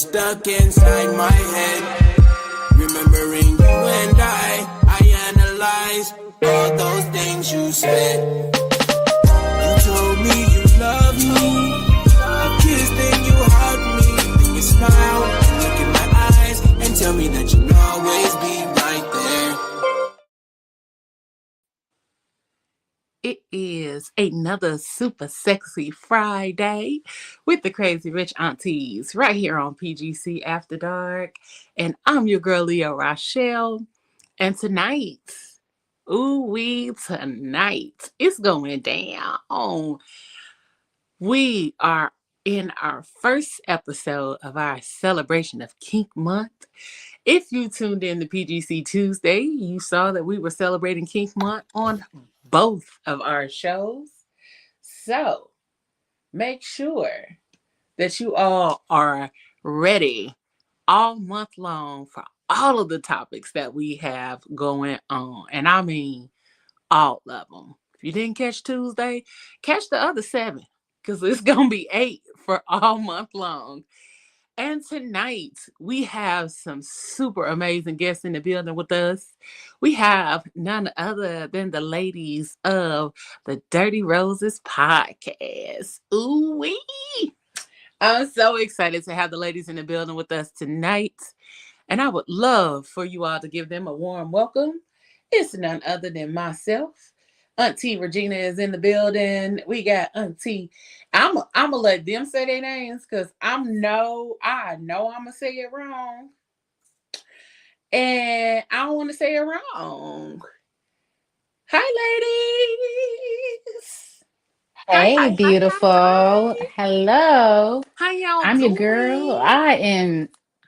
stuck inside my head. Remembering you and I analyze all those things you said. You told me you love me, you kissed and you hugged me, then you smile, you look in my eyes and tell me that you'll always be right there. It is another super sexy Friday with the Crazy Rich Aunties right here on PGC After Dark. And I'm your girl, Leigh LaRìe. And tonight, tonight, it's going down. We are in our first episode of our celebration of Kink Month. If you tuned in to PGC Tuesday, you saw that we were celebrating Kink Month on both of our shows. So make sure that you all are ready all month long for all of the topics that we have going on. And I mean all of them. If you didn't catch Tuesday, catch the other 7 because it's going to be 8 for all month long. And tonight, we have some super amazing guests in the building with us. We have none other than the ladies of the Dirty Roses podcast. Ooh-wee! I'm so excited to have the ladies in the building with us tonight. And I would love for you all to give them a warm welcome. It's none other than myself. Auntie Regina is in the building. We got Auntie. I'm gonna let them say their names because I know I'm gonna say it wrong, and I don't want to say it wrong. Hi, ladies. Hey, beautiful. Hi. Hello. How y'all I'm doing? your girl.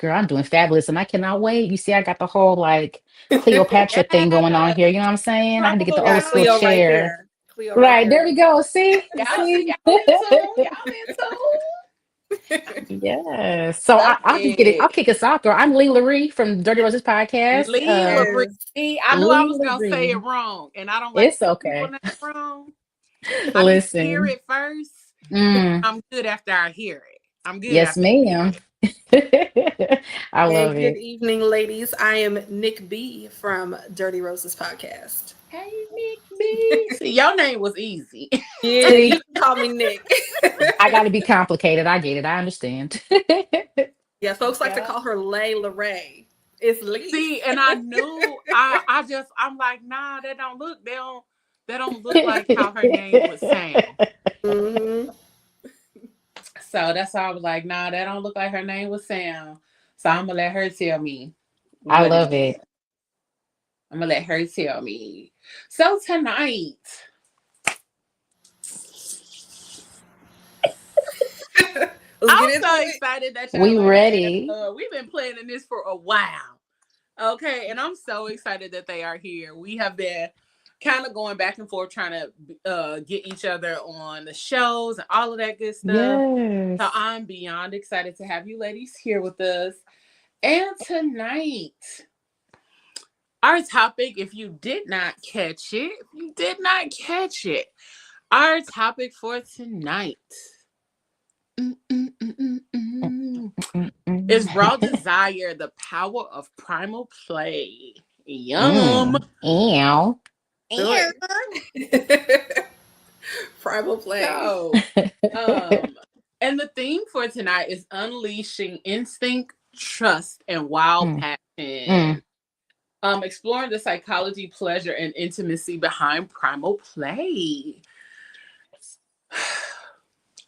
I'm doing fabulous, and I cannot wait. You see, I got the whole like Cleopatra thing going on here. You know what I'm saying? I had to get the old school Cleo right chair. there. Cleo Right, there we go. See? Y'all See? in tune. Yes. So I'll kick us off, girl. I'm Leigh LaRìe from Dirty Roses podcast. Leigh LaRìe. I knew I was gonna say it wrong, and I don't like it's okay. people name wrong. Listen. I hear it first. I'm good after I hear it. I'm good. Yes, ma'am. I love it. Good evening, ladies. I am Nik B from Dirty Roses podcast. Hey, Nik B. See, your name was easy. Yeah, you can call me Nik. I got to be complicated. I get it. I understand. Yeah, folks like to call her Leigh LaRìe. It's Leigh. See, and I knew I'm like, nah, that don't look like how her name would sound. Mm-hmm. So that's why I was like, nah, that don't look like her name would sound. So I'm gonna let her tell me. I love it. I'm gonna let her tell me. So tonight, I'm so excited that we ready. We've been planning this for a while. Okay, and I'm so excited that they are here. We have been kind of going back and forth trying to get each other on the shows and all of that good stuff. Yes. So I'm beyond excited to have you ladies here with us. And tonight, our topic, if you did not catch it, our topic for tonight is raw desire, the power of primal play. Yum. Ew. Primal play. So, and the theme for tonight is unleashing instinct, trust, and wild passion. Exploring the psychology, pleasure, and intimacy behind primal play.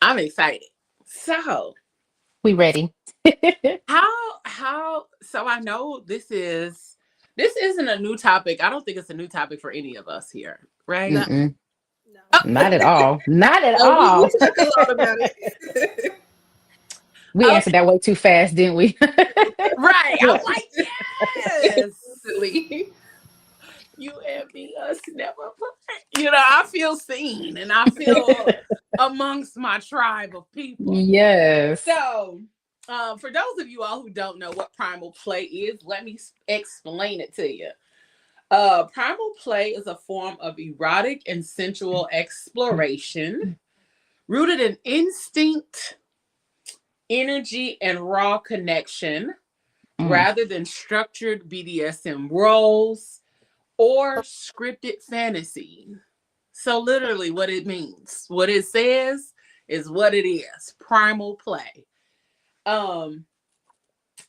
I'm excited. So, we ready. how so I know this isn't a new topic. I don't think it's a new topic for any of us here, right? No. Not at all. Not at all. We talked a lot about it. We answered that way too fast, didn't we? Right. I'm like, yes. You and me, us never. You know, I feel seen and I feel amongst my tribe of people. Yes. So, for those of you all who don't know what primal play is, let me explain it to you. Primal play is a form of erotic and sensual exploration rooted in instinct, energy and raw connection rather than structured BDSM roles or scripted fantasy. So literally what it means, what it says is what it is. Primal play.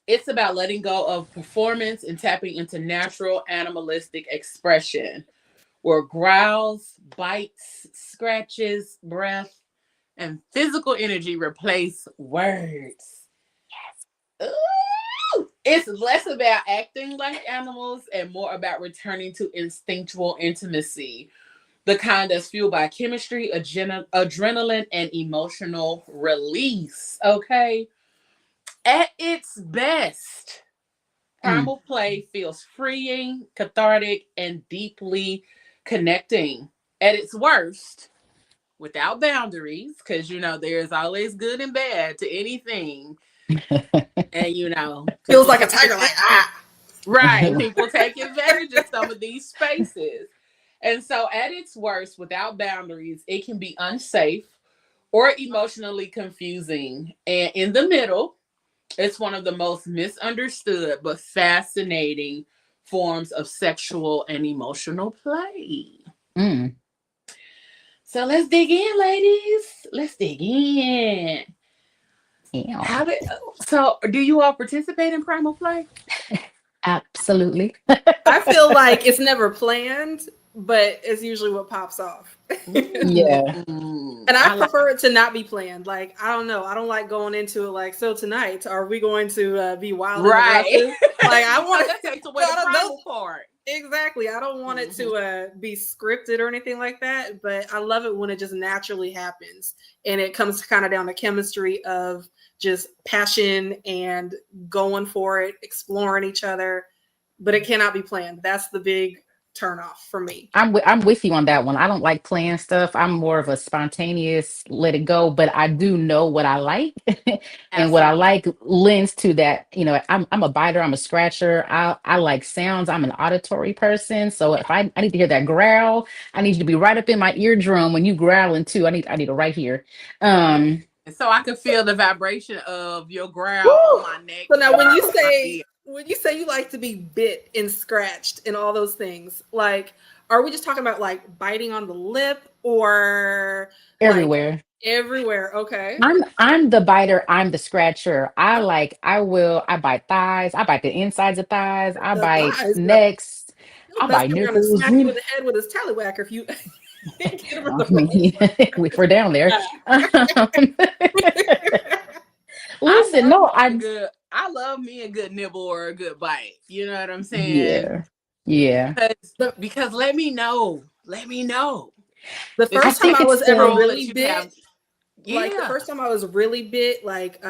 It's about letting go of performance and tapping into natural animalistic expression where growls, bites, scratches, breath, and physical energy replace words. Ooh! It's less about acting like animals and more about returning to instinctual intimacy, the kind that's fueled by chemistry, adrenaline, and emotional release. Okay? At its best, primal play feels freeing, cathartic, and deeply connecting. At its worst, without boundaries, because there's always good and bad to anything. And feels like a tiger, like right. People take advantage of some of these spaces. And so at its worst, without boundaries, it can be unsafe or emotionally confusing. And in the middle, it's one of the most misunderstood but fascinating forms of sexual and emotional play. So let's dig in, ladies. Let's dig in. Yeah. So do you all participate in primal play? Absolutely. I feel like it's never planned, but it's usually what pops off. Yeah. And I prefer it to not be planned. Like, I don't know. I don't like going into it like, so tonight, are we going to be wild and aggressive? Like, I want to take away the primal part. Exactly. I don't want it to be scripted or anything like that, but I love it when it just naturally happens. And it comes kind of down to chemistry of just passion and going for it, exploring each other, but it cannot be planned. That's the big turn off for me. I'm with you on that one. I don't like playing stuff. I'm more of a spontaneous, let it go. But I do know what I like, and what I like lends to that. I'm a biter. I'm a scratcher. I like sounds. I'm an auditory person. So if I need to hear that growl, I need you to be right up in my eardrum when you growling too. I need it right here. So I can feel the vibration of your growl on my neck. So now when you say you like to be bit and scratched and all those things, like, are we just talking about like biting on the lip or everywhere? Like, everywhere. Okay. I'm the biter. I'm the scratcher. I bite thighs. I bite the insides of thighs. I bite necks. I bite nipples. Smack you in the head with his tallywhacker if you get him in I mean, we're down there. Listen, I love me a good nibble or a good bite. You know what I'm saying? Yeah. Because let me know. The first time I was ever really bit, like the first time I was really bit, like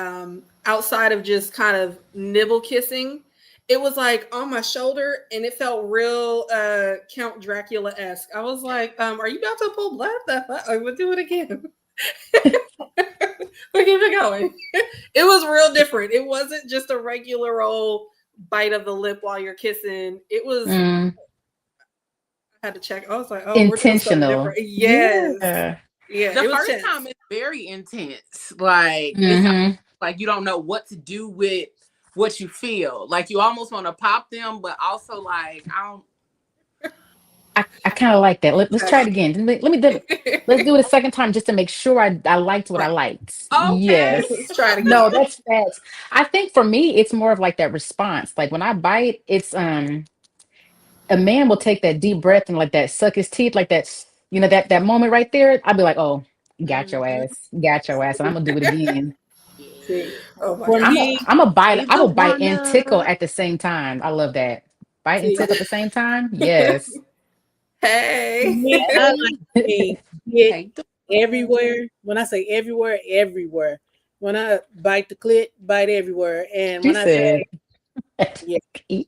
outside of just kind of nibble kissing, it was like on my shoulder and it felt real Count Dracula-esque. I was like, are you about to pull blood? I would do it again. We keep it going. It was real different. It wasn't just a regular old bite of the lip while you're kissing. It was I had to check. I was like, oh, intentional. Yes. Yeah. The first time is very intense. Like it's like you don't know what to do with what you feel. Like you almost want to pop them, but also like I kind of like that. Let's try it again. Let's do it a second time just to make sure I liked what I liked. Okay. Yes. Let's try it again. No, that's facts. I think for me, it's more of like that response. Like when I bite, it's a man will take that deep breath and like that suck his teeth, like that, that moment right there. I'll be like, oh, got your ass, and I'm gonna do it again. I'm a bite. I will bite and tickle at the same time. I love that. Bite and tickle at the same time. Yes. Hey. Yeah, I like it everywhere. When I say everywhere, everywhere. When I bite the clit, bite everywhere. And when I say eat.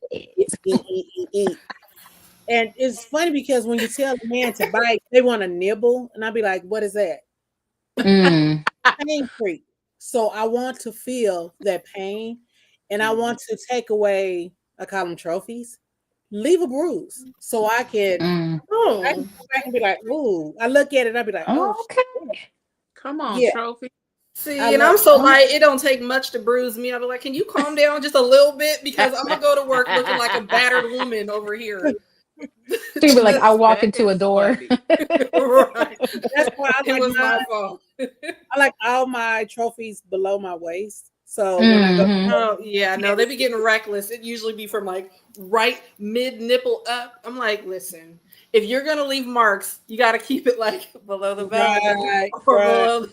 And it's funny because when you tell a man to bite, they want to nibble, and I'll be like, "What is that?" Pain free. So I want to feel that pain, and I want to take away. I call them trophies. Leave a bruise so I can I can go back and be like, ooh. I look at it, I'll be like, oh, okay. Come on, trophy. See, and I'm so light, it don't take much to bruise me. I'll be like, can you calm down just a little bit? Because I'm going to go to work looking like a battered woman over here. She'll be like, I walk into a door. Right. That's why it was my fault. I like all my trophies below my waist. So when I go, they be getting reckless. It usually be from like right mid nipple up. I'm like, listen, if you're gonna leave marks, you got to keep it like below the belly or below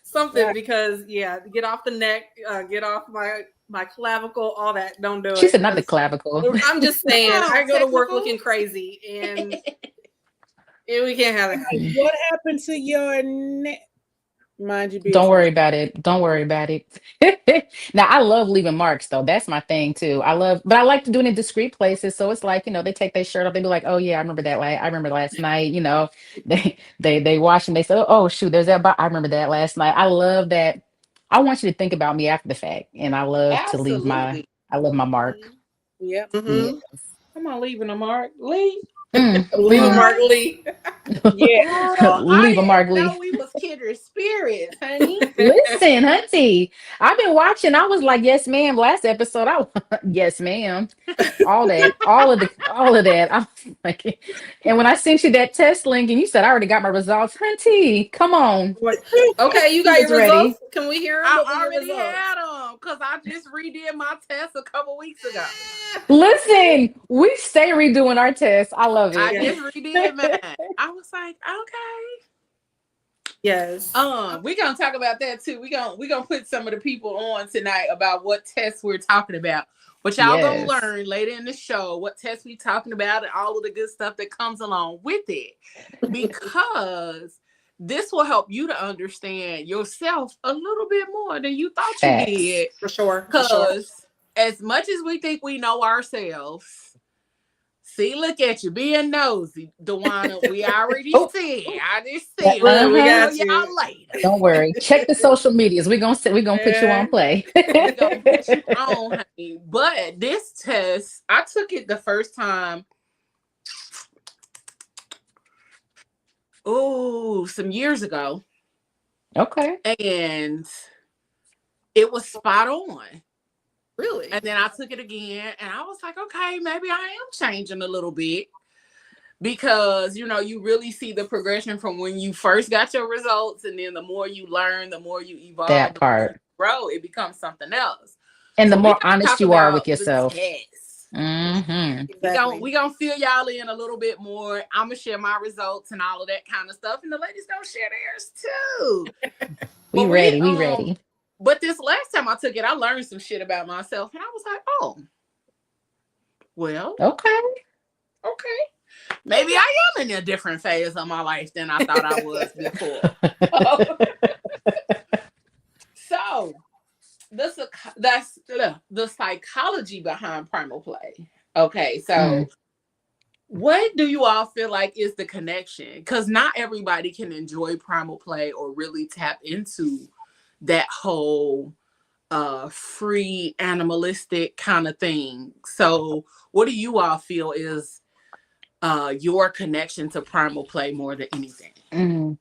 something because get off the neck, get off my clavicle, all that. Don't do it. She said not the clavicle. I'm just saying, I go to work looking crazy, and we can't have it. What happened to your neck? Mind you, don't worry about it. Don't worry about it. Now, I love leaving marks, though. That's my thing too. But I like to do it in discreet places. So it's like, they take their shirt off. They be like, "Oh yeah, I remember that. I remember last night." They wash and they say, "Oh shoot, there's that." I remember that last night. I love that. I want you to think about me after the fact, and I love to leave my mark. Yep. Mm-hmm. Yes. Come on, leaving a mark, Leigh. Leave a mark, Leigh. Yeah, leave a mark, Leigh. We was kindred spirits, honey. Listen, Hunty, I've been watching. I was like, yes, ma'am. Last episode, yes, ma'am. All of that. I was like, and when I sent you that test link, and you said I already got my results, Hunty, come on. Okay, you got your results. Can we hear them? I already had them because I just redid my test a couple weeks ago. Listen, we stay redoing our tests. I love it. I just redid mine. I was like, okay. Yes. We're gonna talk about that too. We're gonna put some of the people on tonight about what tests we're talking about. But y'all gonna learn later in the show what tests we talking about and all of the good stuff that comes along with it. Because this will help you to understand yourself a little bit more than you thought you did. For sure. Because as much as we think we know ourselves, see, look at you being nosy, Dewana. We already said. I just said. We got y'all later. Don't worry. Check the social medias. We're gonna put you on play. We're gonna put you on, honey. But this test, I took it the first time. Some years ago. Okay. And it was spot on. Really? And then I took it again and I was like, okay, maybe I am changing a little bit because, you really see the progression from when you first got your results. And then the more you learn, the more you evolve, that part, grow, it becomes something else. And the more honest you are with yourself. Exactly. We gonna fill y'all in a little bit more. I'm gonna share my results and all of that kind of stuff. And the ladies gonna share theirs too. We ready. But this last time I took it, I learned some shit about myself. And I was like, oh, well. Okay. Maybe I am in a different phase of my life than I thought I was before. So, that's the psychology behind Primal Play. Okay, so what do you all feel like is the connection? Because not everybody can enjoy Primal Play or really tap into that whole free animalistic kind of thing. So what do you all feel is your connection to Primal Play more than anything?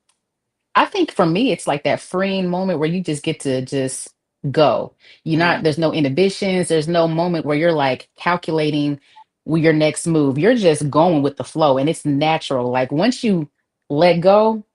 I think for me, it's like that freeing moment where you just get to just go. There's no inhibitions. There's no moment where you're like calculating your next move. You're just going with the flow and it's natural. Like once you let go,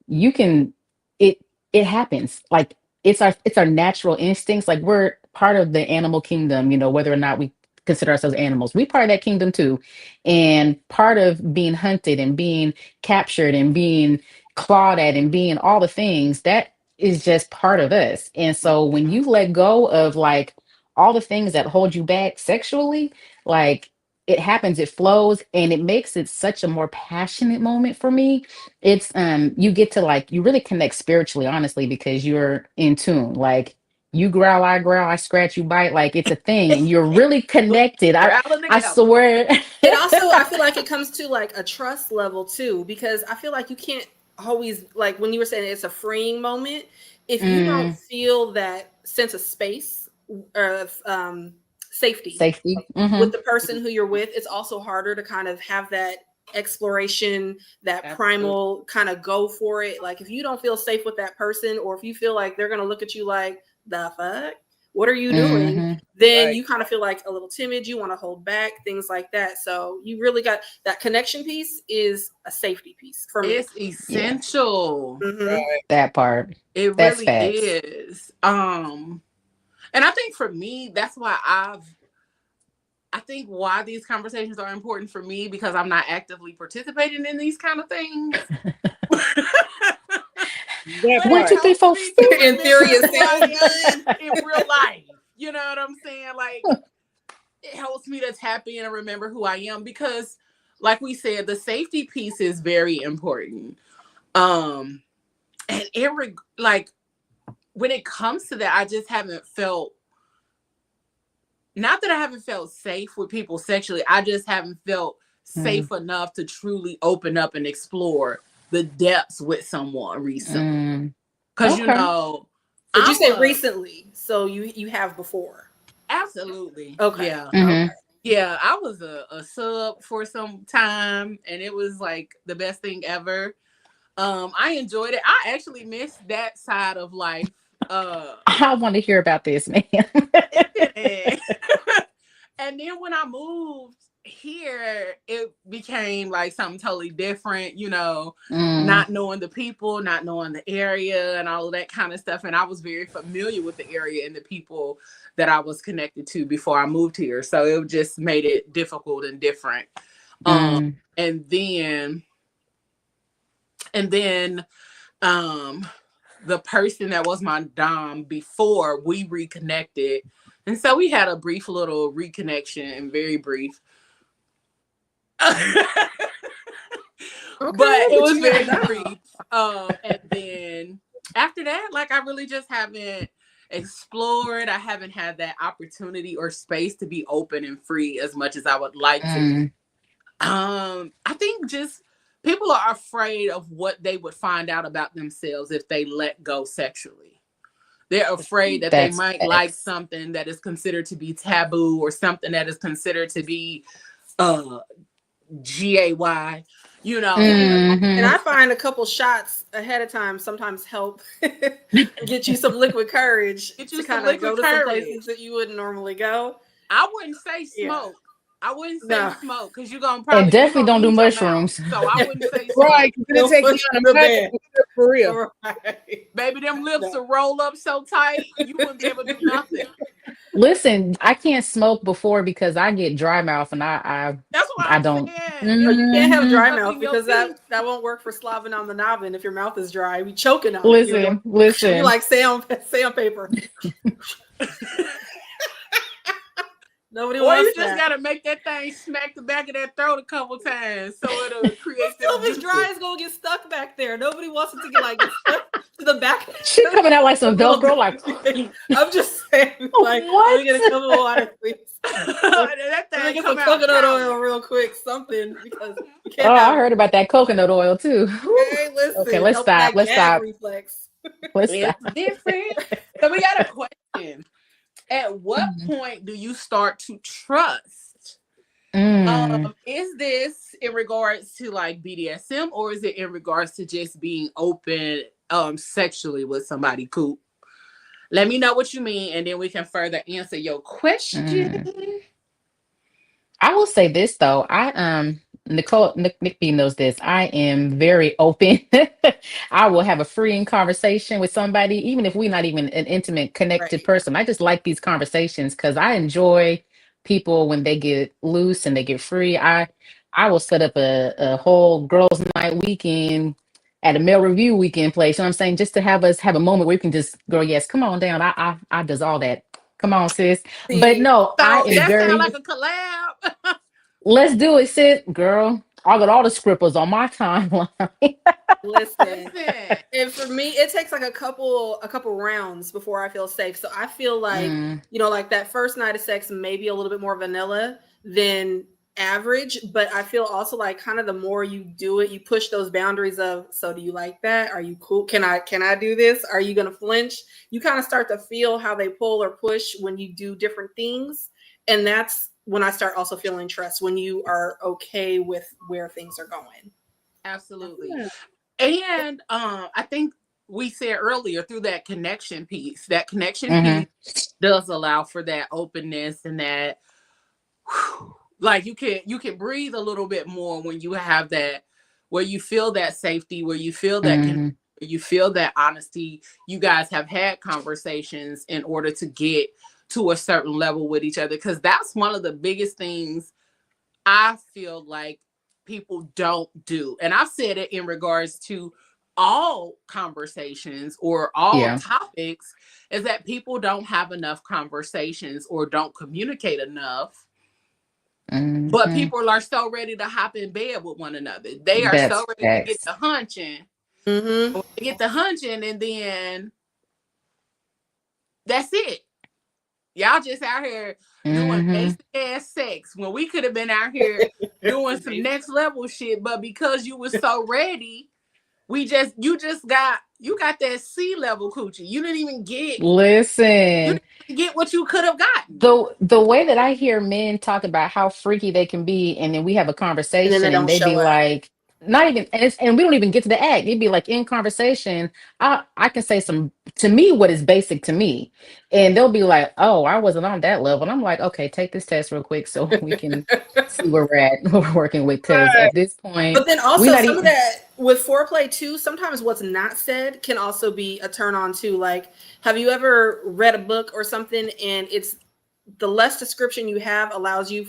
you can, it happens. Like it's our natural instincts. Like we're part of the animal kingdom, whether or not we consider ourselves animals. We part of that kingdom too. And part of being hunted and being captured and being clawed at and being all the things, that is just part of us. And so when you let go of like all the things that hold you back sexually, like it happens, it flows, and it makes it such a more passionate moment for me. It's you get to like, you really connect spiritually, honestly, because you're in tune. Like you growl, I scratch, you bite, like it's a thing and you're really connected. I swear. And also I feel like it comes to like a trust level too, because I feel like you can't always, like when you were saying it's a freeing moment, if you don't feel that sense of space or safety with the person who you're with, it's also harder to kind of have that exploration, that primal kind of go for it. Like if you don't feel safe with that person, or if you feel like they're going to look at you like, the fuck, what are you doing? Then you kind of feel like a little timid. You want to hold back, things like that. So you really got that connection piece is a safety piece for me. It's essential. That part. It really is. And I think for me, that's why I think why these conversations are important for me, because I'm not actively participating in these kind of things. 1, 2, 3, 4. In theory, it sounds good. In real life, you know what I'm saying? Like, it helps me to tap in and remember who I am, because, like we said, the safety piece is very important. And like when it comes to that, I just haven't felt. Not that I haven't felt safe with people sexually. I just haven't felt safe enough to truly open up and explore the depths with someone recently. Because, you know. Did you say recently? So you have before? Absolutely. Okay. Yeah. Okay. Yeah, I was a sub for some time, and it was like the best thing ever. I enjoyed it. I actually missed that side of life. I want to hear about this, man. And then when I moved here, it became like something totally different, you know, not knowing the people, not knowing the area and all of that kind of stuff. And I was very familiar with the area and the people that I was connected to before I moved here. So it just made it difficult and different. And then the person that was my dom before, we reconnected. And so we had a brief little reconnection, and very brief. But it was very brief. And then after that, like, I really just haven't explored. I haven't had that opportunity or space to be open and free as much as I would like to. I think just people are afraid of what they would find out about themselves if they let go sexually. They're afraid that they might like something that is considered to be taboo, or something that is considered to be GAY, you know. And I find a couple shots ahead of time sometimes help get you some liquid courage to kind of go to some places that you wouldn't normally go. I wouldn't say smoke. I wouldn't say smoke, because you're gonna probably, and definitely don't do mushrooms. So I wouldn't say smoke. Right, it's gonna take you on for real. Right. Baby, them lips will roll up so tight you wouldn't be able to do nothing. Listen, I can't smoke before because I get dry mouth, and that's what I don't. You can't have dry mouth, because that won't work for slobbing on the nobbin if your mouth is dry. You be choking on it. Listen. You like sandpaper. Nobody wants you just gotta make that thing smack the back of that throat a couple times so it'll create. Still, if it's dry, it's gonna get stuck back there. Nobody wants it to get like stuck to the back. She coming out like some Velcro, like. I'm just saying, like, let me get a cup of water, please. That thing let me get some coconut oil real quick, something, because you can't. I heard about that coconut oil too. Hey, listen. Okay, let's stop. Let's stop. Reflex. Let's stop. Different. So we got a question. At what point do you start to trust? Is this in regards to like BDSM, or is it in regards to just being open sexually with somebody? Cool. Let me know what you mean, and then we can further answer your question. I will say this though. Nichole, Nik B knows this. I am very open. I will have a freeing conversation with somebody, even if we're not even an intimate, connected person. I just like these conversations because I enjoy people when they get loose and they get free. I will set up a whole girls' night weekend at a male review weekend place. You know what I'm saying? Just to have us have a moment where we can just go, yes, come on down. I does all that. Come on, sis. But no, so I am that very sound like a collab. Let's do it, sis. Girl, I got all the scribbles on my timeline. Listen. And for me, it takes like a couple rounds before I feel safe. So I feel like, you know, like that first night of sex, maybe a little bit more vanilla than average. But I feel also like kind of the more you do it, you push those boundaries of, so do you like that? Are you cool? Can I do this? Are you going to flinch? You kind of start to feel how they pull or push when you do different things. And that's when I start also feeling trust, when you are okay with where things are going. Absolutely. And I think we said earlier through that connection piece piece does allow for that openness and that like you can breathe a little bit more when you have that, where you feel that safety, where you feel that you feel that honesty. You guys have had conversations in order to get to a certain level with each other, because that's one of the biggest things I feel like people don't do. And I've said it in regards to all conversations or all topics, is that people don't have enough conversations or don't communicate enough. But people are so ready to hop in bed with one another. They are so ready to get the hunching. Get the hunching, and then that's it. Y'all just out here doing basic ass sex when we could have been out here doing some next level shit. But because you were so ready, you got that C level coochie. You didn't even get what you could have gotten. The way that I hear men talk about how freaky they can be, and then we have a conversation, and they'd be like, not even, and we don't even get to the act. It'd be like, in conversation, I can say some to me what is basic to me, and they'll be like, "Oh, I wasn't on that level." And I'm like, "Okay, take this test real quick so we can see where we're at, what we're working with." Because at this point, but then also some of that with foreplay too. Sometimes what's not said can also be a turn on too. Like, have you ever read a book or something, and it's the less description you have allows you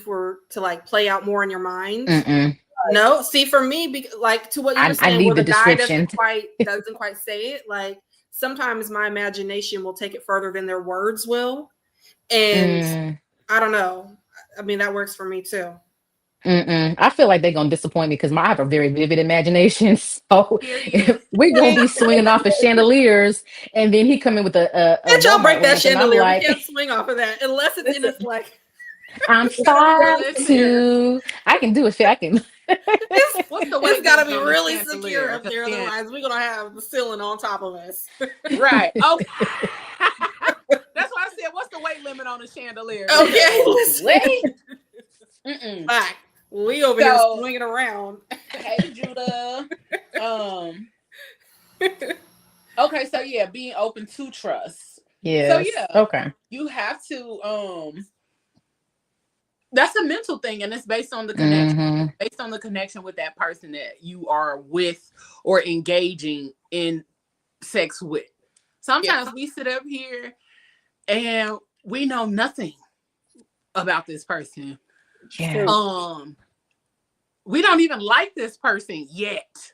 to like play out more in your mind? No, see, for me, like to what you were saying, where the guy doesn't quite say it. Like sometimes my imagination will take it further than their words will, and I don't know. I mean, that works for me too. I feel like they're gonna disappoint me because I have a very vivid imagination. So we're gonna be swinging off of chandeliers, and then he come in with a y'all break that chandelier. Like, we can't swing off of that unless it's in this like. I'm 5'2". I can do it. I can. It's got to be really secure up there, otherwise we're gonna have the ceiling on top of us. Right. Okay. That's why I said, what's the weight limit on a chandelier? Okay. Back. We over here swinging around. Hey, Judah. Okay, so yeah, being open to trust. Yeah. So yeah. Okay. You have to. That's a mental thing, and it's based on the connection. Based on the connection with that person that you are with or engaging in sex with. Sometimes we sit up here and we know nothing about this person. Yeah. We don't even like this person yet.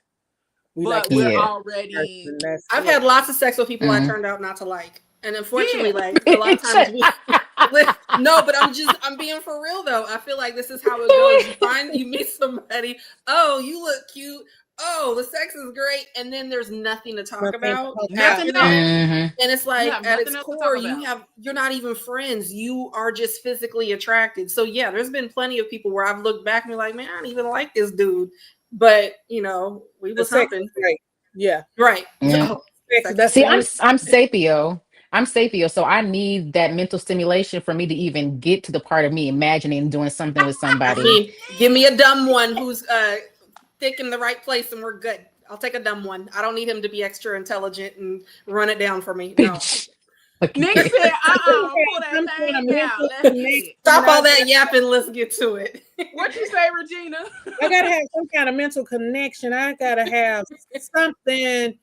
We're already. I've had lots of sex with people I turned out not to like. And unfortunately, like a lot of times no, but I'm being for real though. I feel like this is how it goes. You meet somebody, oh, you look cute. Oh, the sex is great. And then there's nothing to talk about. Nothing else. And it's like at its core, you're not even friends. You are just physically attracted. So yeah, there's been plenty of people where I've looked back and be like, man, I don't even like this dude. But we was something. Right. Yeah. Right. Yeah. See, I'm sapio. I'm sapio, so I need that mental stimulation for me to even get to the part of me imagining doing something with somebody. Give me a dumb one who's thick in the right place and we're good. I'll take a dumb one. I don't need him to be extra intelligent and run it down for me. No. Okay. Nick said, pull that thing out. Stop all that yapping. Let's get to it. What you say, Regina? I gotta have some kind of mental connection. I gotta have something,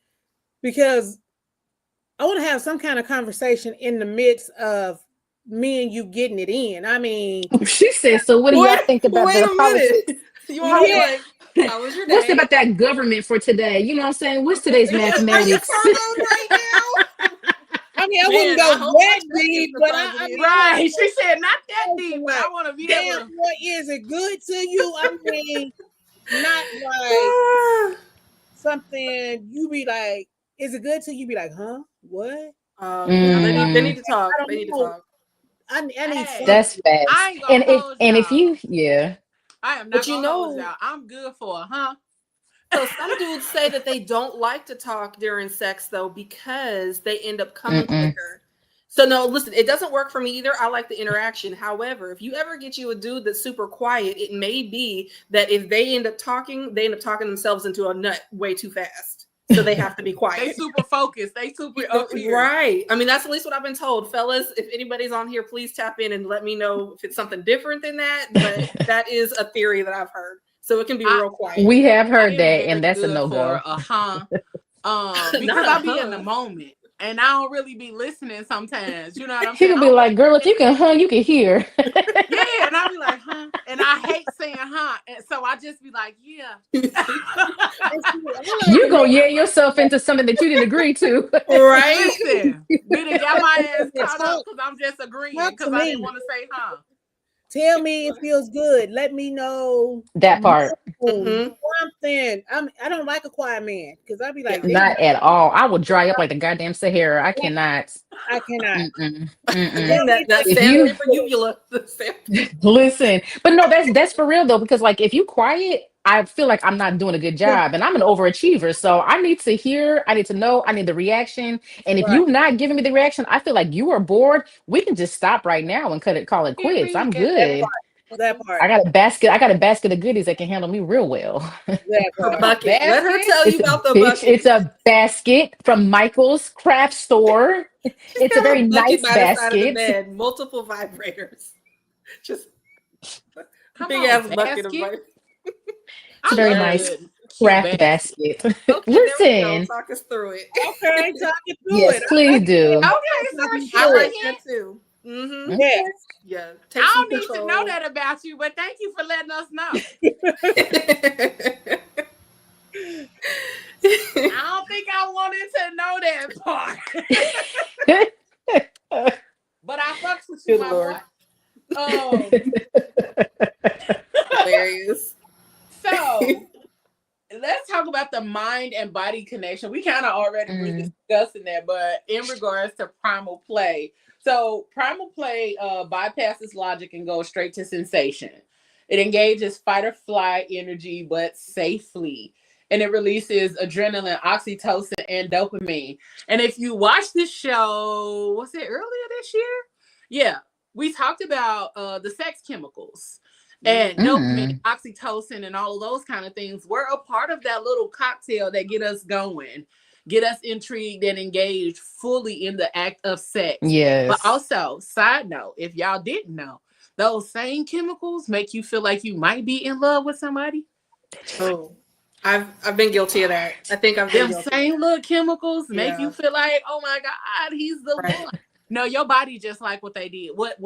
because I want to have some kind of conversation in the midst of me and you getting it in. I mean, she said, so what do y'all think about the politics? You want to like, how was your day? What's about that government for today? You know what I'm saying? What's today's mathematics? Right now? I mean, I wouldn't go that deep, but right. She said not that deep, but I want to be able to. What is it good to you? I mean, not like something you be like, is it good to you? Be like, huh? What? They need to talk. They need to talk. I need that's bad. And if you I am not gonna hold y'all. I'm good for So some dudes say that they don't like to talk during sex though, because they end up coming quicker. So no, listen, it doesn't work for me either. I like the interaction. However, if you ever get you a dude that's super quiet, it may be that if they end up talking themselves into a nut way too fast. So they have to be quiet. They super focused. They super up here. Right. I mean, that's at least what I've been told. Fellas, if anybody's on here, please tap in and let me know if it's something different than that. But that is a theory that I've heard. So it can be real quiet. We have heard that, and that's a no-go. Because I'll be in the moment. And I don't really be listening sometimes. You know what I'm saying? He can be like, girl, if you can you can hear. Yeah, and I'll be like, and I hate saying and so I just be like, yeah. You gonna yell yourself into something that you didn't agree to. Right? Listen, you done got my ass caught up because I'm just agreeing because I didn't want to say Tell me it feels good. Let me know that part. Something. I don't like a quiet man because I'd be like, not at all. I will dry up like the goddamn Sahara. I cannot. Listen, but no, that's for real though, because like if you quiet, I feel like I'm not doing a good job, and I'm an overachiever. So I need to hear, I need to know, I need the reaction. And if you're not giving me the reaction, I feel like you are bored. We can just stop right now and call it quits. I'm good. That part. I got a basket of goodies that can handle me real well. Bucket. Let her tell you about the bucket. It's a basket from Michael's craft store. It's a very nice basket. Bed, multiple vibrators. Just big ass bucket of vibrators. It's a very nice craft basket. Okay, listen, talk us through it. Okay, talk it through yes, it. please do. Okay, I like that too. Mm-hmm. Yes. Yeah. I don't need to know that about you, but thank you for letting us know. I don't think I wanted to know that part. But I fucks with you, my boy. Hilarious. So let's talk about the mind and body connection. We kind of already were discussing that, but in regards to primal play. So primal play bypasses logic and goes straight to sensation. It engages fight or flight energy, but safely. And it releases adrenaline, oxytocin, and dopamine. And if you watch this show, was it earlier this year? Yeah. We talked about the sex chemicals. And dopamine, oxytocin, and all of those kind of things were a part of that little cocktail that get us going, get us intrigued and engaged fully in the act of sex. Yes. But also, side note, if y'all didn't know, those same chemicals make you feel like you might be in love with somebody. Oh, I've been guilty of that. I think I've been them same little chemicals make you feel like, oh my God, he's the one. No, your body just like what they did. What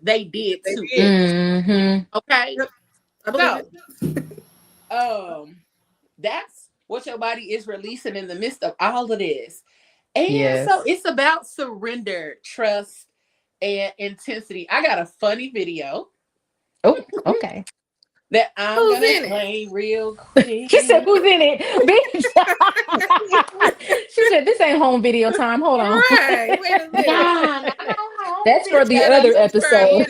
they did too. Okay. So that's what your body is releasing in the midst of all of this. And so it's about surrender, trust, and intensity. I got a funny video. Oh, okay. That I'm gonna play real quick. She said, "Who's in it, bitch?" She said, "This ain't home video time. Hold on." Right. Wait a minute. That's for the other episode.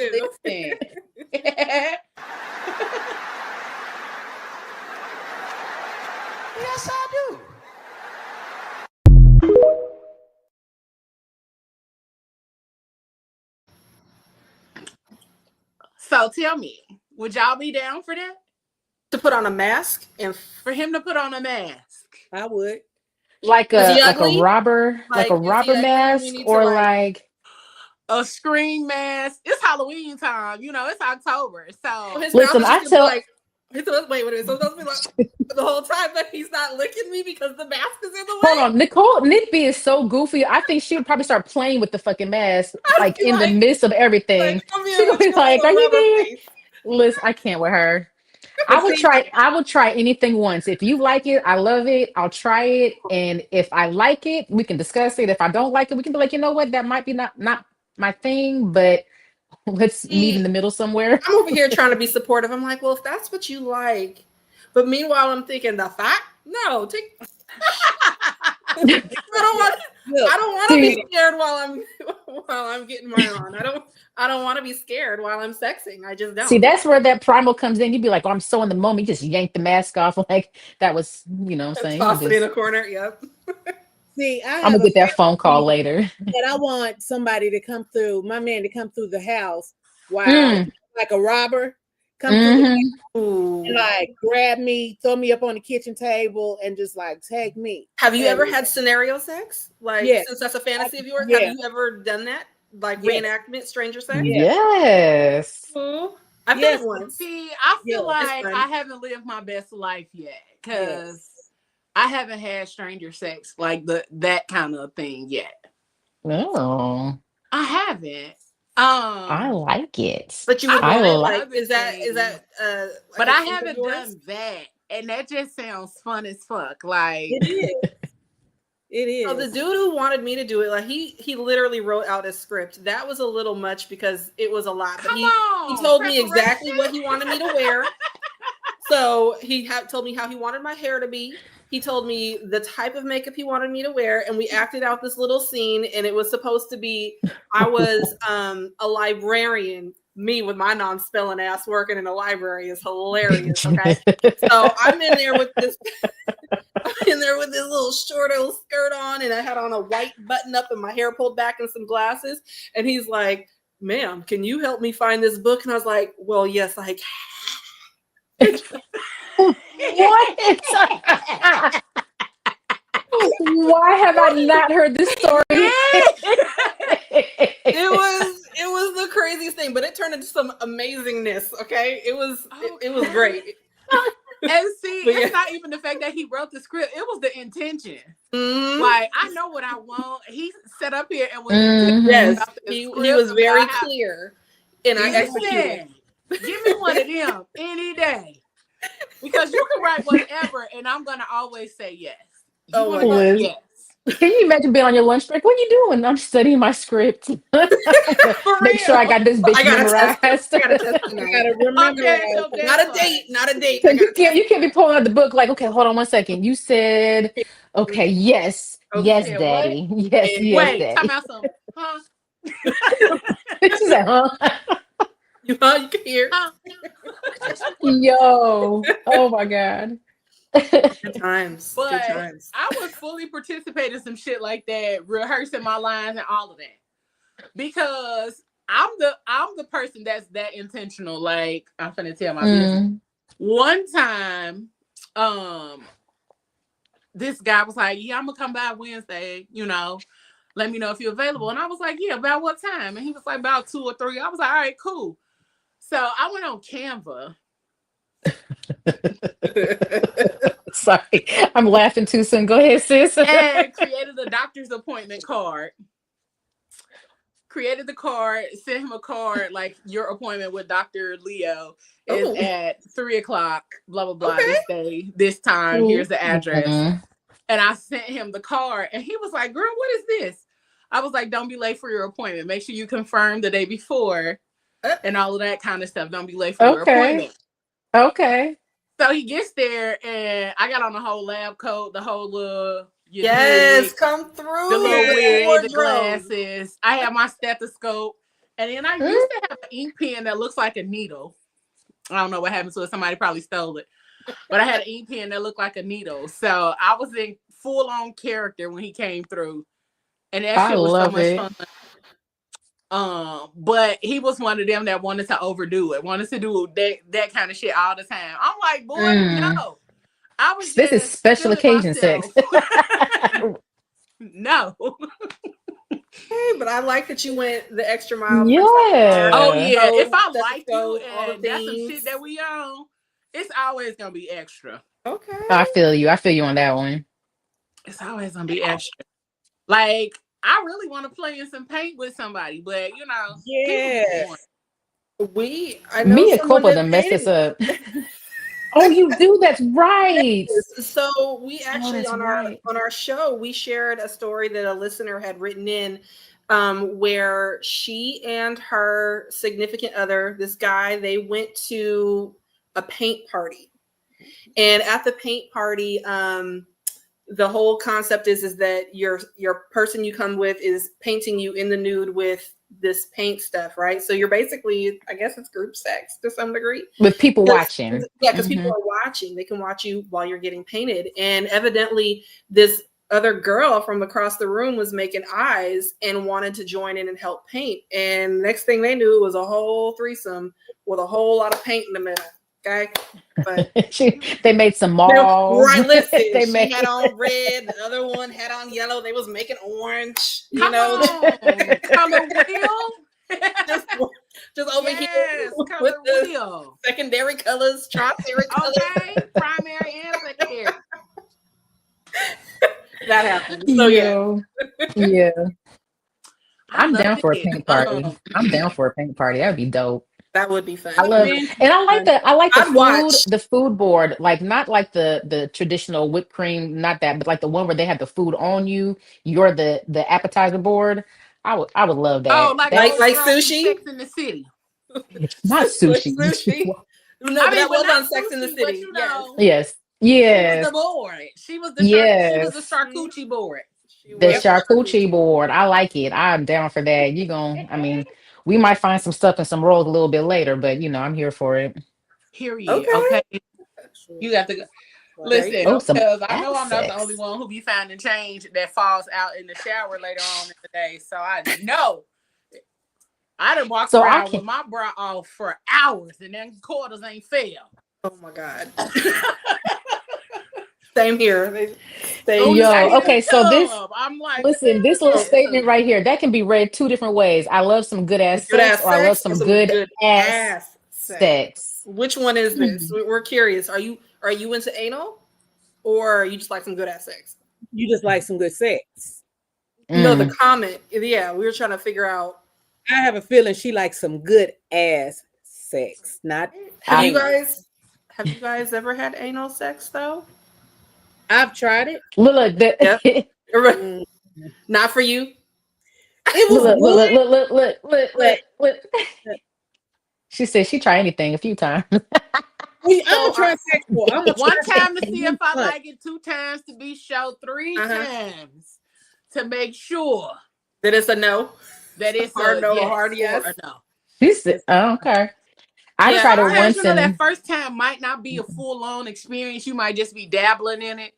Yes, I do. So tell me, would y'all be down for that? To put on a mask and for him to put on a mask? I would. Like a robber, like a robber mask, or like a scream mask. It's Halloween time, you know. It's October, so listen. I tell. Wait a minute. So those be like the whole time that he's not licking me because the mask is in the way. Hold on, Nik B is so goofy. I think she would probably start playing with the fucking mask, like in the midst of everything. She would be like, "Are you there?" Listen, I can't with her. I would try anything once. If you like it, I love it. I'll try it, and if I like it, we can discuss it. If I don't like it, we can be like, you know what, that might be not my thing, but let's meet in the middle somewhere. I'm over here trying to be supportive. I'm like, well, if that's what you like, but meanwhile, I'm thinking the fact. No, take. I don't want to be scared while I'm getting mine on. I don't want to be scared while I'm sexing. I just don't. See, that's where that primal comes in. You'd be like, "Oh, I'm so in the moment." You just yank the mask off, like that was, you know, what I'm saying. Toss it in a corner. Yep. See, I'm gonna get that phone call later. But I want somebody to come through, my man to come through the house while like a robber, come through the house and like grab me, throw me up on the kitchen table, and just like take me. Have you ever had scenario sex? Like, since that's a fantasy of yours, have you ever done that? Like reenactment stranger sex? Yes. Cool. I've done it once. See, I feel like I haven't lived my best life yet because I haven't had stranger sex like that kind of thing yet. No, I haven't. I like it. But you would like is that like but I haven't done that. And that just sounds fun as fuck. Like it is. It is. So the dude who wanted me to do it, like he literally wrote out a script. That was a little much because it was a lot. But he told me exactly what he wanted me to wear. So he told me how he wanted my hair to be. He told me the type of makeup he wanted me to wear, and we acted out this little scene. And it was supposed to be I was a librarian. Me with my non-spelling ass working in a library is hilarious. Okay, so I'm in there with this. Little short old skirt on, and I had on a white button up and my hair pulled back and some glasses. And he's like, "Ma'am, can you help me find this book?" And I was like, "Well, yes, I can." What? Why have I not heard this story? It was the craziest thing, but it turned into some amazingness. Okay, it was great. And see, it's not even the fact that he wrote the script; it was the intention. Like I know what I want. He set up here and was he was very clear, and I executed. Give me one of them any day, because you can write whatever, and I'm gonna always say yes. Yes. Can you imagine being on your lunch break? What are you doing? I'm studying my script. Make sure I got this bitch memorized. I gotta remember. Not a date. You can't be pulling out the book like, okay, hold on 1 second. You said, okay, yes, daddy. What? Yes, wait, daddy. Time out some. Huh? She said, huh? You can hear. Yo. Oh my God. Good times. But I was fully participating in some shit like that, rehearsing my lines and all of that, because I'm the person that's that intentional. Like I'm finna tell my business. One time, this guy was like, "Yeah, I'm gonna come by Wednesday. Let me know if you're available." And I was like, "Yeah, about what time?" And he was like, "About 2 or 3." I was like, "All right, cool." So I went on Canva. Sorry, I'm laughing too soon. Go ahead, sis. And created a doctor's appointment card. Created the card, sent him a card like your appointment with Dr. Leo is at 3:00, blah blah blah, this day, this time. Here's the address. And I sent him the card, and he was like, "Girl, what is this?" I was like, "Don't be late for your appointment. Make sure you confirm the day before, and all of that kind of stuff. Don't be late for your appointment." Okay. So he gets there, and I got on the whole lab coat, the whole come through the little wig, the glasses. I had my stethoscope, and then I used to have an ink pen that looks like a needle. I don't know what happened to it. Somebody probably stole it, but I had an ink pen that looked like a needle. So I was in full on character when he came through, and that shit was so much fun. But he was one of them that wanted to overdo it, wanted to do that kind of shit all the time. I'm like, boy, no. I was this is special occasion sex. No. Hey, but I like that you went the extra mile. Yeah. Oh yeah. If I like you and that's some shit that we own, it's always gonna be extra. Okay. I feel you on that one. It's always gonna be extra. Like I really want to play in some paint with somebody, but yes. I know me and Copa done messed us up. Oh, you do? That's right. So we actually on our show we shared a story that a listener had written in, where she and her significant other, this guy, they went to a paint party, and at the paint party, the whole concept is that your person you come with is painting you in the nude with this paint stuff, right? So you're basically, I guess it's group sex to some degree. With people watching. Yeah, because people are watching. They can watch you while you're getting painted. And evidently this other girl from across the room was making eyes and wanted to join in and help paint. And next thing they knew, it was a whole threesome with a whole lot of paint in the middle. Okay, but they made some malls. Right, listen. They she had on red. The other one had on yellow. They was making orange. Come on, color wheel. just over here with the wheel. Secondary colors, tertiary colors. Okay, primary and secondary. That happened. So yeah. I'm down for a paint party. I'm down for a paint party. That would be dope. That would be fun. I love it. And I like the food board, like not like the traditional whipped cream, not that, but like the one where they have the food on you. You're the appetizer board. I would love that. Oh, like sushi? Sex in the City. Not sushi. Sushi. No, but that was on Sex in the City. You know, yes. She was the board. She was the charcuterie board. The charcuterie board. I like it. I'm down for that. We might find some stuff in some rolls a little bit later, but I'm here for it. Period. Okay. You got to go. Listen, because I know I'm not the only one who be finding change that falls out in the shower later on in the day. So I know I done walked around with my bra off for hours and then quarters ain't fell. Oh my God. Same here. Okay, so this, I'm like, listen, this little statement right here, that can be read two different ways. I love some good ass sex, or I love some good ass sex. Which one is this? We're curious. Are you into anal, or you just like some good ass sex? You just like some good sex. No, the comment. Yeah, we were trying to figure out. I have a feeling she likes some good ass sex. Not. Have you guys ever had anal sex though? I've tried it. Look, not for you. It was look. She said she tried anything a few times. I'm gonna try sex for. One time to see if I like it, 2 times to be sure, 3 times to make sure that it's a no. That it's hard no, hard yes. Or no. She said, okay. I tried it once. That first time might not be a full-on experience. You might just be dabbling in it.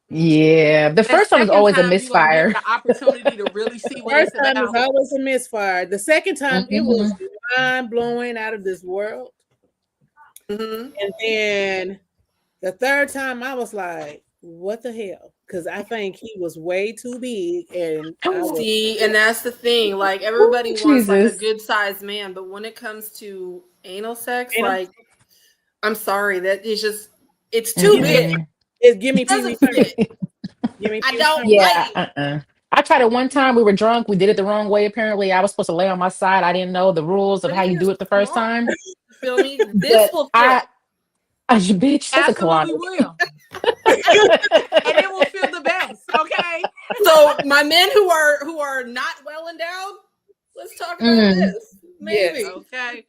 Yeah, the first time is always a misfire. The opportunity to really see what it's about. First time is always a misfire. The second time it was mind blowing, out of this world. And then the third time I was like, "What the hell?" Because I think he was way too big, and and that's the thing. Like everybody wants like a good sized man, but when it comes to anal sex, like I'm sorry, that is just it's too big. It's give me TV. I don't. Yeah. I tried it one time. We were drunk. We did it the wrong way. Apparently, I was supposed to lay on my side. I didn't know the rules of how you do it the first time. Feel me? This will fit. Bitch, that's absolutely a will. And it will feel the best. Okay. So my men who are not well endowed, let's talk about this. Maybe. Yes. Okay.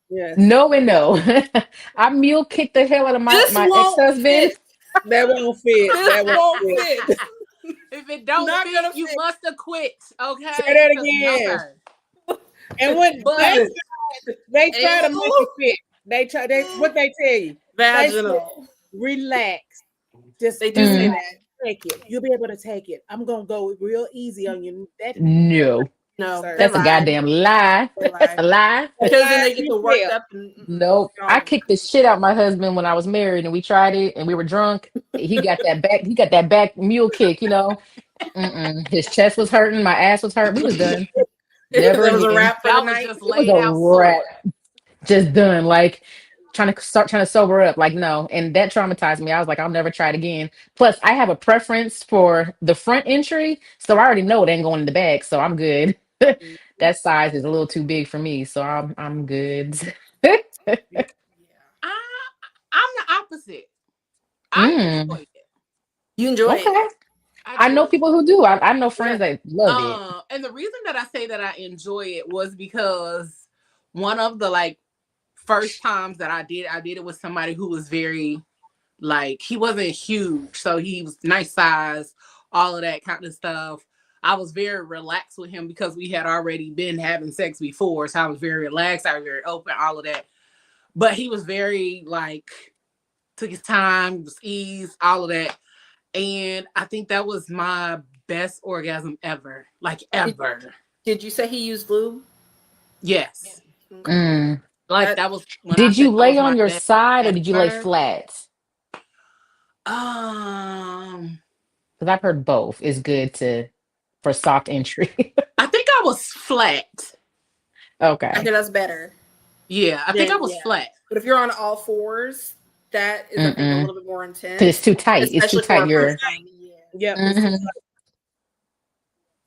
Yes. No and no. I mule kicked the hell out of my ex-husband. That won't fit. That won't fit. If it don't fit, you must have quit. Okay. Say that again. And when they try to make it fit, what they tell you? Vaginal. Relax. Just they do say that. Take it. You'll be able to take it. I'm gonna go real easy on you. No, that's a goddamn lie. That's a lie. Because then they get to work up. Nope. I kicked the shit out my husband when I was married, and we tried it, and we were drunk. He got that back. He got that back mule kick. His chest was hurting. My ass was hurt. We was done. Never was a wrap for the night. It was a wrap. Just done. Like trying to sober up. Like no, and that traumatized me. I was like, I'll never try it again. Plus, I have a preference for the front entry, so I already know it ain't going in the back, so I'm good. That size is a little too big for me, so I'm good. I'm the opposite. I enjoy it. You enjoy it? I know people who do. I know friends that love it. And the reason that I say that I enjoy it was because one of the first times that I did it with somebody who was very he wasn't huge, so he was nice size, all of that kind of stuff. I was very relaxed with him because we had already been having sex before. So I was very relaxed. I was very open, all of that. But he was very took his time, was ease, all of that. And I think that was my best orgasm ever. Like ever. Did you say he used lube? Yes. Mm. Like that was when Did you lay on your side or did you lay flat? Because I've heard both is good for soft entry. I think I was flat. Okay. I think that's better. Yeah, I think I was flat. But if you're on all fours, that is I think a little bit more intense. Because it's too tight. It's too tight. Yep. Mm-hmm.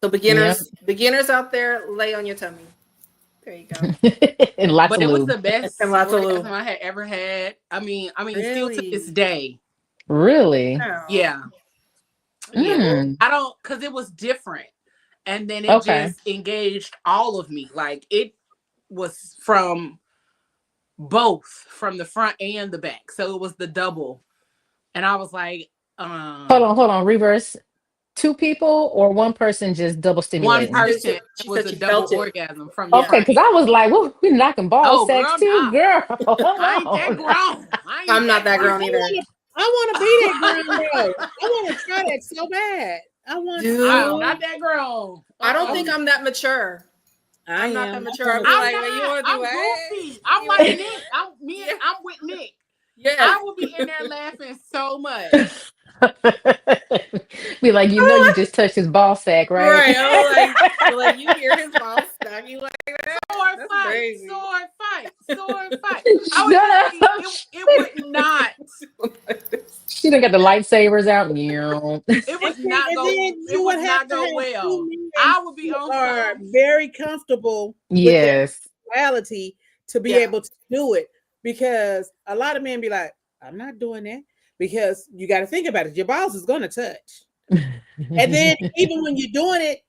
So beginners out there, lay on your tummy. There you go. And lots but of it lube. was the best and lots orgasm of lube I had ever had. I mean, really? Still to this day. Really? Yeah. Yeah. I don't, because it was different. And then it just engaged all of me. Like it was from both, from the front and the back. So it was the double. And I was like, hold on, reverse. 2 people or one person just double stimulating? One person was a double orgasm from okay, because I was like, well, we're knocking ball sex too, girl. I ain't that grown. I'm not that grown either. I want to be that grown though. I want to try that so bad. I'm not that grown. I don't think I'm that mature. I'm not that mature. I'm like, you want to do goofy. I'm like Nick. I'm with Nick. Yeah, I will be in there laughing so much. Be like, you just touched his ball sack, right? Right. I'm like you hear his ball sack, you like that? Sword fight. It would not. She done got the lightsabers out. It would not go. It would not go well. I would be on. Very comfortable. Yes. With reality to be able to do it, because a lot of men be like, I'm not doing that. Because you got to think about it. Your balls is going to touch. And then even when you're doing it,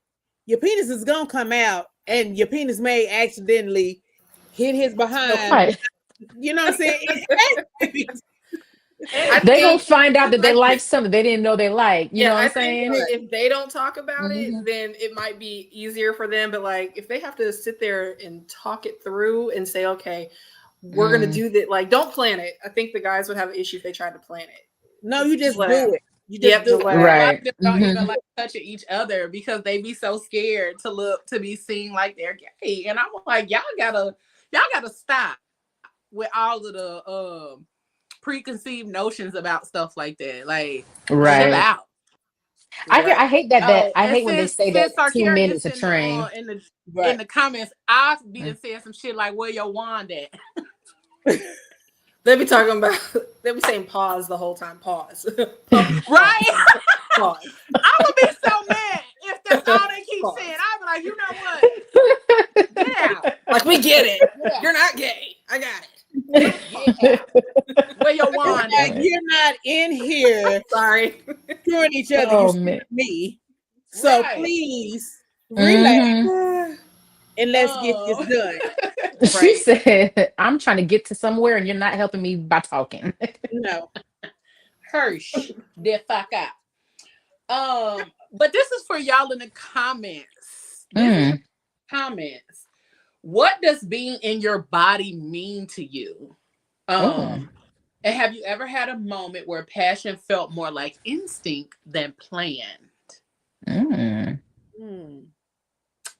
your penis is going to come out and your penis may accidentally hit his behind. Right. You know what I'm saying? They gonna find out that they like something they didn't know they like. You know what I'm saying? If they don't talk about it, then it might be easier for them. But like if they have to sit there and talk it through and say, okay, we're gonna do that. Like, don't plan it. I think the guys would have an issue if they tried to plan it. No, you just do it. You just do it. Right. Don't even like touching each other because they be so scared to be seen like they're gay. And I'm like, y'all gotta stop with all of the preconceived notions about stuff like that. Like, chill out. I hate that. I hate when they say that 2 minutes to train. In the comments, I've been saying some shit like, "Where your wand at?" They be saying pause the whole time. Pause. Right? Pause. I would be so mad if that's all they keep saying. I'd be like, you know what? Yeah. Like, we get it. Yeah. You're not gay. I got it. Yeah. Where your wand at? You're not in here. Sorry. Screwing each other. You're me. So please relax. And let's get this done. She said, I'm trying to get to somewhere and you're not helping me by talking. No. Hirsch, the fuck out. But this is for y'all in the comments. Comments. What does being in your body mean to you? And have you ever had a moment where passion felt more like instinct than planned?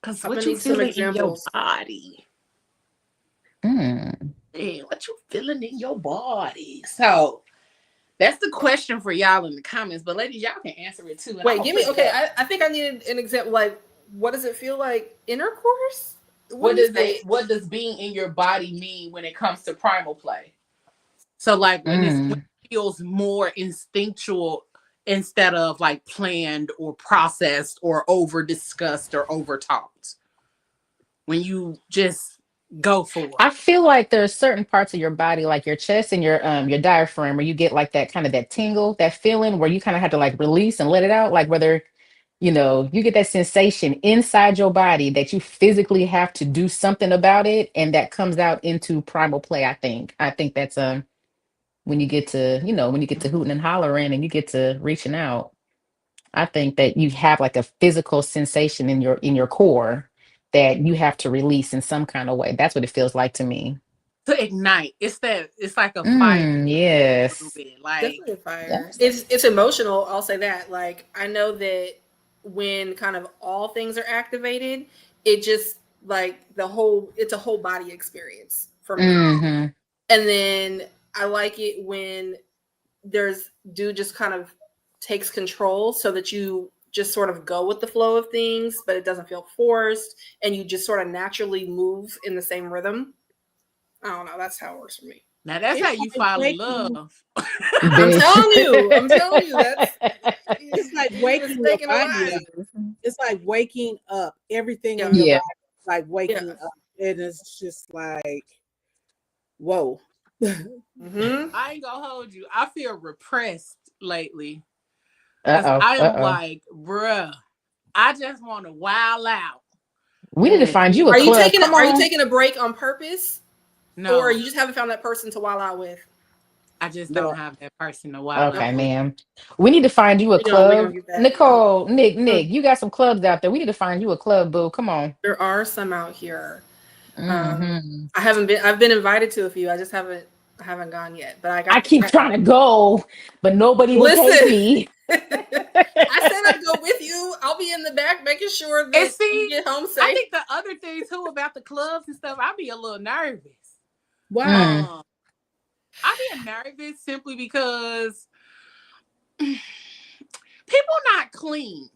Because what you feeling in your body? What you feeling in your body? So that's the question for y'all in the comments. But ladies, y'all can answer it too. Wait, give me. Okay, I think I needed an example. Like, what does it feel like intercourse? What does being in your body mean when it comes to primal play? So like when it feels more instinctual instead of like planned or processed or over discussed or over talked. When you just go for it. I feel like there's certain parts of your body, like your chest and your diaphragm, where you get like that kind of that tingle, that feeling where you kind of have to like release and let it out. Like whether, you get that sensation inside your body that you physically have to do something about it, and that comes out into primal play. I think that's when you get to hooting and hollering and you get to reaching out. I think that you have like a physical sensation in your core that you have to release in some kind of way. That's what it feels like to me. to ignite. It's like a fire. Yes. A little bit. Like definitely a fire. It's emotional. I'll say that. Like I know that when kind of all things are activated, it just like it's a whole body experience for me. Mm-hmm. And then I like it when dude just kind of takes control so that you just sort of go with the flow of things, but it doesn't feel forced and you just sort of naturally move in the same rhythm. I don't know. That's how it works for me. Now that's how you fall in love. I'm telling you, it's like waking up. It's like waking up. Everything in your body is like waking up. And it's just like, whoa. Mm-hmm. I ain't gonna hold you. I feel repressed lately. I am like, bruh, I just want to wild out. We need to find you a club. Are you taking a break on purpose? No. Or you just haven't found that person to wild out with? I just don't have that person to wild out. Okay, ma'am. We need to find you a club. Nichole, Nick, you got some clubs out there. We need to find you a club, boo. Come on. There are some out here. Mm-hmm. I've been invited to a few. I just haven't gone yet. But I keep trying to go, but nobody will take me. I said I'd go with you. I'll be in the back making sure that you get home safe. I think the other thing too about the clubs and stuff, I'd be a little nervous. Wow. I'd be nervous simply because people not clean.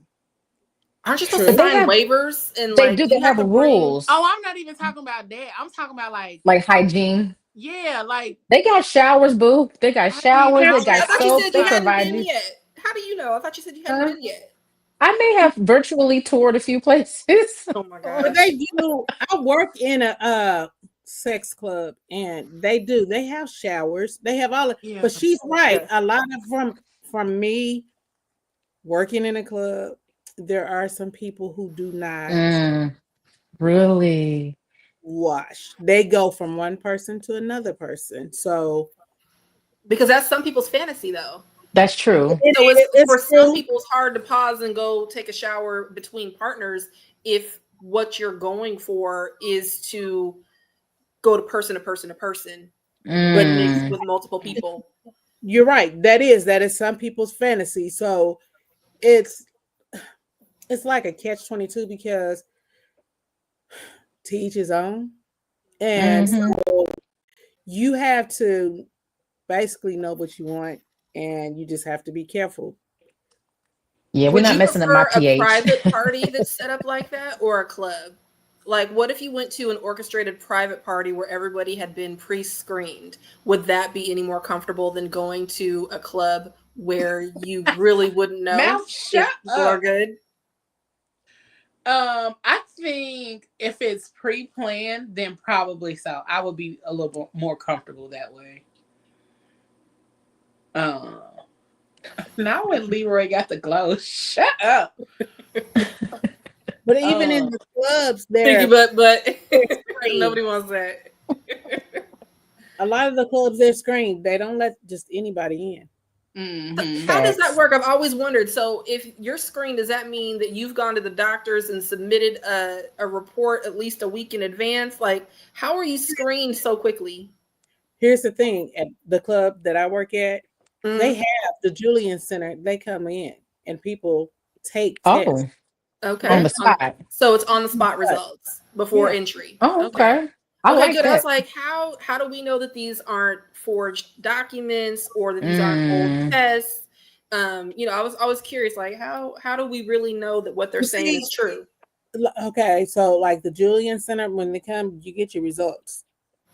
Aren't you supposed to sign waivers and they have rules? Oh, I'm not even talking about that. I'm talking about like hygiene. Yeah, like they got showers, boo. They got showers. They got soap. They provide you. How do you know? I thought you said you hadn't been yet. I may have virtually toured a few places. Oh my god! But they do. I work in a sex club, and they have showers. They have all. But she's right. A lot of from me working in a club, there are some people who do not really wash. They go from one person to another person. So because that's some people's fantasy, though. That's true. For some people, it's hard to pause and go take a shower between partners if what you're going for is to go to person to person to person, but mixed with multiple people. You're right. That is some people's fantasy. So it's like a catch-22 because to each his own. And so you have to basically know what you want, and you just have to be careful. Yeah, we're not messing up my pH. A private party that's set up like that, or a club? Like, what if you went to an orchestrated private party where everybody had been pre-screened? Would that be any more comfortable than going to a club where you really wouldn't know if people are good? I think if it's pre-planned, then probably so. I would be a little more comfortable that way. Now when Leroy got the glow, shut up. But even in the clubs, but nobody wants that. A lot of the clubs, they're screened. They don't let just anybody in. How does that work? I've always wondered. So if you're screened, does that mean that you've gone to the doctors and submitted a report at least a week in advance? Like, how are you screened so quickly? Here's the thing. At the club that I work at, they have the Julian Center. They come in and people take tests. Okay. On the spot. So it's on the spot results before entry. Oh, okay. I like good. that. I was like, how do we know that these aren't forged documents or that these aren't old tests? I was curious, like how do we really know that what they're saying is true? Okay, so like the Julian Center, when they come, you get your results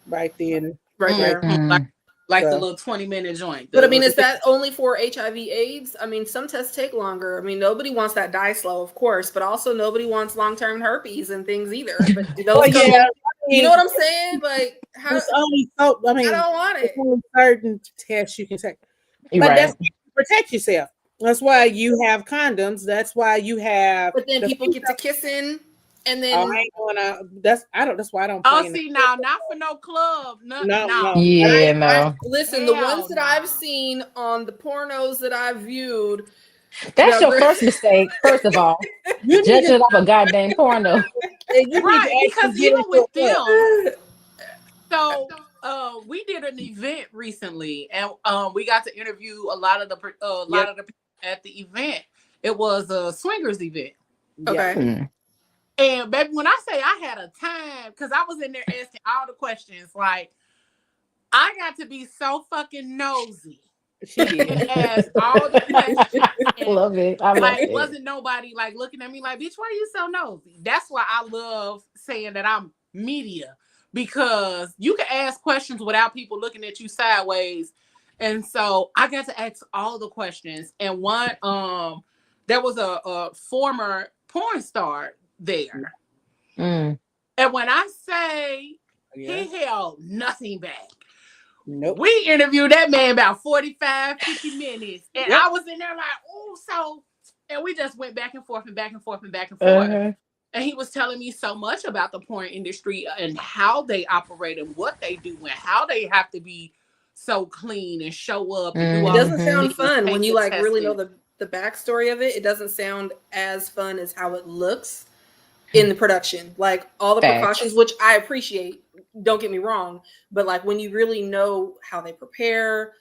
right then, right there. Like the little 20-minute joint. But I mean, is that only for HIV/AIDS? I mean, some tests take longer. I mean, nobody wants that die slow, of course, but also nobody wants long-term herpes and things either. But do those you know what I'm saying? Like, how? It's only so. I mean, I don't want it. Certain tests you can take, but that's to protect yourself. That's why you have condoms. That's why you have. But then people get to kissing. And then I ain't gonna. That's why I don't. See now, not for no club. No. Yeah, no. Listen, the ones that I've seen on the pornos that I've viewed. That's your first mistake. First of all, you judging it off a goddamn porno, right? Because even with them, so we did an event recently, and we got to interview a lot of the people at the event. It was a swingers event. Okay. And baby, when I say I had a time, because I was in there asking all the questions, like I got to be so fucking nosy. She did. And ask all the questions. I love it. I love it. Wasn't nobody like looking at me like, bitch, why are you so nosy? That's why I love saying that I'm media, because you can ask questions without people looking at you sideways. And so I got to ask all the questions. And one, there was a former porn star there. And when I say he held nothing back, we interviewed that man about 45, 50 minutes. And I was in there like, oh, so, and we just went back and forth and back and forth and back and forth. And he was telling me so much about the porn industry and how they operate and what they do and how they have to be so clean and show up. And do all it doesn't sound fun when you like really know the backstory of it. It doesn't sound as fun as how it looks in the production. Like all the precautions, which I appreciate, don't get me wrong, but like when you really know how they prepare,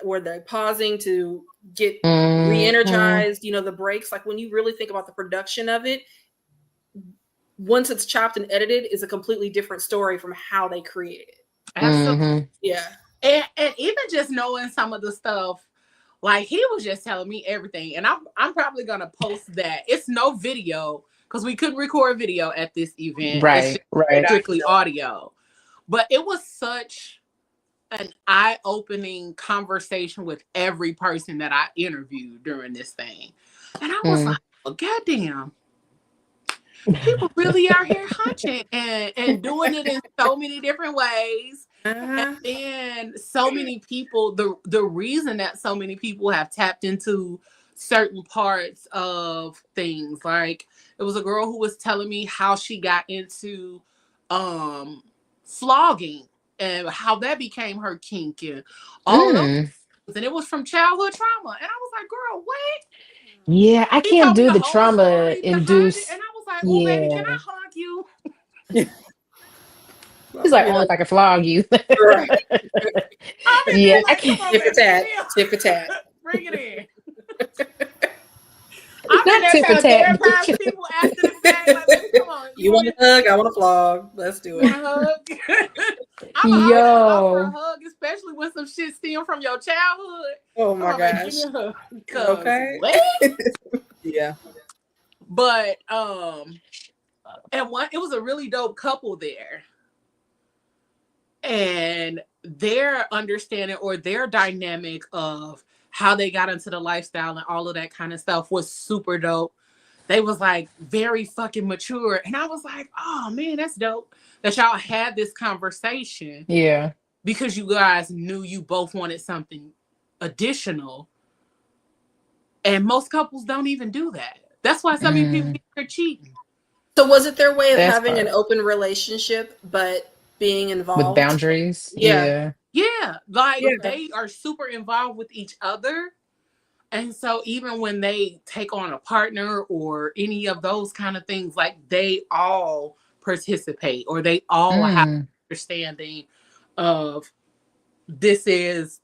where they're pausing to get re-energized, you know, the breaks, like when you really think about the production of it, once it's chopped and edited, is a completely different story from how they created it. Absolutely. Yeah. And even just knowing some of the stuff, like he was just telling me everything. And I'm probably going to post that. It's no video because we couldn't record video at this event. Right. It's strictly audio. But it was such an eye-opening conversation with every person that I interviewed during this thing. And I was like, well, goddamn. People really out here hunching and doing it in so many different ways. And then so many people, the reason that so many people have tapped into certain parts of things, like it was a girl who was telling me how she got into flogging and how that became her kink and all those, and it was from childhood trauma. And I was like, girl, what? Yeah, I can't do the trauma induced. And I was like, oh, baby, can I hug you? He's like, oh, if I can flog you. Right. Yeah, I can't. Tip for tat. Bring it in. Not tip for tat. People after the fact, like, come on. You want a hug? I want a flog. Let's do it. I'm a hug, especially when some shit stems from your childhood. Oh my gosh. Give me a hug. Okay. Yeah. But and it was a really dope couple there. And their understanding or their dynamic of how they got into the lifestyle and all of that kind of stuff was super dope. They was like very fucking mature. And I was like, oh man, that's dope that y'all had this conversation. Yeah. Because you guys knew you both wanted something additional. And most couples don't even do that. That's why so many people are cheating. So was it their way of having an open relationship, but being involved? With boundaries? Yeah. Like they are super involved with each other. And so even when they take on a partner or any of those kind of things, like they all participate or they all have understanding of this is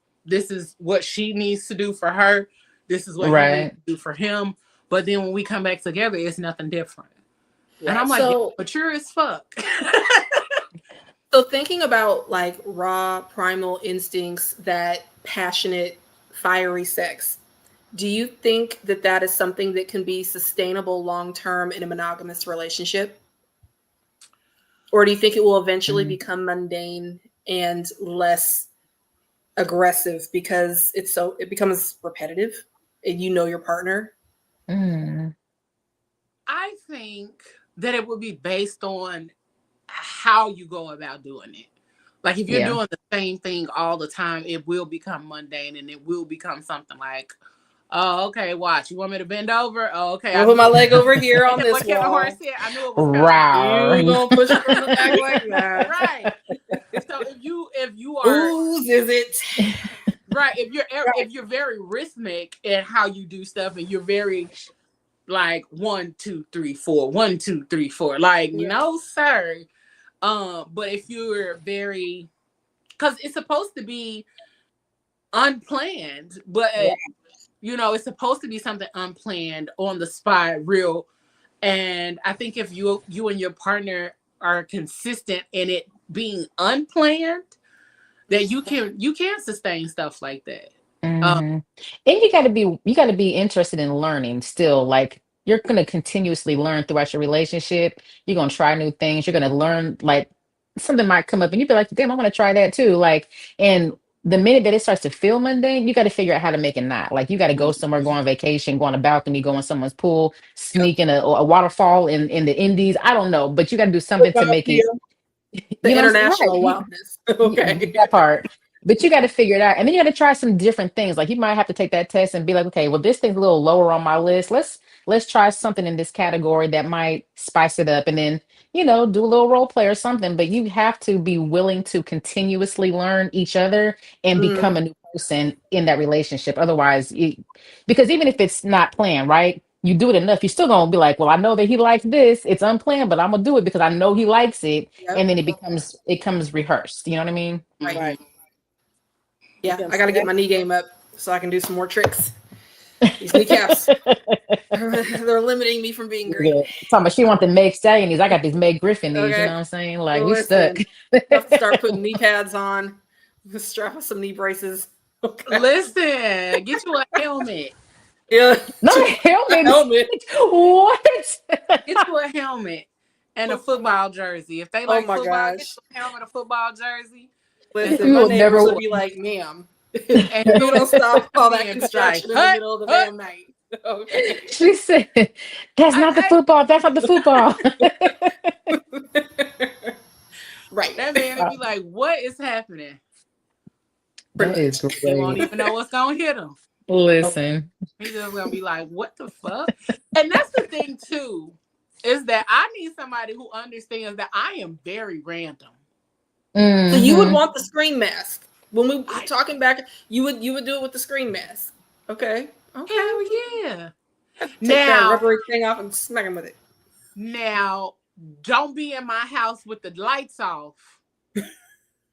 what she needs to do for her. This is what he needs to do for him. But then when we come back together, it's nothing different. Right. And I'm like, mature as fuck. So thinking about like raw primal instincts, that passionate, fiery sex, do you think that that is something that can be sustainable long-term in a monogamous relationship? Or do you think it will eventually become mundane and less aggressive because it becomes repetitive and you know your partner? I think that it would be based on how you go about doing it. Like if you're doing the same thing all the time, it will become mundane and it will become something like, oh, okay, watch. You want me to bend over? Oh, okay. I'll put my leg over here on this wall. wall. Horse said, I knew it was coming. You gonna push it from the back like that. Right. So if you are whose is it? Right. If you're very rhythmic in how you do stuff and you're very like 1, 2, 3, 4, 1, 2, 3, 4. Like, no, sir. But if you're very because it's supposed to be unplanned, but it's supposed to be something unplanned, on the spot, real. And I think if you and your partner are consistent in it being unplanned, that you can sustain stuff like that. And you got to be interested in learning still. Like, you're going to continuously learn throughout your relationship. You're going to try new things. You're going to learn, like, something might come up and you'd be like, damn, I want to try that too. Like, and the minute that it starts to feel mundane, you got to figure out how to make it not. Like, you got to go somewhere, go on vacation, go on a balcony, go in someone's pool, sneak in a waterfall in the Indies. I don't know, but you got to do something to make it. The international wildness. Okay. That part. But you got to figure it out. And then you got to try some different things. Like, you might have to take that test and be like, okay, well, this thing's a little lower on my list. Let's try something in this category that might spice it up. And then, do a little role play or something. But you have to be willing to continuously learn each other and become a new person in that relationship. Otherwise, because even if it's not planned, right? You do it enough, you're still gonna be like, well, I know that he likes this. It's unplanned, but I'm gonna do it because I know he likes it. Yep. And then it comes rehearsed. You know what I mean? Right. Yeah, I gotta get my knee game up so I can do some more tricks. These kneecaps, they're limiting me from being great. Talking about she want the Meg Stallion knees. I got these Meg Griffin knees. Okay. You know what I'm saying? Like, we stuck. I have to start putting knee pads on. Strap with some knee braces. Okay. Listen, get you a helmet. Yeah. Not a helmet. What? Get you a helmet and a football jersey. If they like football, get you a helmet, a football jersey. Listen, my neighbors will be like, ma'am. And you don't stop all that construction in the middle of the damn night. Okay. She said, that's not the football. That's not the football. Right. That man would be like, what is happening? That is great. He won't even know what's going to hit him. Listen. He's just going to be like, what the fuck? And that's the thing, too, is that I need somebody who understands that I am very random. Mm-hmm. So you would want the screen mask. When we were talking back, you would do it with the screen mask. Okay. Hell yeah. Take that rubbery thing off and smack him with it. Now, don't be in my house with the lights off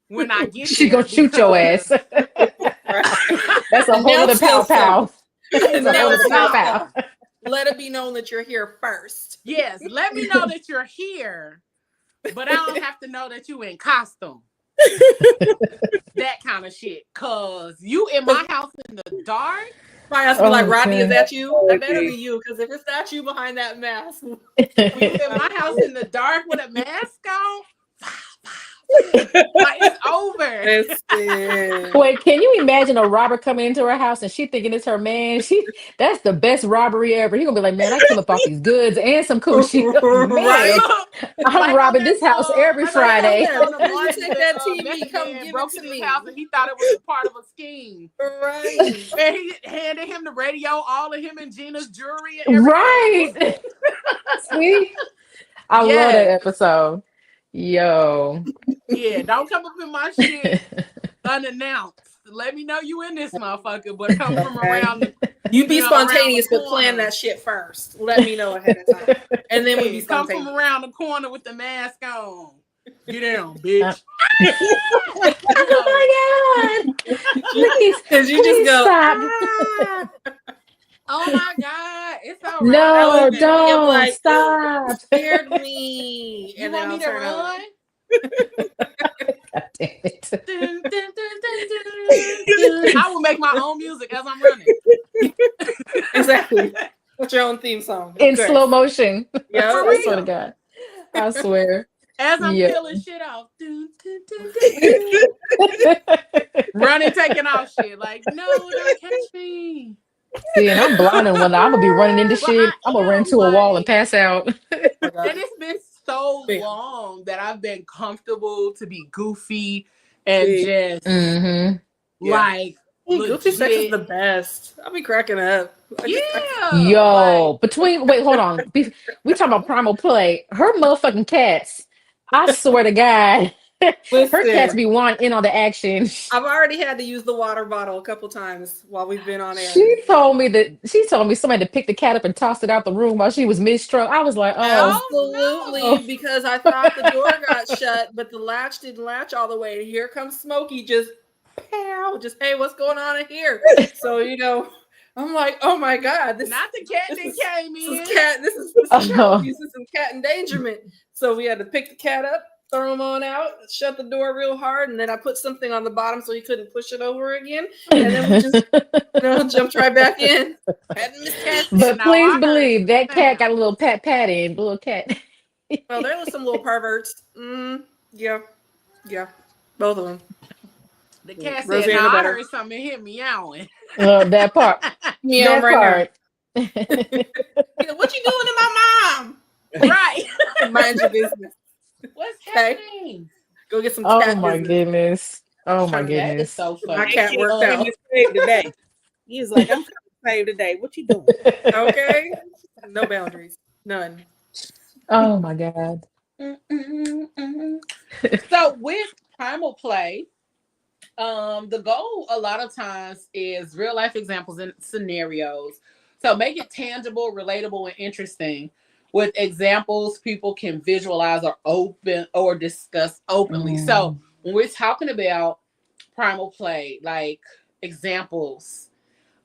when I get she gonna shoot your ass. That's a whole other pow. Let it be known that you're here first. Yes, let me know that you're here, but I don't have to know that you in costume. That kind of shit. Cause you in my house in the dark. My ass be like, Robbie, is that you? That better be you, because if it's not you behind that mask. When you in my house in the dark with a mask on, like, it's over. Wait, can you imagine a robber coming into her house and she thinking it's her man? That's the best robbery ever. He gonna be like, man, I came up off these goods and some cool shit. Man, I'm robbing this house every Friday. Take that TV, come give it to me. House and he thought it was a part of a scheme. Right. And he handed him the radio, all of him and Gina's jewelry. And right. See? I love that episode. Yo. Yeah, don't come up in my shit unannounced. Let me know you in this motherfucker, but come from around the, you be spontaneous, but plan that shit first. Let me know ahead of time. And then we be spontaneous. Come from around the corner with the mask on. Get down, bitch. Oh my God. Because you just go. Stop. Oh my God, it's all right. No, don't like, stop. Scared me. You want me to run? God damn it. Dun, dun, dun, I will make my own music as I'm running. Exactly. What's your own theme song? In slow motion. Yeah, I swear to God. I swear. As I'm peeling shit off. Dun, dun, dun, dun. Running, taking off shit. Like, no, don't catch me. See, and I'm blind and when I'm gonna be running into shit, I'm gonna run to a wall and pass out. And it's been so long that I've been comfortable to be goofy and just like goofy sex is the best. I'll be cracking up. Yo, wait, hold on. We talking about Primal play. Her motherfucking cats. I swear to God. Her cats be wanting in on the action. I've already had to use the water bottle a couple times while we've been on air. She told me somebody to pick the cat up and toss it out the room while she was mid-stroke. I was like, oh. Absolutely, no. because I thought the door got shut, but the latch didn't latch all the way. And here comes Smokey, just pow, just hey, what's going on in here? So I'm like, oh my God, this not the cat that came in. This is some cat endangerment. So we had to pick the cat up, throw him on out, shut the door real hard, and then I put something on the bottom so he couldn't push it over again. And then we just jumped right back in. But please believe that cat got a little pat in, little cat. Well, there was some little perverts. Yeah, both of them. The cat said, "No, I heard something hit me meowing." That part. Meow right now. What you doing to my mom? Right. Mind your business. What's happening? Go get some cat goodness. Oh my goodness. That is so funny. My cat worked out. Today. He was like, I'm trying to save today. What you doing? Okay. No boundaries. None. Oh my God. So with Primal play, the goal a lot of times is real life examples and scenarios. So make it tangible, relatable, and interesting. With examples people can visualize or discuss openly. So when we're talking about Primal play, like examples,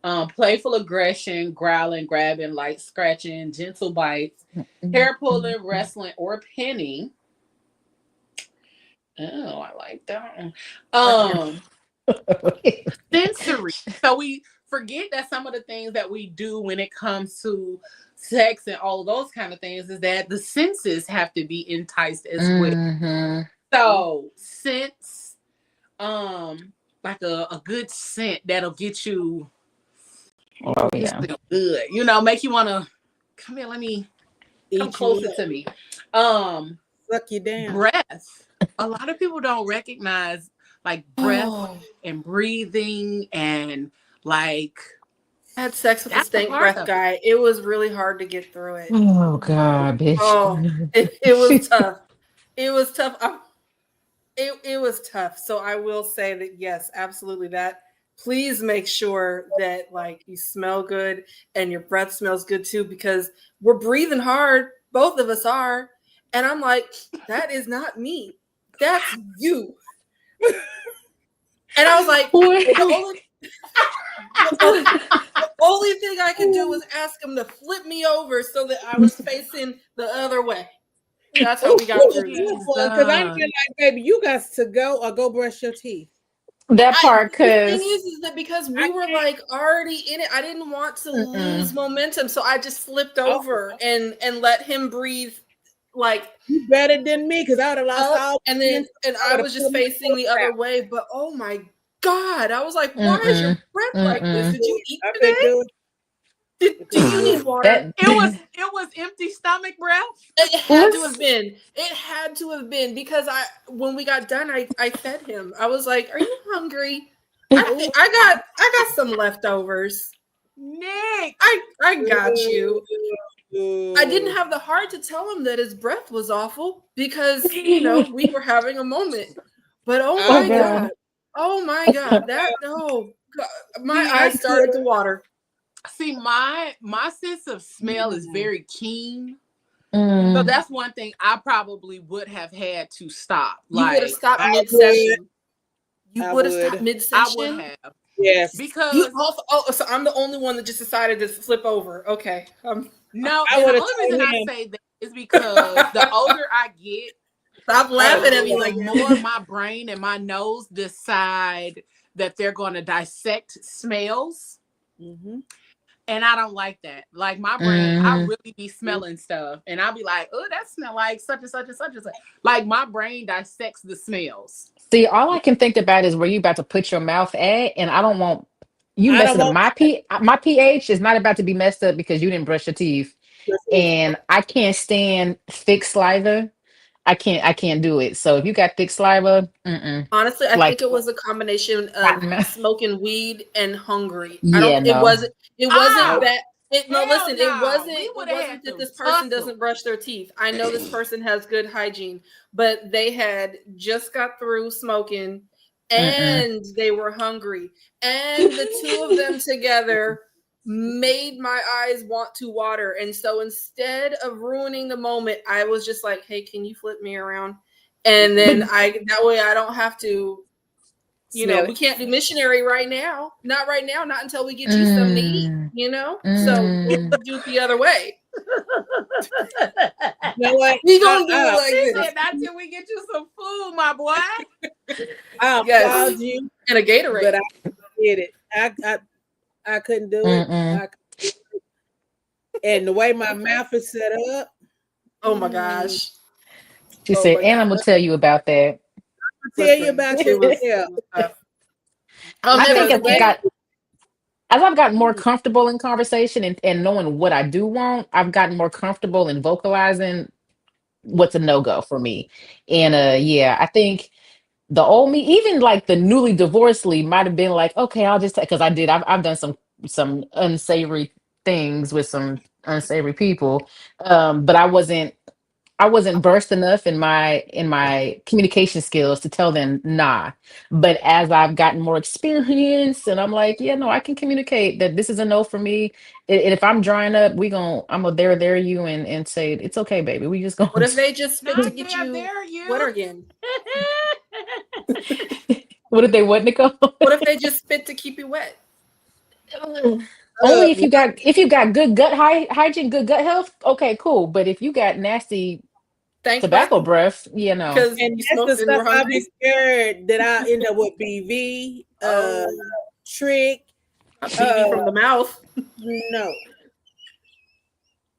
playful aggression, growling, grabbing, light scratching, gentle bites, hair pulling, wrestling, or pinning. Oh, I like that one. Sensory. So we forget that some of the things that we do when it comes to sex and all of those kind of things is that the senses have to be enticed as well. So sense, like a good scent that'll get you good. Make you want to come here, let me come closer to me. Suck you down. Breath. A lot of people don't recognize like breath and breathing and like I had sex with a stank breath guy. It was really hard to get through it. Oh God, bitch. Oh, it was tough. It was tough. It was tough. So I will say that yes, absolutely that. Please make sure that like you smell good and your breath smells good too, because we're breathing hard. Both of us are. And I'm like, that is not me. That's you. And I was like, the only thing I could do was ask him to flip me over so that I was facing the other way. That's how we got through this. Because I feel like, baby, you got to go or go brush your teeth. That part, because the thing is that because we were like already in it, I didn't want to lose momentum, so I just flipped over and let him breathe. Like you better than me, because I would have lost all. And I was just facing the other way. But oh my God, I was like, why is your breath like this? Did you eat today? Do you need water? It was empty stomach breath. It had to have been. It had to have been because when we got done, I fed him. I was like, "Are you hungry?" I got some leftovers. Nick, I got you. I didn't have the heart to tell him that his breath was awful because we were having a moment. But oh my God, my eyes started to water. See, my sense of smell is very keen. So that's one thing I probably would have had to stop. You would have stopped mid-session. You would have stopped mid-session? I would have. Yes. Because you also, so I'm the only one that just decided to flip over. Okay. No, and the only reason I say that is because the older I get, stop laughing at me. Like more my brain and my nose decide that they're going to dissect smells. And I don't like that. Like my brain, I really be smelling stuff. And I'll be like, oh, that smell like such and such and such and such. Like my brain dissects the smells. See, all I can think about is where you about to put your mouth at. And I don't want you messing up my pH is not about to be messed up because you didn't brush your teeth. And I can't stand thick saliva. I can't do it. So if you got thick saliva, honestly, I think it was a combination of smoking weed and hungry. Yeah, it wasn't bad. Listen, no. it wasn't that this person doesn't brush their teeth. I know this person has good hygiene, but they had just got through smoking and they were hungry. And the two of them together made my eyes want to water. And so instead of ruining the moment, I was just like, hey, can you flip me around? And then that way I don't have to, we can't do missionary right now. Not right now. Not until we get you something to eat, So we'll do it the other way. You know what? We gonna do it like this. Not till we get you some food, my boy. I applaud you. And a Gatorade. But I did it. I couldn't do it. And the way my mouth is set up. Oh my gosh. She said, and I'm gonna tell you about that. Tell you about yourself. I think as I've gotten more comfortable in conversation and knowing what I do want, I've gotten more comfortable in vocalizing what's a no-go for me. And I think the old me, even like the newly divorced Leigh, might have been like, okay, I'll just because I've done some unsavory things with some unsavory people, but I wasn't versed enough in my communication skills to tell them nah. But as I've gotten more experience and I'm like, yeah, no, I can communicate that this is a no for me. And if I'm drying up, I'm gonna there you and say it's okay, baby. We just gonna. What if they just spit to get you wetter again? What if they what, Nichole? What if they just spit to keep you wet? Only if you got good gut hygiene, good gut health. Okay, cool. But if you got nasty tobacco breath, because and that's the stuff I'll be scared that I'll end up with BV, trick, BV from the mouth.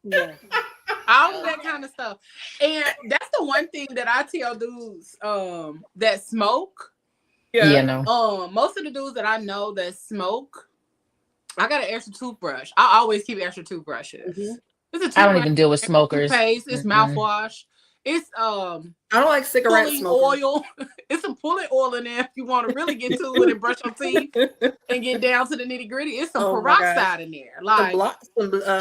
No. All of that kind of stuff. And that's the one thing that I tell dudes that smoke. Most of the dudes that I know that smoke, I got an extra toothbrush. I always keep extra toothbrushes. I don't even deal with smokers. It's mouthwash. It's I don't like cigarette oil. It's some pulling oil in there if you want to really get to it and brush your teeth and get down to the nitty gritty. It's some peroxide in there. Like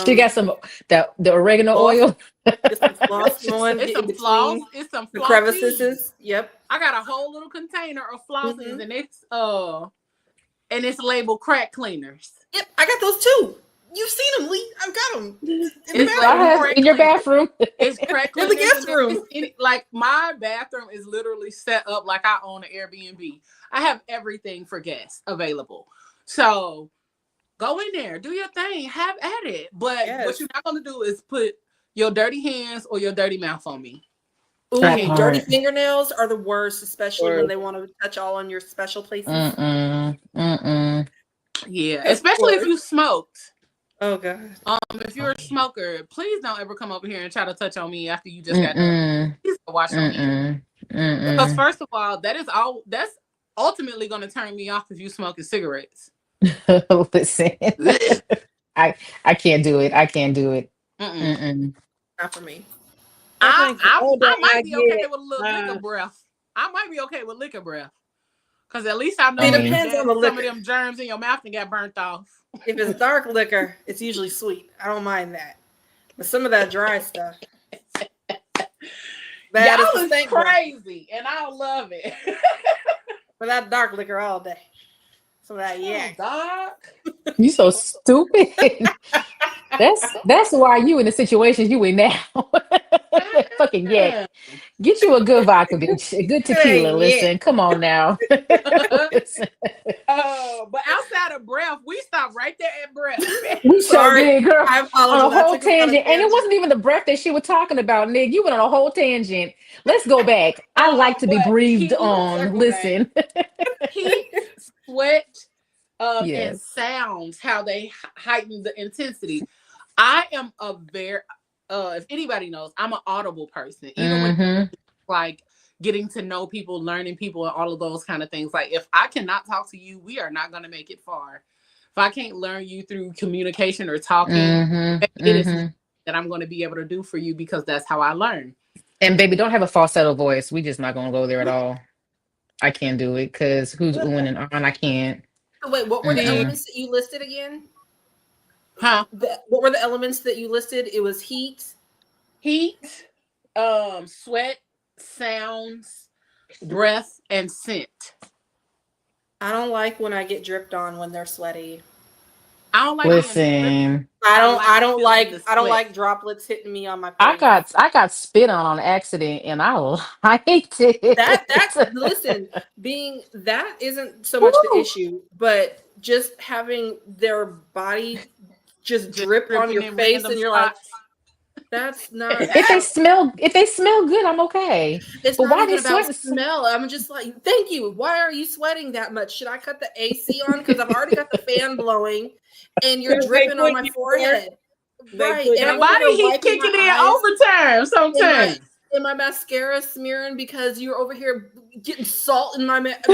she got some the oregano oil. It's some floss going. It's some floss. It's some the crevices. Yep. I got a whole little container of flosses and it's labeled crack cleaners. Yep, I got those too. You've seen them, Leigh. I've got them in your bathroom. It's crack in the guest room. Like my bathroom is literally set up like I own an Airbnb. I have everything for guests available. So go in there, do your thing, have at it. But what you're not going to do is put your dirty hands or your dirty mouth on me. Ooh, dirty fingernails are the worst, especially when they want to touch all on your special places. Yeah, especially if you smoked. Oh god. If you're a smoker, please don't ever come over here and try to touch on me after you just got done. Please watch me. Because first of all, that's ultimately going to turn me off if you smoking cigarettes. Listen, I can't do it. I can't do it. Not for me. I might be okay with a little liquor breath. I might be okay with liquor breath. Because at least I know it depends on the liquor. Some of them germs in your mouth and got burnt off. If it's dark liquor, it's usually sweet. I don't mind that. But some of that dry stuff. Y'all is crazy, and I love it. But that dark liquor all day. Some of that dark. You so stupid. That's why you in the situations you in now. Fucking yak. Get you a good vodka, bitch. A good tequila. Listen, come on now. But outside of breath, we stopped right there at breath. We sure did, girl. I apologize. On a whole tangent. And it wasn't even the breath that she was talking about, Nick. You went on a whole tangent. Let's go back. I like to be breathed on. Listen. Heat, sweat, and sounds, how they heighten the intensity. I am a very, if anybody knows, I'm an audible person. Even when like getting to know people, learning people, and all of those kind of things. Like if I cannot talk to you, we are not going to make it far. If I can't learn you through communication or talking, it is that I'm going to be able to do for you because that's how I learn. And baby, don't have a falsetto voice. We just not going to go there at all. I can't do it because who's oohing and on? I can't. Wait, what were the elements that you listed again? Huh? What were the elements that you listed? It was heat, sweat, sounds, breath, and scent. I don't like when I get dripped on when they're sweaty. I don't like. Listen, I don't like droplets hitting me on my face. I got spit on accident, and I liked it. Listen, that isn't so much the issue, but just having their body just drip on your face, and you're like, that's not. If they smell good, I'm okay. It's but not why even about smell. I'm just like, thank you. Why are you sweating that much? Should I cut the AC on? Because I've already got the fan blowing, and you're dripping on my forehead. Right. And why did he kicking in overtime sometimes? And my mascara smearing because you're over here getting salt in my mouth.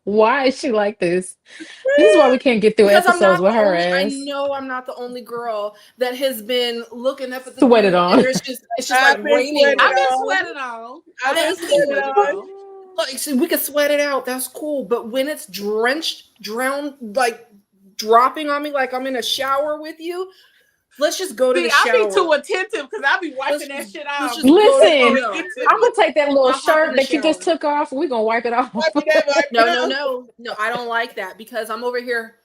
Why is she like this? This is why we can't get through episodes with her ass. I know I'm not the only girl that has been looking up at the sweated on. It's just like raining. I've been sweated on. Like, so we can sweat it out. That's cool. But when it's drowned, like dropping on me, like I'm in a shower with you. Let's just go to the shower. I'll be too attentive because I'll be wiping that shit off. Listen, I'm gonna take that little shirt that you just took off. We're gonna wipe it off. No, I don't like that because I'm over here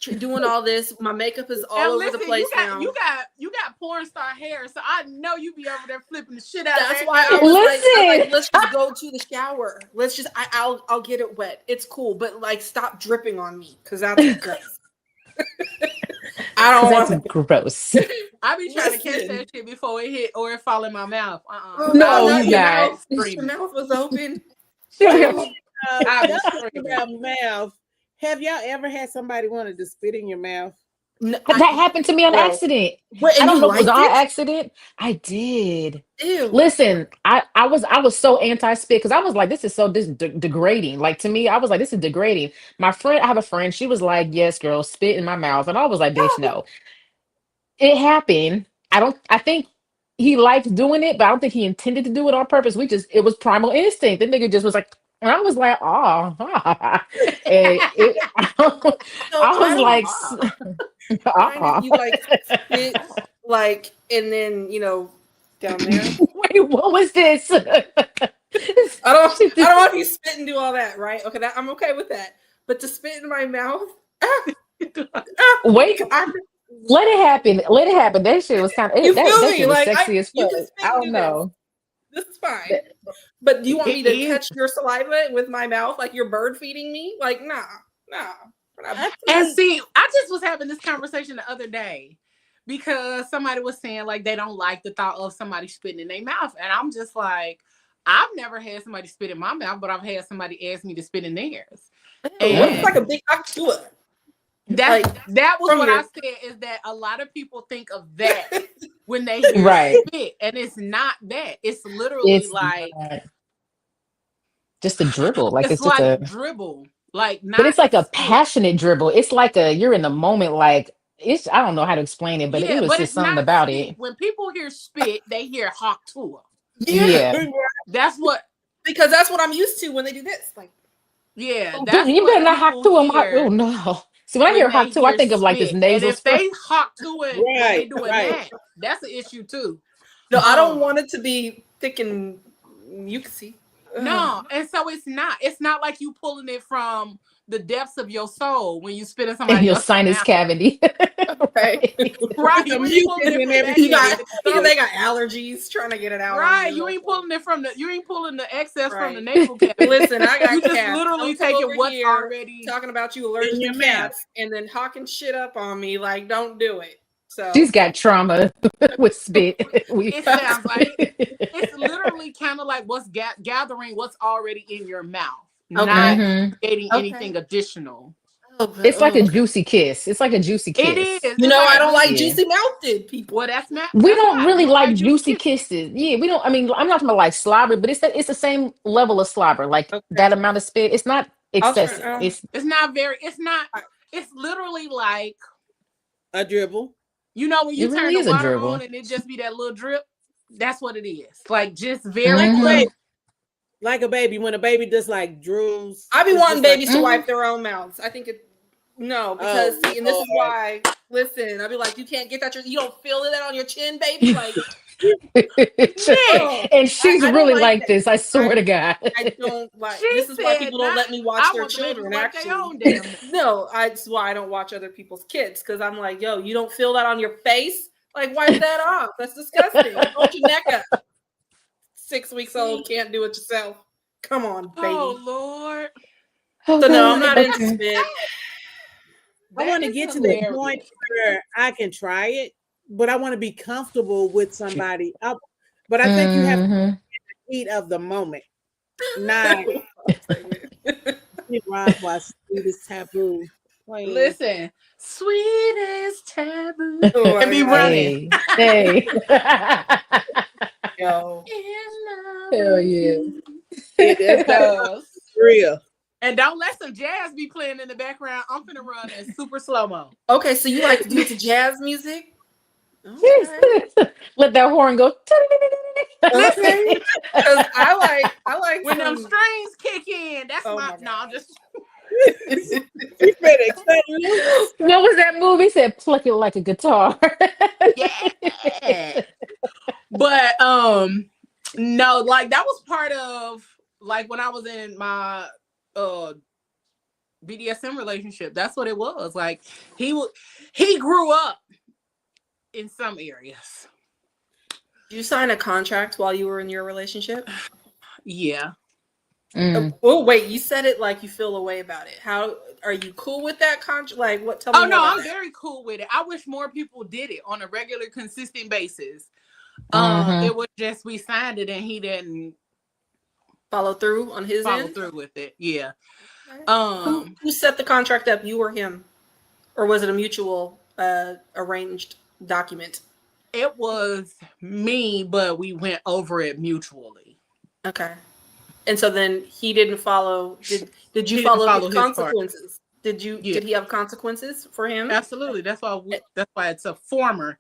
doing all this. My makeup is all over the place now. You got porn star hair, so I know you be over there flipping the shit out. That's why I was like, let's just go to the shower. Let's just I'll get it wet. It's cool, but like stop dripping on me because that's gross. I don't want to. Gross. I be trying to catch that shit before it hit or it fall in my mouth. No, you guys. Your mouth was open. Talking about mouth. Have y'all ever had somebody wanted to spit in your mouth? No, that happened to me on accident. I don't know if it was on accident. I did. Ew. Listen, I was so anti-spit because I was like, this is so degrading. Like to me, I was like, this is degrading. I have a friend. She was like, yes, girl, spit in my mouth, and I was like, bitch, no. It happened. I think he liked doing it, but I don't think he intended to do it on purpose. It was primal instinct. The nigga just was like. And I was like, oh, and I was like, you like spit, like, and then down there. Wait, what was this? I don't know if you spit and do all that, right? Okay, I'm okay with that. But to spit in my mouth, wait, let it happen. Let it happen. That shit was kind of that shit was sexy as fuck. I don't know. This is fine. But do you want me to catch your saliva with my mouth like you're bird feeding me? Like, nah. And see, I just was having this conversation the other day because somebody was saying like they don't like the thought of somebody spitting in their mouth. And I'm just like, I've never had somebody spit in my mouth, but I've had somebody ask me to spit in theirs. It's like a big octua. That was what I said, is that a lot of people think of that when they hear spit, and it's not that. It's literally just a dribble. Like it's like just a dribble. Like, but it's like a passionate dribble. It's like you're in the moment. Like I don't know how to explain it, but it was just something about it. When people hear spit, they hear haktua. Yeah. That's what, because that's what I'm used to when they do this. Like, yeah, you better not haktua. Oh no. See, when I hear haktua, I think of like this nasal. And if they haktua, they doing that, that's an issue too. No, I don't want it to be thick and you can see. No, and so it's not like you pulling it from the depths of your soul when you spit in somebody your sinus cavity. Right. They got allergies trying to get it out. Right. You ain't pulling the excess from the nasal cavity. Listen, I got you just literally taking what's already talking about you allergic to cats and then hawking shit up on me. Like, don't do it. So she's got trauma with spit. It sounds like it's literally kind of like what's gathering what's already in your mouth, not getting anything additional. It's like a juicy kiss. It's like a juicy kiss. It is. I don't like juicy mouthed people. Well, that's not. We don't really like juicy kisses. Yeah, we don't. I mean, I'm not talking about like slobber, but it's the same level of slobber. Like that amount of spit. It's not excessive. It's not very. It's not. It's literally like a dribble. You know when you turn the water on and it just be that little drip? That's what it is. Like just very like a baby. When a baby just like drools. I be wanting babies to wipe their own mouths. I think it No, because and this is why. Listen, I'll be like, you can't get that. You don't feel that on your chin, baby. Like, and she's really like that. this. I swear to God. I don't like. This is why people don't let me watch their children. Actually, no, it's why I don't watch other people's kids because I'm like, yo, you don't feel that on your face. Like, wipe that off. That's disgusting. Hold your neck up. 6 weeks old, can't do it yourself. Come on, baby. Oh Lord. So no, I'm not into spit. I want to get to the point where I can try it, but I want to be comfortable with somebody. But I think you have to get the heat of the moment. Not why sweet is taboo. Listen, sweet is taboo. And be running. Hey. Yo. Hell yeah. It does. Real. And don't let some jazz be playing in the background. I'm finna run in super slow-mo. Okay, so you like to do to jazz music? Okay. Let that horn go. Okay. Because I like when them strings kick in. That's I'm just What was that movie? It said pluck it like a guitar. Yeah. But no, like that was part of like when I was in my BDSM relationship. That's what it was. Like he grew up in some areas. Did you sign a contract while you were in your relationship? Yeah. Oh wait, you said it like you feel a way about it. How are you cool with that contract? Like what? Tell me. Oh no, I'm very cool with it. I wish more people did it on a regular, consistent basis. It was just we signed it and he didn't follow through on his end? Through with it. Yeah. Okay. Who set the contract up? You or him, or was it a mutual arranged document? It was me, but we went over it mutually. Okay. And so then he didn't follow. Did you follow his consequences? Did you? Yeah. Did he have consequences for him? Absolutely. That's why it's a former.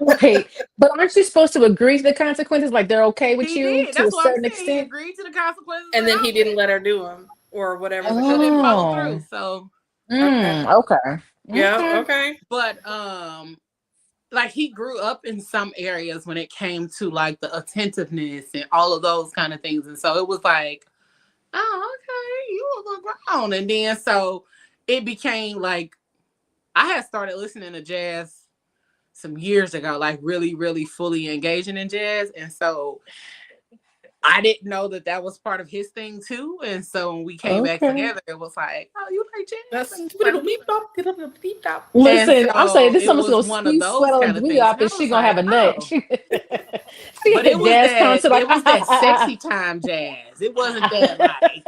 Wait, but aren't you supposed to agree to the consequences? Like they're okay with you to a certain extent. He agreed to the consequences, and then he didn't let her do them or whatever. He didn't follow through. So okay. Yeah. Okay. But like he grew up in some areas when it came to like the attentiveness and all of those kind of things, and so it was like, oh, okay, you a little grown. And then so it became like I had started listening to jazz some years ago, like really, really fully engaging in jazz. And so I didn't know that was part of his thing too. And so when we came back together, it was like, oh, you like jazz? Listen, so I'm saying this someone's gonna one of those sweat on WEUP and she gonna have a nut. But it was that sexy time jazz. It wasn't that like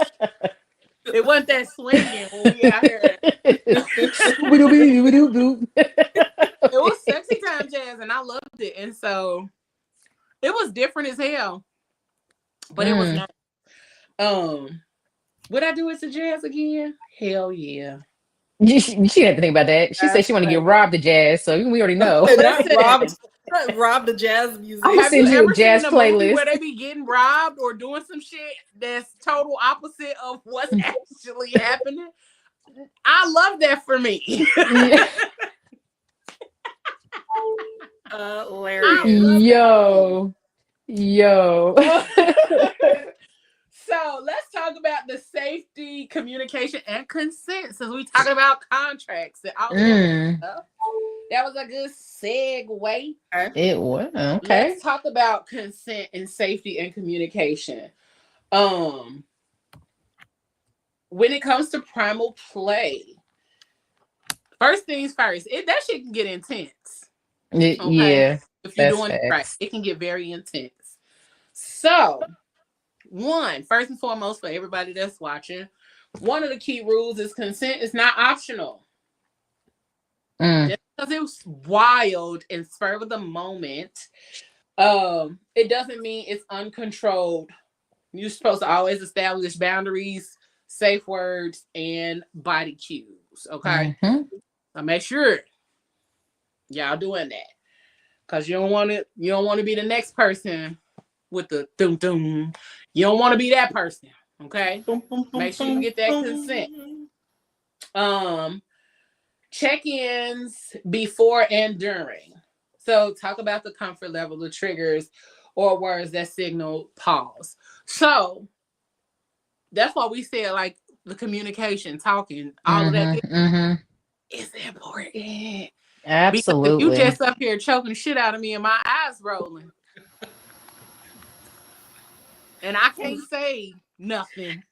it wasn't that swinging when we out here. It was sexy time jazz and I loved it. And so it was different as hell. But it was not. Would I do it to jazz again? Hell yeah. She didn't have to think about that. She said she want to get robbed to jazz, so we already know. Robbed the jazz music. I'm gonna send you a jazz playlist where they be getting robbed or doing some shit that's total opposite of what's actually happening. I love that for me. Hilarious. Yo. So let's talk about the safety, communication, and consent. Since we talking about contracts and all that stuff, that was a good segue. It was okay. Let's talk about consent and safety and communication. When it comes to primal play, first things first, that shit can get intense. Yeah, if you're doing it right, it can get very intense. So, first and foremost, for everybody that's watching, one of the key rules is consent is not optional. Just because it was wild and spur of the moment, it doesn't mean it's uncontrolled. You're supposed to always establish boundaries, safe words, and body cues. Okay, so make sure y'all doing that, because you don't want to be the next person with the doom doom. You don't want to be that person. Okay, make sure you get that consent. Check-ins before and during. So talk about the comfort level, the triggers, or words that signal pause. So that's why we said like the communication, talking, all of that is important. Absolutely. Because if you just up here choking the shit out of me and my eyes rolling, and I can't say nothing,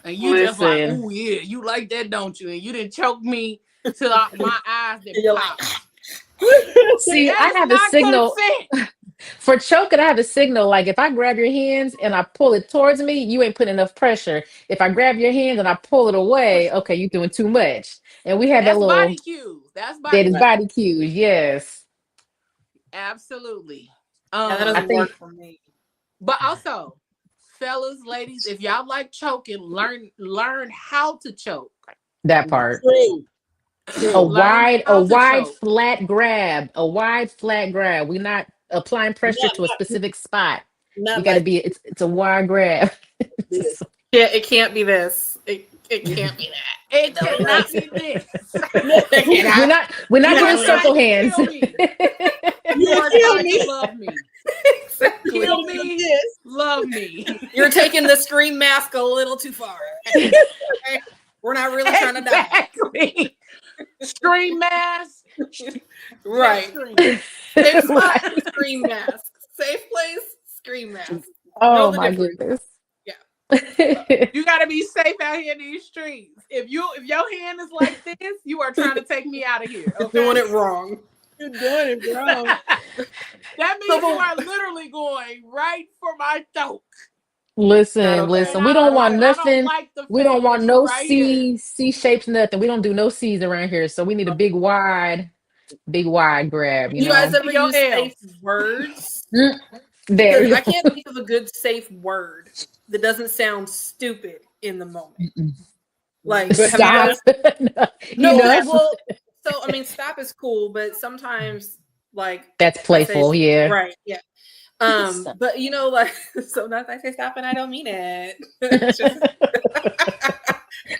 and you just like, oh yeah, you like that, don't you? And you didn't choke me till my eyes didn't pop. See, I have a signal for choking. I have a signal like if I grab your hands and I pull it towards me, you ain't putting enough pressure. If I grab your hand and I pull it away, okay, you're doing too much. And we have that little body cues. That's body cues. Yes, absolutely. That doesn't work for me. But also, fellas, ladies, if y'all like choking, learn how to choke. That part. A wide flat grab. A wide flat grab. We're not applying pressure to a specific spot. You got to be. It's a wide grab. Yeah, it can't be this. It can't be that. It cannot be this. We're not doing circle hands. You are trying to love me. Exactly. Kill me, love me. You're taking the scream mask a little too far. Okay? We're not really trying to die. Scream mask. Right. Safe spot, scream mask. Safe place, scream mask. Oh my goodness. Yeah. You gotta be safe out here in these streets. If your hand is like this, you are trying to take me out of here. Okay? You're doing it wrong. You're doing it wrong. That means you are literally going right for my throat. Listen. We don't want nothing. We don't want no right C shapes, nothing. We don't do no C's around here. So we need a big wide grab. You know? Guys ever use safe words? I can't think of a good safe word that doesn't sound stupid in the moment. Like stop. So I mean, stop is cool, but sometimes like that's playful. Yeah. Right. Yeah. But you know, like sometimes I say stop and I don't mean it.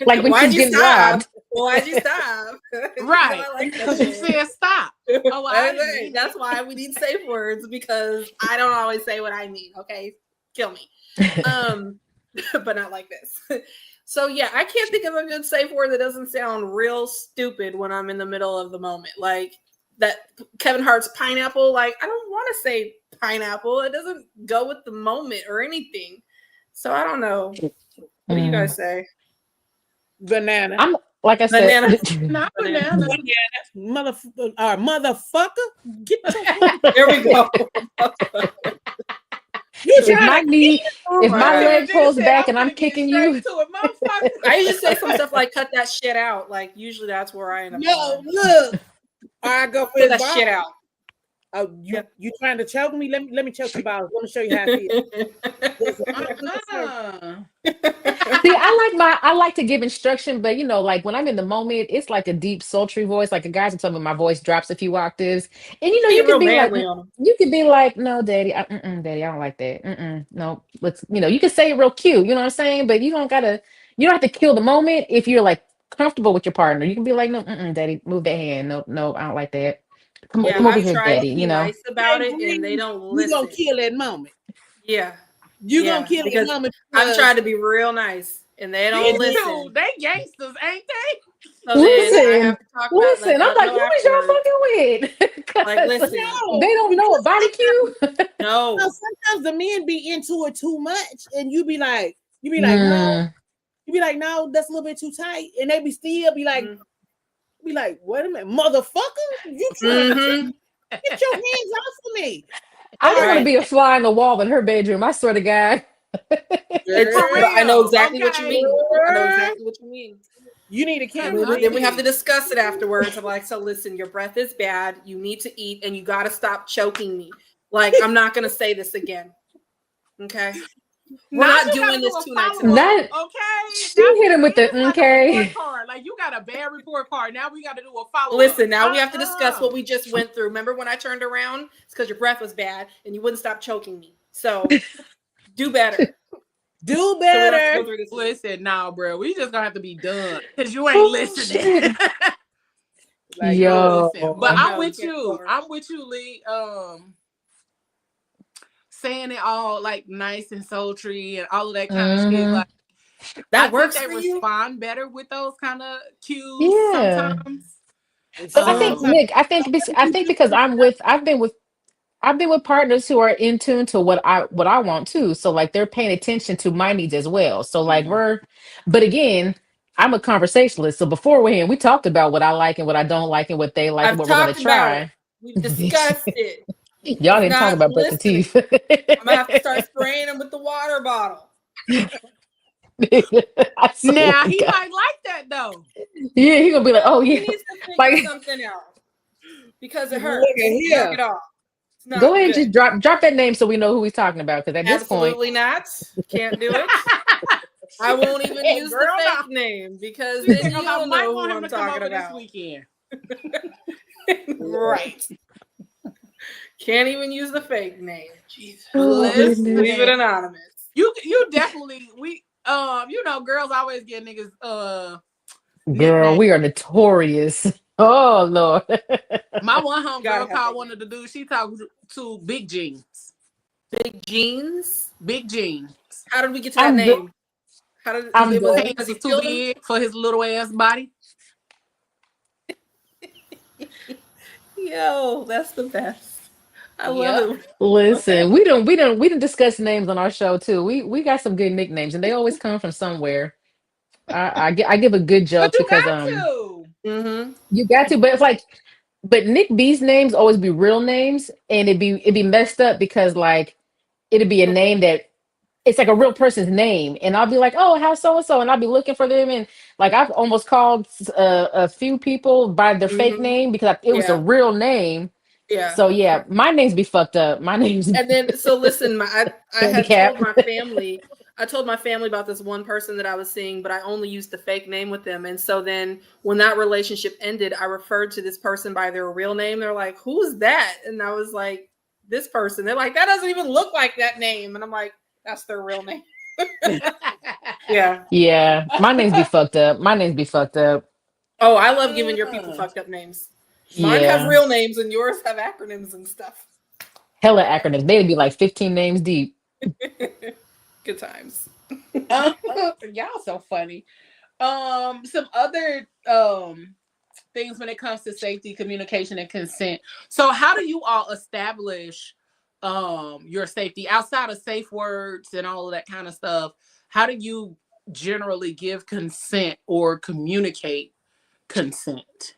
Like when why'd you get robbed. Why'd you stop? Right. Because you said stop. Oh, that's why we need safe words, because I don't always say what I mean. Okay, kill me. But not like this. So yeah, I can't think of a good safe word that doesn't sound real stupid when I'm in the middle of the moment. Like that Kevin Hart's pineapple. Like I don't want to say pineapple. It doesn't go with the moment or anything. So I don't know. What do you guys say? Banana. I'm like I said, not banana. Motherfucker. Get there we go. If my leg pulls back and I'm kicking you, I usually say some stuff like "cut that shit out." Like usually that's where I end up. No, look. I go cut that shit out. Oh, you trying to choke me? Let me choke you, balls. Let me show you how I feel. See, I like to give instruction, but you know, like when I'm in the moment, it's like a deep, sultry voice. Like the guys are telling me my voice drops a few octaves, and you know, you can be like, no, daddy, daddy, I don't like that. No, let's, you know, you can say it real cute, you know what I'm saying, but you don't have to kill the moment if you're like comfortable with your partner. You can be like, no, daddy, move that hand. No, I don't like that. Come over here, daddy. You know, nice about it, and they don't listen. You gonna kill that moment. Yeah. You gonna kill that moment. I'm trying to be real nice, and they don't listen. They gangsters, ain't they? So listen. I'm like, who is y'all fucking with? Like, listen, they don't know a body cue. No. Sometimes the men be into it too much, and you be like, no. You be like, no, that's a little bit too tight, and they be like. Be like, wait a minute, motherfucker! You trying to get your hands off of me? I don't want to be a fly on the wall in her bedroom. I swear to God. I know exactly what you mean. I know exactly what you mean. You need to camera. Then we have to discuss it afterwards. I'm like, so listen, your breath is bad. You need to eat, and you got to stop choking me. Like, I'm not going to say this again. Okay. We're not doing this 2 nights in a row. Okay. She hit him with the okay. Like you got a bad report card. Now we got to do a follow-up. Listen, now we have to discuss what we just went through. Remember when I turned around? It's because your breath was bad and you wouldn't stop choking me. So do better. Do better. So listen, nah, bro. We just gonna have to be done because you ain't listening. Like, yo, listen. But I'm with you. I'm with you, Leigh. Saying it all like nice and sultry and all of that kind of shit. Like that works for you. Respond better with those kind of cues sometimes. But I think, Nick, I think because I've been with partners who are in tune to what I want too. So like they're paying attention to my needs as well. So like but again, I'm a conversationalist. So beforehand, we talked about what I like and what I don't like and what they like and what we're gonna try. We've discussed it. Y'all didn't talk about brushing teeth. I'm gonna have to start spraying them with the water bottle. Now he might like that though. Yeah, he gonna be like, oh yeah, he needs to figure something else because it hurts. Knock it off. Go ahead and just drop that name so we know who he's talking about. Because at this point, absolutely not. Can't do it. I won't even use the fake name because then you don't know who I'm talking about. This weekend. Right. Can't even use the fake name. Jesus. Leave it anonymous. You definitely girls always get niggas girl, nicknames. We are notorious. Oh Lord. My one homegirl called one of the dudes she talked to Big Jeans. Big Jeans? Big Jeans. How did we get to that name? How did because he's too big for his little ass body? Yo, that's the best. I love it. Listen, we don't discuss names on our show too. We got some good nicknames, and they always come from somewhere. I give a good joke because you got to, but it's like, but Nik B's names always be real names, and it'd be messed up because like it'd be a name that it's like a real person's name, and I'll be like, oh, how's so and so, and I'll be looking for them, and like I've almost called a few people by their fake name because it was a real name. Yeah. So yeah, my names be fucked up. My name's and then so listen, I had told my family. I told my family about this one person that I was seeing, but I only used the fake name with them. And so then when that relationship ended, I referred to this person by their real name. They're like, who's that? And I was like, this person. They're like, that doesn't even look like that name. And I'm like, that's their real name. Yeah. Yeah. My names be fucked up. Oh, I love giving your people fucked up names. Mine have real names and yours have acronyms and stuff. Hella acronyms. They'd be like 15 names deep. Good times. Y'all so funny. Some other things when it comes to safety, communication, and consent. So how do you all establish your safety outside of safe words and all of that kind of stuff? How do you generally give consent or communicate consent?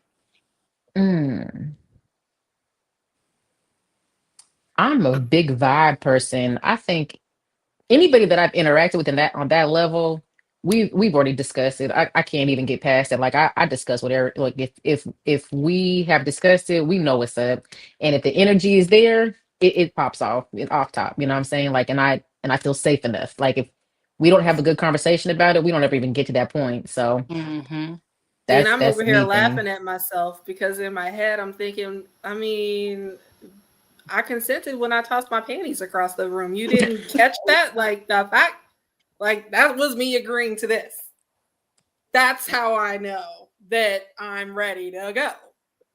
I'm a big vibe person. I think anybody that I've interacted with on that level, we've already discussed it. I can't even get past it. Like I discuss whatever. Like if we have discussed it, we know what's up. And if the energy is there, it pops off top. You know what I'm saying? Like and I feel safe enough. Like if we don't have a good conversation about it, we don't ever even get to that point. So and I'm over here laughing at myself because in my head I'm thinking, I mean, I consented when I tossed my panties across the room. You didn't catch that? Like the fact, like that was me agreeing to this. That's how I know that I'm ready to go.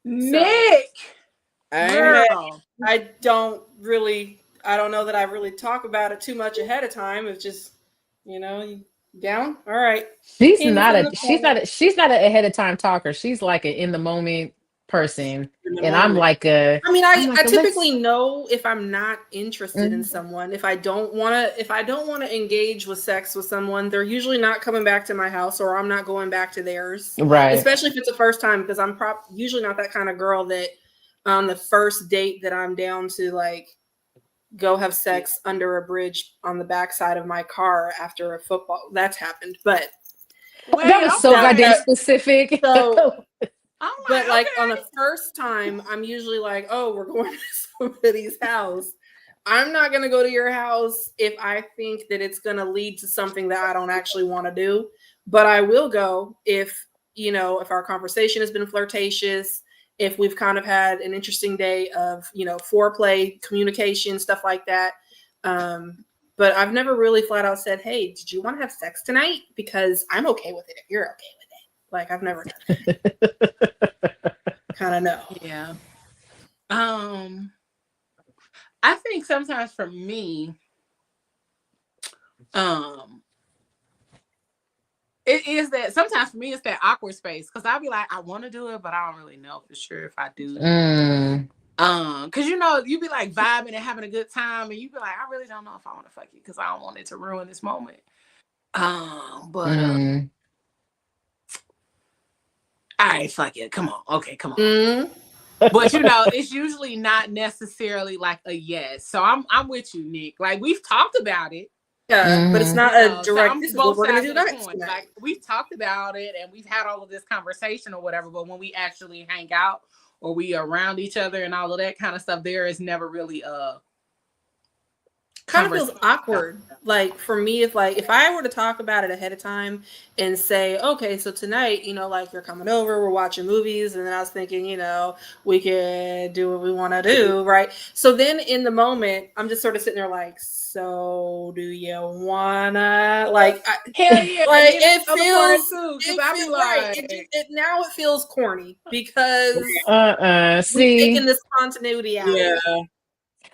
Nick, girl, I don't know that I really talk about it too much ahead of time. It's just, you down. All right. She's not a ahead of time talker. She's like an in the moment person. And I'm like I typically know if I'm not interested in someone. If I don't want to engage with sex with someone, they're usually not coming back to my house or I'm not going back to theirs. Right. Especially if it's the first time, because I'm usually not that kind of girl that on the first date that I'm down to like go have sex under a bridge on the backside of my car after a football. That's happened, but that was so goddamn specific. So, but like on the first time, I'm usually like, oh, we're going to somebody's house. I'm not going to go to your house if I think that it's going to lead to something that I don't actually want to do. But I will go if our conversation has been flirtatious, if we've kind of had an interesting day of, foreplay, communication, stuff like that. But but I've never really flat out said, hey, did you want to have sex tonight? Because I'm okay with it if you're okay with it. Like, I've never done that. Kind of know. Yeah. I think sometimes for me, it is that sometimes for me it's that awkward space because I'll be like, I want to do it, but I don't really know for sure if I do. Because you be like vibing and having a good time, and you be like, I really don't know if I want to fuck you because I don't want it to ruin this moment. All right, fuck it. Come on. Okay, come on. But it's usually not necessarily like a yes. So I'm with you, Nick. Like, we've talked about it. Yeah, but it's not a direct. So this is what we're gonna do next. Like, we've talked about it and we've had all of this conversation or whatever. But when we actually hang out or we are around each other and all of that kind of stuff, there is never really a kind of feels awkward. Like, for me, if I were to talk about it ahead of time and say, okay, so tonight, like, you're coming over, we're watching movies, and then I was thinking, we can do what we want to do, right? So then in the moment, I'm just sort of sitting there like, so do you wanna, like, hell yeah, like, it feels now it feels corny because we've taken this continuity out. Yeah.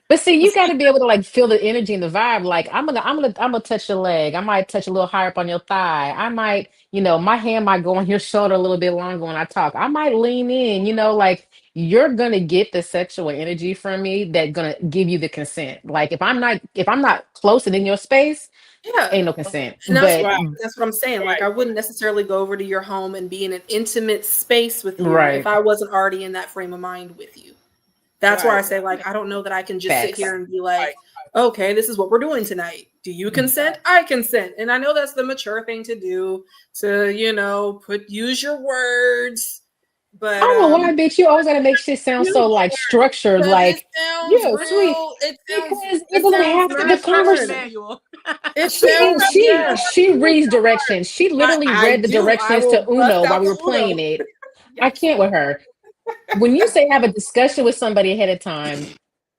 But see, you got to be able to like feel the energy and the vibe. Like, I'm gonna touch your leg. I might touch a little higher up on your thigh. I might, my hand might go on your shoulder a little bit longer when I talk. I might lean in. Like, you're gonna get the sexual energy from me that's gonna give you the consent. Like, if I'm not close and in your space, ain't no consent. And that's what I'm saying. Like, I wouldn't necessarily go over to your home and be in an intimate space with you if I wasn't already in that frame of mind with you. That's where I say, like, I don't know that I can just sit here and be like, okay, this is what we're doing tonight. Do you consent? I consent. And I know that's the mature thing to do, to, use your words. But I don't know why, bitch. You always gotta make shit sound so like structured, like, sweet. Because it doesn't have to be conversation. She reads directions. She literally read the directions to Uno while we were playing it. I can't with her. When you say have a discussion with somebody ahead of time,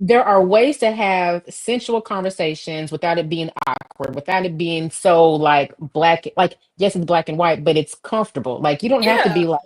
there are ways to have sensual conversations without it being awkward, without it being so like black. Like, yes, it's black and white, but it's comfortable. Like, you don't have to be like,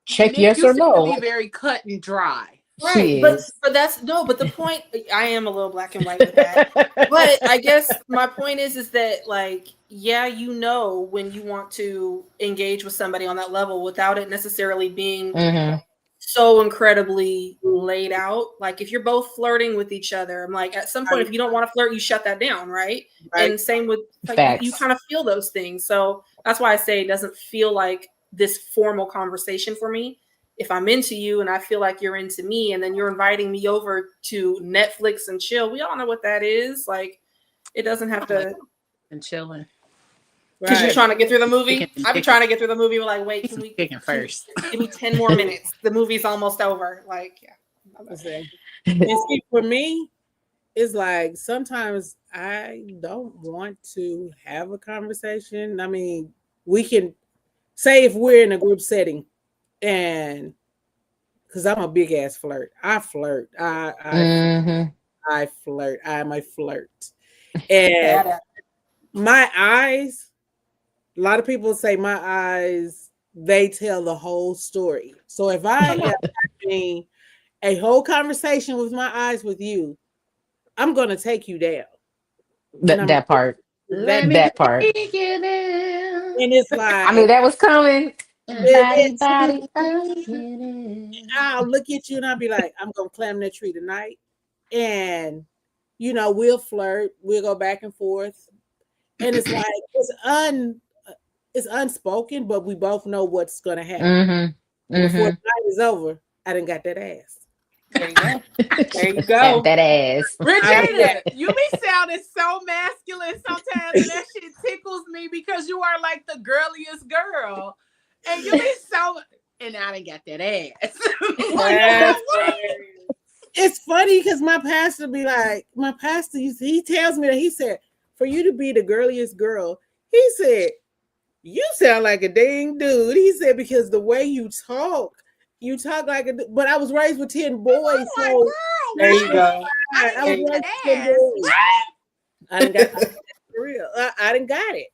check yes or no. Be very cut and dry. Right. But the point, I am a little black and white with that. But I guess my point is that, like, yeah, when you want to engage with somebody on that level without it necessarily being so incredibly laid out. Like, if you're both flirting with each other, I'm like, at some point, if you don't want to flirt, you shut that down, right? And same with, like, you kind of feel those things. So that's why I say it doesn't feel like this formal conversation for me. If I'm into you and I feel like you're into me, and then you're inviting me over to Netflix and chill, we all know what that is. Like, it doesn't have to. And chilling. Because you're trying to get through the movie. I've been trying to get through the movie. We're like, wait, can we first? Give me 10 more minutes. The movie's almost over. Like, yeah. And see, for me, it's like sometimes I don't want to have a conversation. I mean, we can say if we're in a group setting, and because I'm a big ass flirt. I flirt. I flirt. I'm a flirt. And my eyes. A lot of people say my eyes, they tell the whole story. So if I am having a whole conversation with my eyes with you, I'm going to take you down. That part. That part. And it's like, I mean, that was coming. I'll look at you and I'll be like, I'm going to climb that tree tonight. And, we'll flirt. We'll go back and forth. And it's like, it's unspoken, but we both know what's going to happen. Before the night is over, I done got that ass. There you go. There you go. That ass. Regina, you be sounding so masculine sometimes, and that shit tickles me because you are like the girliest girl. And you be so, and I done got that ass. It's funny because my pastor be like, he tells me that, he said, for you to be the girliest girl, he said, you sound like a dang dude. He said, because the way you talk like a, but I was raised with 10 boys. There you go. I was raised with 10 boys. I For real. I didn't got it.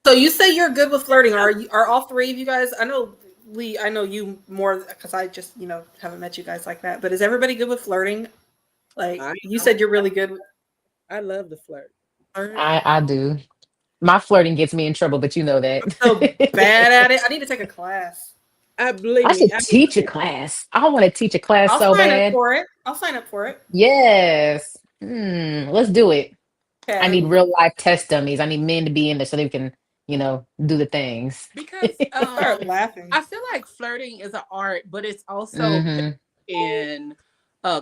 So you say you're good with flirting. Are all three of you guys? I know Leigh. I know you more because I just haven't met you guys like that. But is everybody good with flirting? Like you said, you're really good. I love the flirt. I do. My flirting gets me in trouble, but you know that. I'm so bad at it. I need to take a class. I should teach a class. I want to teach a class I'll so sign bad. up for it. I'll sign up for it. Yes. Let's do it. Okay. I need real life test dummies. I need men to be in there so they can, do the things. Because start laughing. I feel like flirting is an art, but it's also in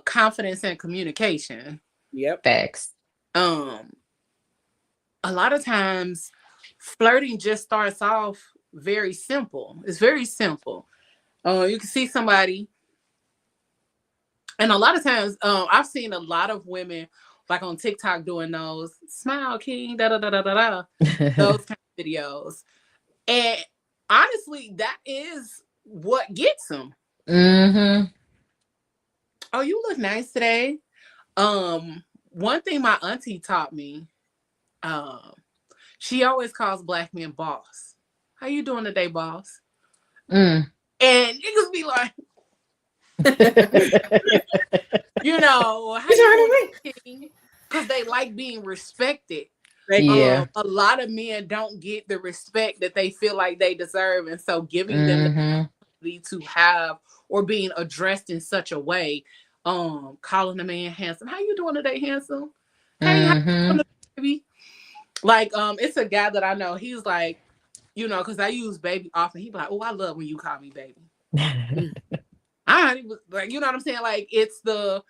confidence and communication. Yep. Facts. A lot of times flirting just starts off very simple. It's very simple. You can see somebody, and a lot of times I've seen a lot of women like on TikTok doing those smile king da da da da da those kind of videos, and honestly that is what gets them. Oh, you look nice today. One thing my auntie taught me, she always calls black men boss. How you doing today, boss? And niggas be like, how you doing? Because they like being respected. Yeah. A lot of men don't get the respect that they feel like they deserve, and so giving them the ability to have or being addressed in such a way, calling a man handsome. How you doing today, handsome? Hey, how you doing today, baby? Like, it's a guy that I know. He's like, because I use baby often. He be like, oh, I love when you call me baby. I like, you know what I'm saying? Like, it's the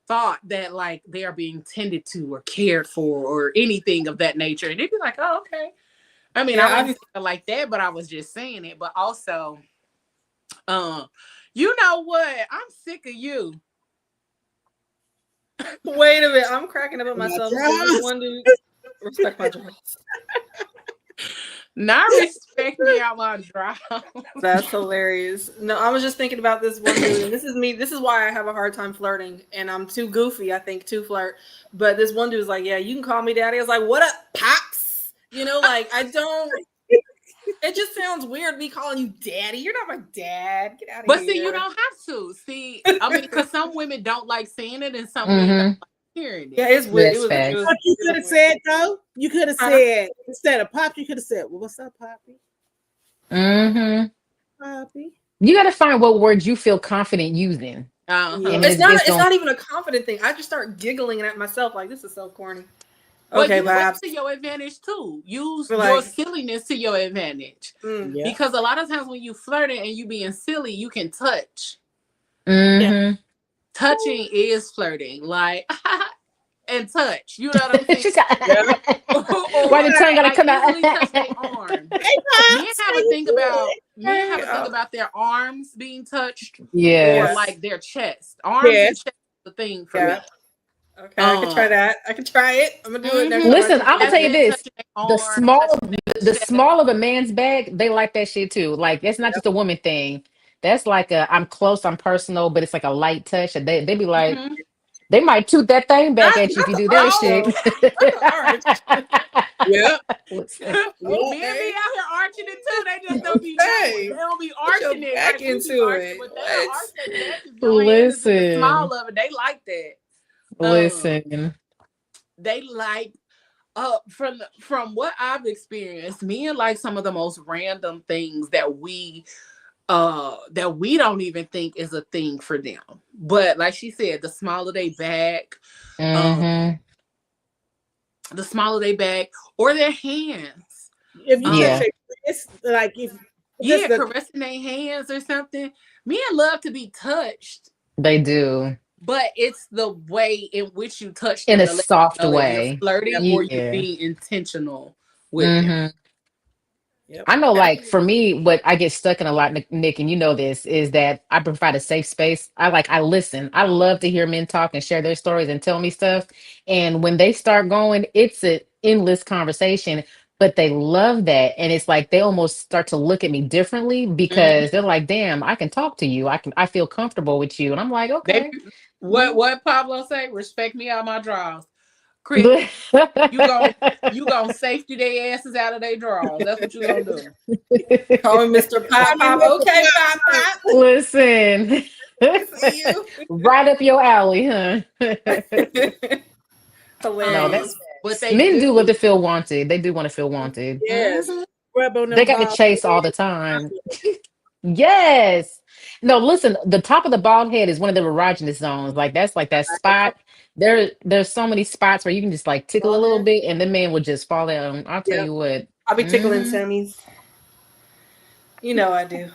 thought that like they are being tended to or cared for or anything of that nature, and they'd be like, oh, okay. I mean, I wasn't like that, but I was just saying it. But also, you know what? I'm sick of you. Wait a minute, I'm cracking up at myself. One dude, respect my jaws. Not respect me out my draws. That's hilarious. No, I was just thinking about this one dude, and this is me. This is why I have a hard time flirting, and I'm too goofy, I think, to flirt. But this one dude was like, "Yeah, you can call me daddy." I was like, "What up, pops?" Like I don't. It just sounds weird me calling you daddy. You're not my dad. Get out of here. But see, you don't have to. See, I mean, because some women don't like saying it, and some women don't like hearing it. Yeah, it's weird. What you could have said though, you could have said instead of pop, you could have said, "Well, what's up, Poppy?" Poppy. You got to find what words you feel confident using. It's not even a confident thing. I just start giggling at myself like, this is so corny. Okay, but to your advantage too. Use your silliness to your advantage. Because a lot of times when you flirting and you being silly, you can touch. Touching is flirting, like and touch. You know what I'm saying? Why the tongue gotta come out? Touch their arm. Men have a thing about their arms being touched. Yeah, or like their chest. Arms and chest is the thing for me. Okay, I can try that. I can try it. I'm gonna do it next time. Listen, I'm gonna tell you this: the small of a man's bag, they like that shit too. Like it's not just a woman thing. That's like I'm close, I'm personal, but it's like a light touch. And they be like, they might toot that thing back at you if you do that shit. Yeah. Men be out here arching it too. They just don't be they don't be arching it back into it. Listen, small of it. They like that. Listen, they like from what I've experienced, men like some of the most random things that we don't even think is a thing for them. But like she said, the smaller they back, the smaller they back, or their hands. If you it's like caressing their hands or something. Men love to be touched. They do. But it's the way in which you touch in a soft way, you're flirting or you're being intentional with them. Yep. I know, like for me, what I get stuck in a lot, Nick, and you know this, is that I provide a safe space. I listen. I love to hear men talk and share their stories and tell me stuff. And when they start going, it's an endless conversation. But they love that, and it's like they almost start to look at me differently because they're like, "Damn, I can talk to you. I feel comfortable with you." And I'm like, "Okay." What Pablo say? Respect me out my drawers. Chris, you gonna safety their asses out of their drawers. That's what you gonna do. Call him Mr. Pop Pop. Okay, Pop Pop. Listen. Right up your alley, huh? Hilarious. But men do love to feel wanted. They do want to feel wanted. Yes. They got to chase all the time. Yes. No, listen, the top of the bald head is one of the erogenous zones. Like that's like that spot. There's so many spots where you can just like tickle a little bit and the man will just fall down. I'll tell you what. I'll be tickling Sammy's. You know I do.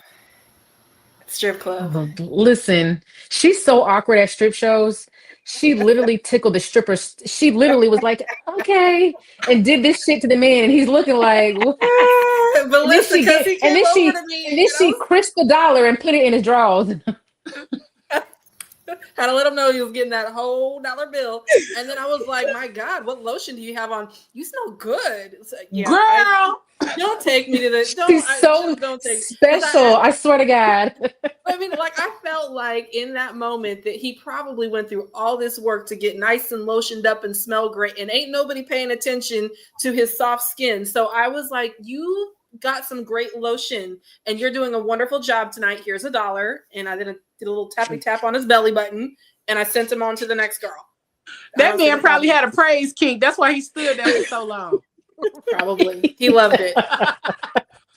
Strip club. Listen, she's so awkward at strip shows. She literally tickled the stripper. She literally was like, okay, and did this shit to the man. And he's looking like, what? But listen, because he came over to me. And then she crisped the dollar and put it in his drawers. Had to let him know he was getting that whole dollar bill. And then I was like, my God, what lotion do you have on? You smell good. Like, yeah, girl, don't take me to this. She's so special. I swear to God. I mean, like, I felt like in that moment that he probably went through all this work to get nice and lotioned up and smell great. And ain't nobody paying attention to his soft skin. So I was like, you got some great lotion and you're doing a wonderful job tonight. Here's $1. And I did a little tappy tap on his belly button and I sent him on to the next girl. That man probably had a praise kink. That's why he stood there for so long. Probably. He loved it.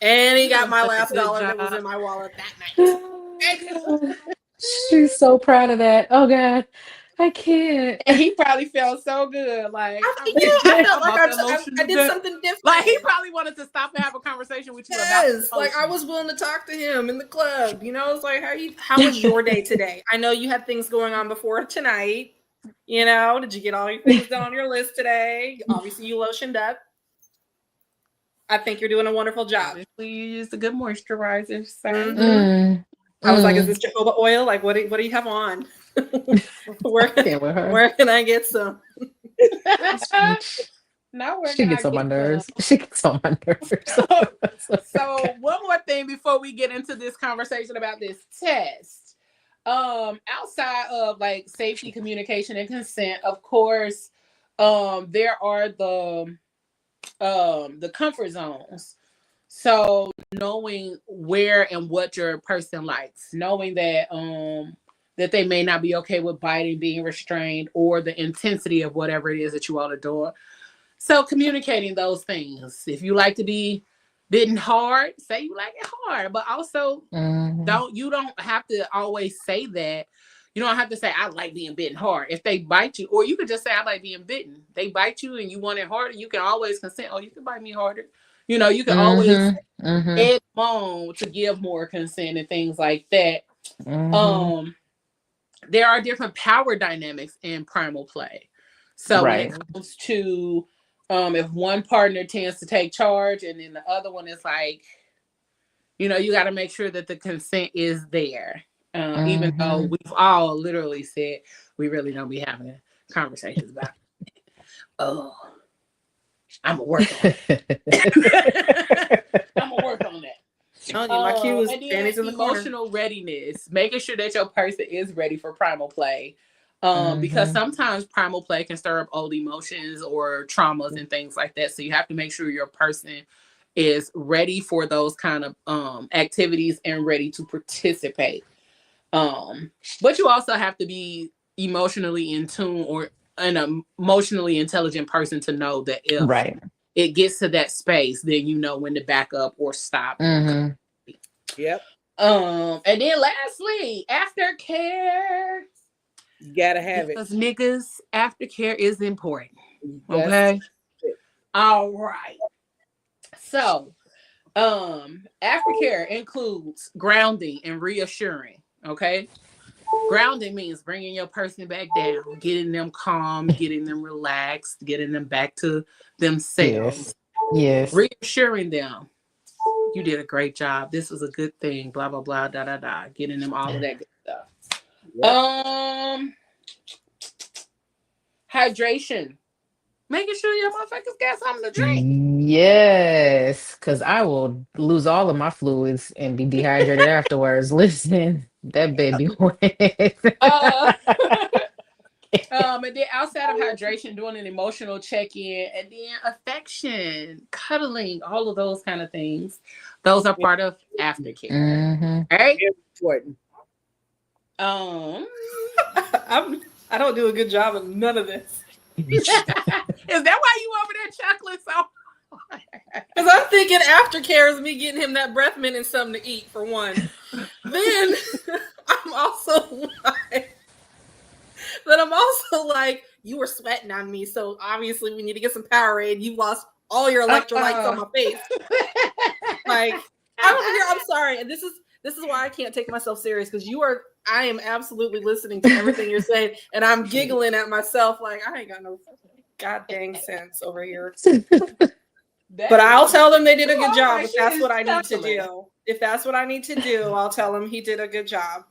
And he got my last dollar that was in my wallet that night. She's so proud of that. Oh God. I can't. And he probably felt so good. Like, I felt like I did something different. Like, he probably wanted to stop and have a conversation with you. Yes, like I was willing to talk to him in the club. You know, it's like, how was your day today? I know you had things going on before tonight. You know, did you get all your things done on your list today? Obviously, you lotioned up. I think you're doing a wonderful job. You used a good moisturizer. So. Mm-hmm. I was like, is this jojoba oil? Like, what do you have on? where can I get some? She gets on my nerves. She gets on my nerves. So one more thing before we get into this conversation about this test. Outside of like safety, communication, and consent, of course, there are the comfort zones. So knowing where and what your person likes, knowing that that they may not be okay with biting, being restrained, or the intensity of whatever it is that you all are doing. So communicating those things. If you like to be bitten hard, say you like it hard, but also you don't have to always say that. You don't have to say, I like being bitten hard. If they bite you, or you could just say, I like being bitten. They bite you and you want it harder, you can always consent. Oh, you can bite me harder. You know, you can always add on to give more consent and things like that. There are different power dynamics in primal play. So when it comes to if one partner tends to take charge and then the other one is like, you know, you got to make sure that the consent is there. Even though we've all literally said we really don't be having conversations about it. Oh, I'm gonna work on it. I'm gonna work on that. My cue is and then emotional readiness, making sure that your person is ready for primal play. Because sometimes primal play can stir up old emotions or traumas and things like that. So you have to make sure your person is ready for those kind of activities and ready to participate. But you also have to be emotionally in tune or an emotionally intelligent person to know that if it gets to that space, then you know when to back up or stop. Yep. And then lastly, aftercare. You gotta have because niggas, aftercare is important. Okay. All right. So, aftercare includes grounding and reassuring. Okay. Grounding means bringing your person back down, getting them calm, getting them relaxed, getting them back to themselves. Yes. Reassuring them. You did a great job. This was a good thing. Blah, blah, blah, da, da, da. Getting them all of that good stuff. Yep. Hydration. Making sure your motherfuckers got something to drink. Yes, because I will lose all of my fluids and be dehydrated afterwards. Listen, that baby wet. And then outside of hydration, doing an emotional check-in, and then affection, cuddling, all of those kind of things. Those are part of aftercare. Mm-hmm. All right. Very important. I don't do a good job of none of this. Is that why you over there chuckling so? Because I'm thinking aftercare is me getting him that breath mint and something to eat for one. Then I'm also like, you were sweating on me, so obviously we need to get some Powerade. You lost all your electrolytes on my face. Like, I'm sorry, and this is why I can't take myself serious, because I am absolutely listening to everything you're saying, and I'm giggling at myself like I ain't got no god dang sense over here. But I'll tell them they did a good job if that's what I need to do. If that's what I need to do, I'll tell them he did a good job.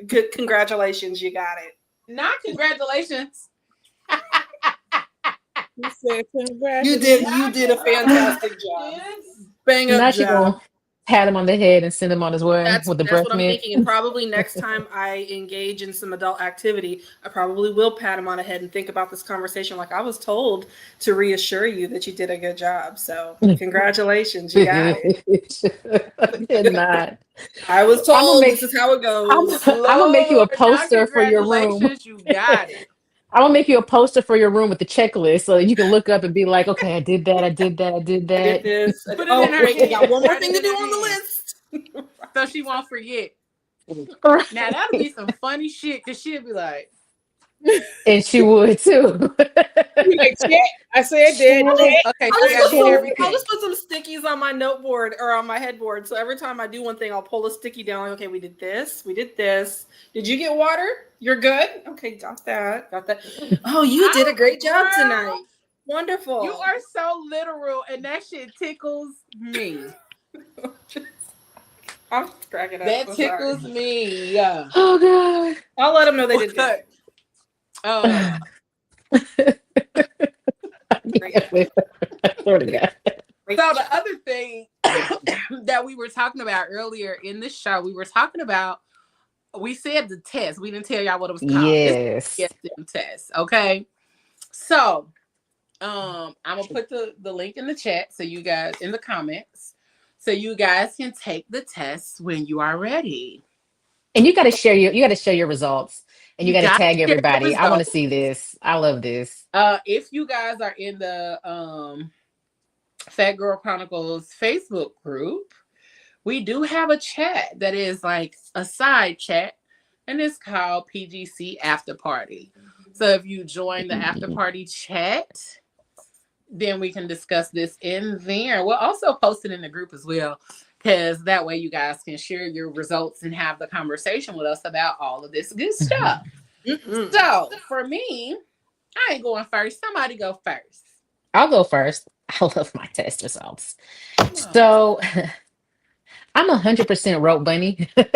Good, congratulations, you got it. Not congratulations. You said you did a fantastic job. Bang up job. Pat him on the head and send him on his way with the breath what I'm thinking. And probably next time I engage in some adult activity, I probably will pat him on the head and think about this conversation. Like, I was told to reassure you that you did a good job. So congratulations, you got it. Did not. I was told this is how it goes. I'm gonna make you a poster for your room. You got it. I'm gonna make you a poster for your room with the checklist, so you can look up and be like, "Okay, I did that. I did that. I did that." I did this. Oh, wait, we got one more thing to do on the list, so she won't forget. Now that'll be some funny shit, because she'll be like, and she would too. I said that. Okay, I'll just put some stickies on my noteboard or on my headboard. So every time I do one thing, I'll pull a sticky down. Like, okay, we did this. We did this. Did you get water? You're good? Okay, got that. Oh, you did a great job tonight. Wonderful. You are so literal, and that shit tickles me. I'm cracking up. That tickles me. Yeah. Oh god. I'll let them know they did good. Oh. So the other thing that we were talking about earlier in this show, we said the test. We didn't tell y'all what it was called. Yes. It's the test. Okay. So I'm gonna put the link in the chat, so you guys, in the comments, so you guys can take the test when you are ready. And you gotta share your results. And you gotta tag everybody. I want to see this. I love this. If you guys are in the Fat Girl Chronicles Facebook group, we do have a chat that is like a side chat, and it's called PGC After Party. So if you join the after party chat, then we can discuss this in there. We'll also post it in the group as well, because that way you guys can share your results and have the conversation with us about all of this good stuff. Mm-hmm. So for me, I ain't going first. Somebody go first. I'll go first. I love my test results. So I'm 100% rope bunny. Come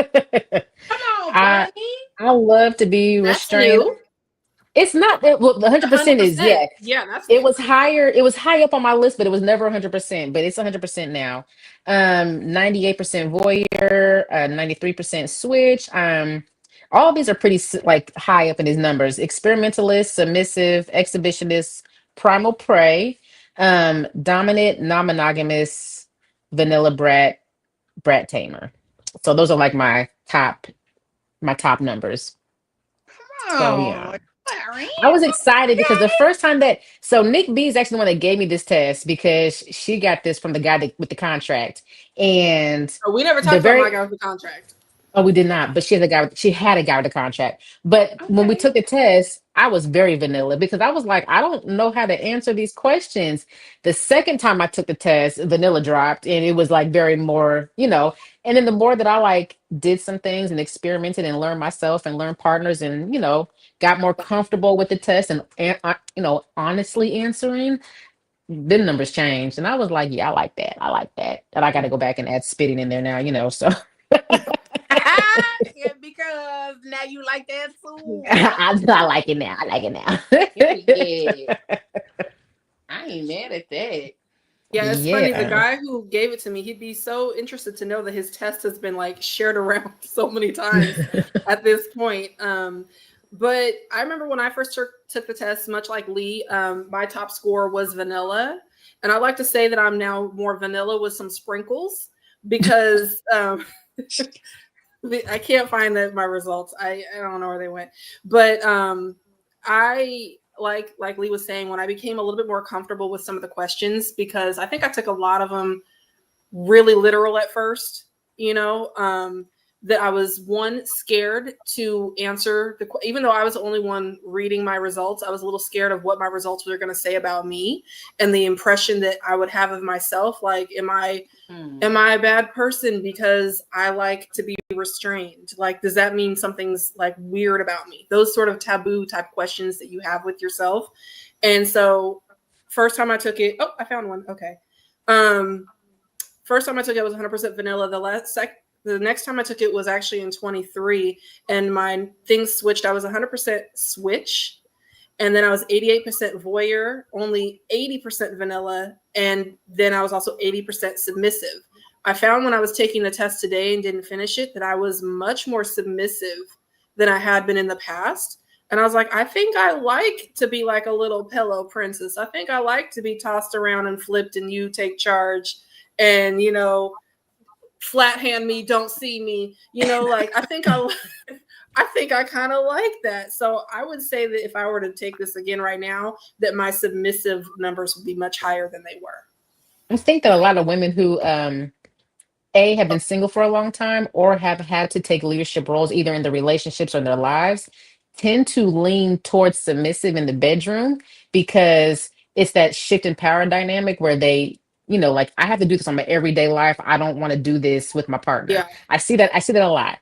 on, bunny. I love to be restrained. It's not that, well, the 100% is that's it was higher. It was high up on my list, but it was never 100%. But it's 100% now. 98% voyeur, 93% switch. All of these are pretty like high up in these numbers. Experimentalist, submissive, exhibitionist, primal prey, dominant, non-monogamous, vanilla brat tamer. So those are like my top numbers. Oh, so yeah. I was excited because the first time Nik B is actually the one that gave me this test, because she got this from the guy with the contract. And we never talked about my guy with the contract. Oh, we did not, but she had a guy with the contract. But when we took the test, I was very vanilla, because I was like, I don't know how to answer these questions. The second time I took the test, vanilla dropped, and it was like very more, and then the more that I like did some things and experimented and learned myself and learned partners and, got more comfortable with the test and honestly answering, the numbers changed. And I was like, yeah, I like that. And I got to go back and add spitting in there now, so. Yeah, because now you like that too. I like it now. Yeah. I ain't mad at that. Yeah, it's funny. The guy who gave it to me, he'd be so interested to know that his test has been like shared around so many times at this point. But I remember when I first took the test, much like Leigh, my top score was vanilla. And I like to say that I'm now more vanilla with some sprinkles because I can't find my results. I don't know where they went. But I like Leigh was saying, when I became a little bit more comfortable with some of the questions, because I think I took a lot of them really literal at first, that I was scared to answer even though I was the only one reading my results, I was a little scared of what my results were going to say about me and the impression that I would have of myself. Like, am I a bad person because I like to be restrained? Like, does that mean something's like weird about me? Those sort of taboo type questions that you have with yourself. And so first time I took it, I found one. Okay. First time I took it was 100% vanilla. The next time I took it was actually in 23, and my things switched. I was 100% switch, and then I was 88% voyeur, only 80% vanilla, and then I was also 80% submissive. I found when I was taking the test today and didn't finish it that I was much more submissive than I had been in the past. And I was like, I think I like to be like a little pillow princess. I think I like to be tossed around and flipped and you take charge and, flat hand me, don't see me, like I think I kind of like that. So I would say that if I were to take this again right now, that my submissive numbers would be much higher than they were. I think that a lot of women who have been single for a long time or have had to take leadership roles either in their relationships or in their lives tend to lean towards submissive in the bedroom, because it's that shift in power dynamic where they, like, I have to do this on my everyday life. I don't want to do this with my partner. Yeah. I see that a lot.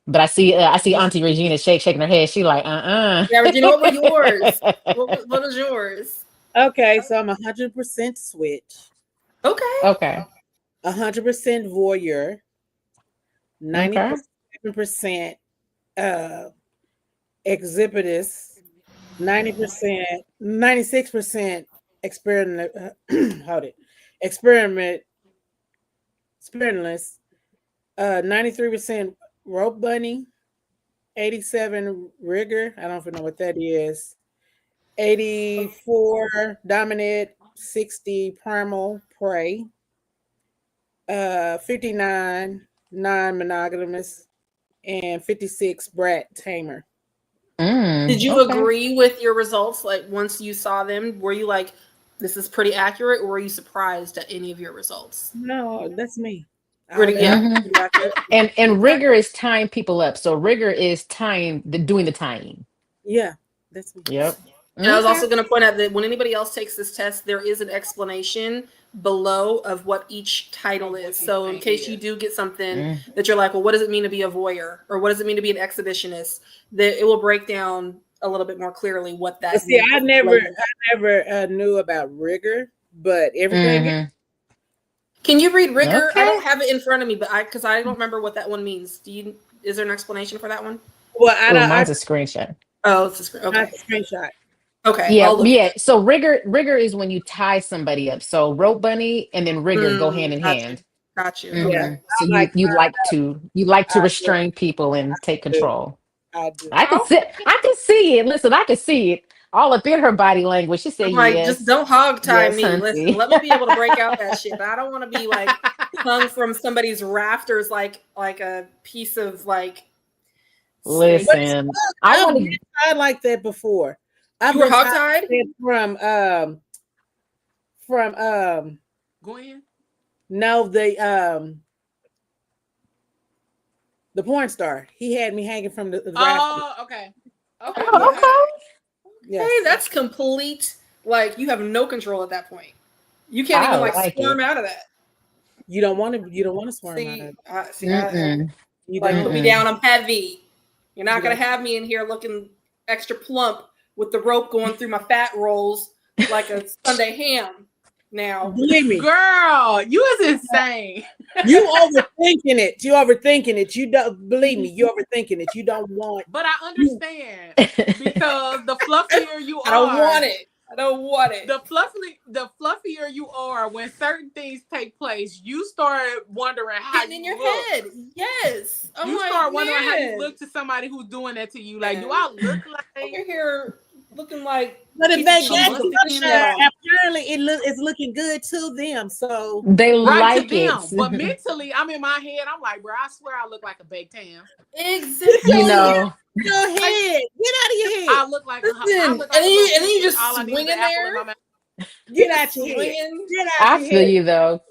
But I see Auntie Regina shaking her head. She like, Yeah, Regina, what were yours? What was yours? Okay, so I'm 100% switch. Okay. 100% voyeur. 97% exhibitous. 96% experimentalist. 93% rope bunny. 87 rigor. I don't even know what that is. 84 dominant. 60 primal prey. 59 non-monogamous, and 56 brat tamer. Did you agree with your results? Like, once you saw them, were you like, this is pretty accurate, or were you surprised at any of your results? No, that's me. Yeah. And rigor is tying people up. So rigor is doing the tying. Yeah, that's me. Yep. And I was also going to point out that when anybody else takes this test, there is an explanation below of what each title is. So in case you do get something that you're like, well, what does it mean to be a voyeur? Or what does it mean to be an exhibitionist? That it will break down a little bit more clearly what that means. See, I never knew about rigor, but everything. Can you read rigor? Okay. I don't have it in front of me, but because I don't remember what that one means. Is there an explanation for that one? Well, mine's a screenshot. Oh, it's a screenshot. Okay. Yeah. So rigor is when you tie somebody up. So rope bunny and then rigor go hand in hand. Got you. Yeah. So you like to restrain people and take control. I do. I can see it. Listen, I can see it all up in her body language. She said, I'm like, yes, just don't hog tie me. Huntsy. Listen, let me be able to break out that shit. But I don't want to be like hung from somebody's rafters like a piece of like. Listen, I've been tied like that before. You were hog-tied from Gwen? No, the porn star. He had me hanging from the rafters. Okay. Yes. Hey, that's complete. Like, you have no control at that point. You can't even squirm out of that. You don't want to squirm out of it. Put me down. I'm heavy. You're not gonna have me in here looking extra plump with the rope going through my fat rolls like a Sunday ham. Now, believe me, girl, you is insane. You overthinking it. You don't believe me. You overthinking it. You don't want. But I understand because the fluffier you are, I don't want it. know what it. The fluffier you are when certain things take place, you start wondering how getting you in your look. head. Yes. You start wondering how you look to somebody who's doing that to you. Like, do I look like you're here looking like? But if they get the pressure, apparently it's looking good to them. So they like to them. it. But mentally, I'm in my head. I'm like, bro, I swear I look like a baked ham. Exactly. You know. Go ahead. Get out of your head. I look like and then you just swing in there. Get out your head. I feel you though.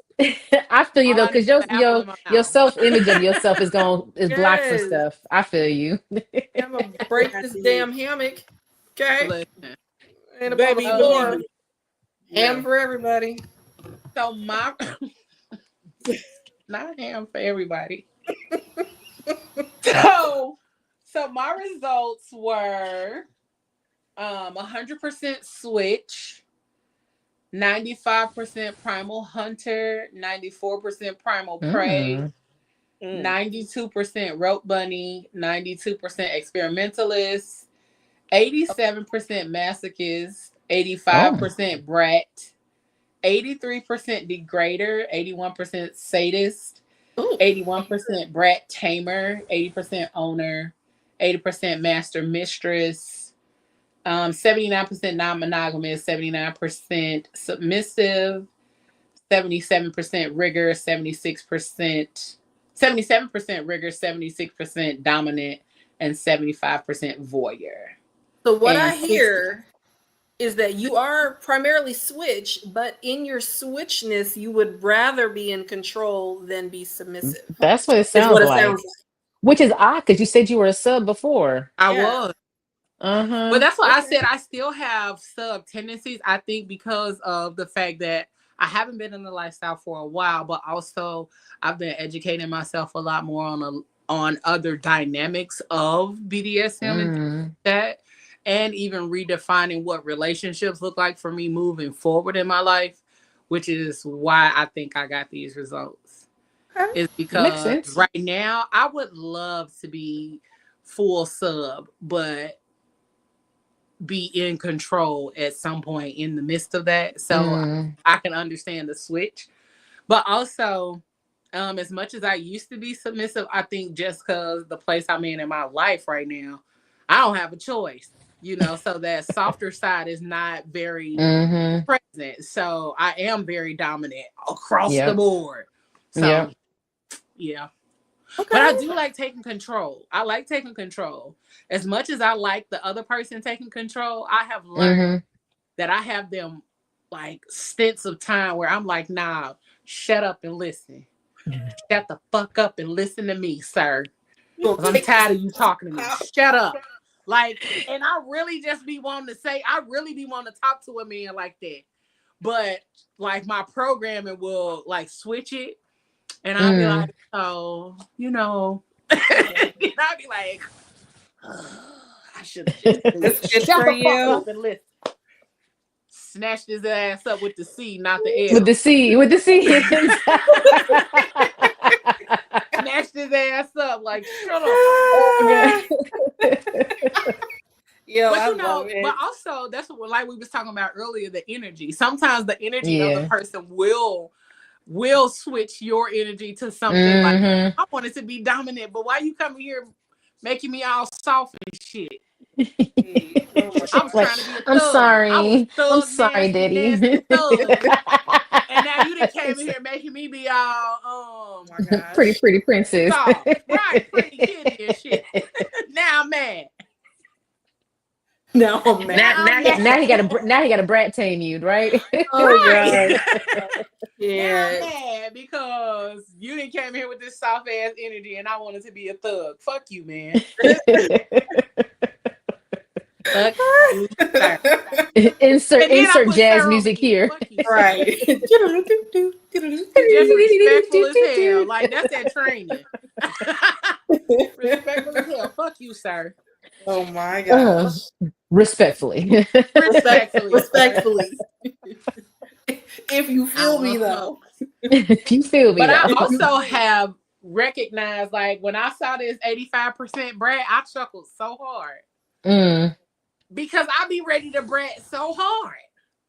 I feel you though, because your self-image of yourself is blocked for stuff. I feel you. I'm gonna break this damn hammock. Okay. And baby, ham for everybody. So my not ham for everybody. So my results were 100% switch, 95% primal hunter, 94% primal prey, 92% rope bunny, 92% experimentalist, 87% masochist, 85% brat, 83% degrader, 81% sadist, 81% brat tamer, 80% owner, 80% master mistress, 79% non-monogamous, 79% submissive, 77% rigor, 77% rigor, 76% dominant, and 75% voyeur. So what I hear is that you are primarily switch, but in your switchness, you would rather be in control than be submissive. That's what it sounds like. Which is odd because you said you were a sub before. I was. But that's why I said I still have sub tendencies. I think because of the fact that I haven't been in the lifestyle for a while, but also I've been educating myself a lot more on other dynamics of BDSM and that, and even redefining what relationships look like for me moving forward in my life, which is why I think I got these results. Is because right now I would love to be full sub, but be in control at some point in the midst of that. So I can understand the switch. But also, as much as I used to be submissive, I think just because the place I'm in my life right now, I don't have a choice, so that softer side is not very present. So I am very dominant across the board. So yeah. Okay. But I do like taking control. I like taking control. As much as I like the other person taking control, I have learned that I have them like stints of time where I'm like, nah, shut up and listen. Shut the fuck up and listen to me, sir. I'm tired of you talking to me. Shut up. Like, and I really just be wanting to say, I really be wanting to talk to a man like that. But like my programming will like switch it. And I'll be like, oh, and I'll be like, I should have just shut the fuck up and listen. Snatched his ass up with the C, not the L. With the C. Snatched his ass up like, shut up. Yeah, but also that's what like we was talking about earlier, the energy. Sometimes the energy of the person will switch your energy to something like, I want it to be dominant, but why you coming here making me all soft and shit? I'm trying to be a thug. I'm sorry, Daddy. And now you done came in here making me be all, oh my gosh, pretty princess. soft. Right, pretty kitty and shit. Now I'm mad. Now he got a brat tame you, right? Oh god. Yeah. Now I'm mad because you didn't came here with this soft ass energy and I wanted to be a thug. Fuck you, man. Fuck you. Insert jazz music here. Right. Just respectful as hell. Like that's that training. Respectful as hell. Fuck you, sir. Oh my gosh. Respectfully. Respectfully. If you feel me though. If you feel me. But I also have recognized, like when I saw this 85% brat, I chuckled so hard. Because I be ready to brat so hard.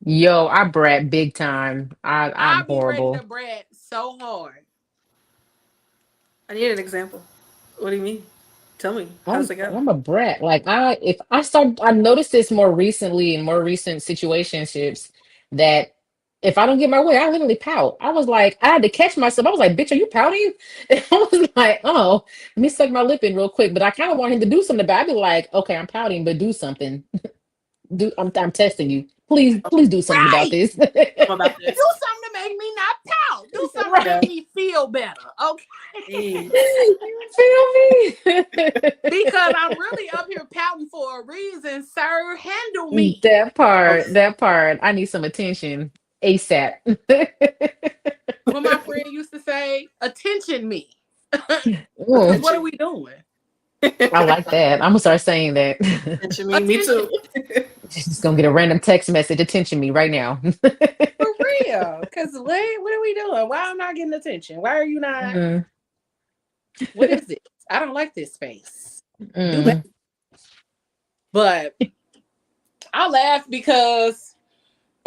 Yo, I brat big time. I'm I be ready horrible. to brat so hard. I need an example. What do you mean? Tell me. How does it go? I'm a brat. Like I noticed this more recently in more recent situationships that if I don't get my way, I literally pout. I was like, I had to catch myself. I was like, bitch, are you pouting? And I was like, oh, let me suck my lip in real quick. But I kind of want him to do something. But I'd be like, okay, I'm pouting, but do something. I'm testing you. Please do something about Right. this. I'm about this. Do something to make me not pout. Do something to Right. make me feel better. Okay. You feel me? Because I'm really up here pouting for a reason, sir. Handle me. That part. I need some attention ASAP. What my friend used to say, attention me. Ooh, What are we doing? I like that. I'm gonna start saying that. Attention me too. Just gonna get a random text message. Attention me right now. For real. Because what are we doing? Why am I not getting attention? Why are you not? Mm, What is it? I don't like this space. Do that. mm. But I laugh because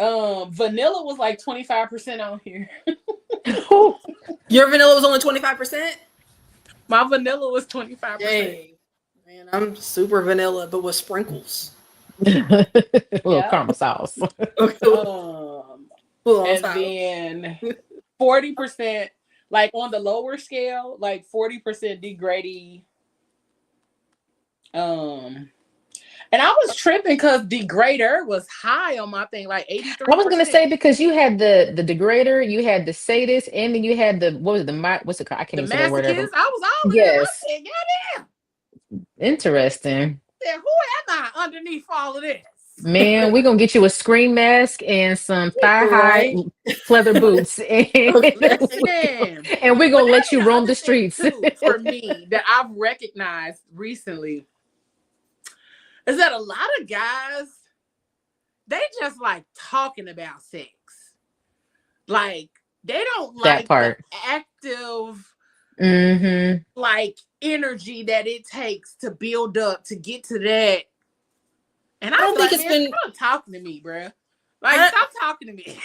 vanilla was like 25% on here. Your vanilla was only 25%? My vanilla was 25%. Dang. Man, I'm super vanilla, but with sprinkles. Little caramel sauce. And then 40%, like on the lower scale, like 40% degrady. And I was tripping because degrader was high on my thing, like 83%. I was gonna say because you had the degrader, you had the sadist, and then you had the what's it called? I can't even say the word ever. I was all yes. there. I said, goddamn. Interesting. I said, who am I underneath all of this? Man, we're gonna get you a screen mask and some thigh-high leather boots, and we're gonna let you roam the streets. For me, that I've recognized recently is that a lot of guys, they just like talking about sex. Like they don't like the active like energy that it takes to build up to get to that. And I don't think it's been stop talking to me, bro. Like stop talking to me.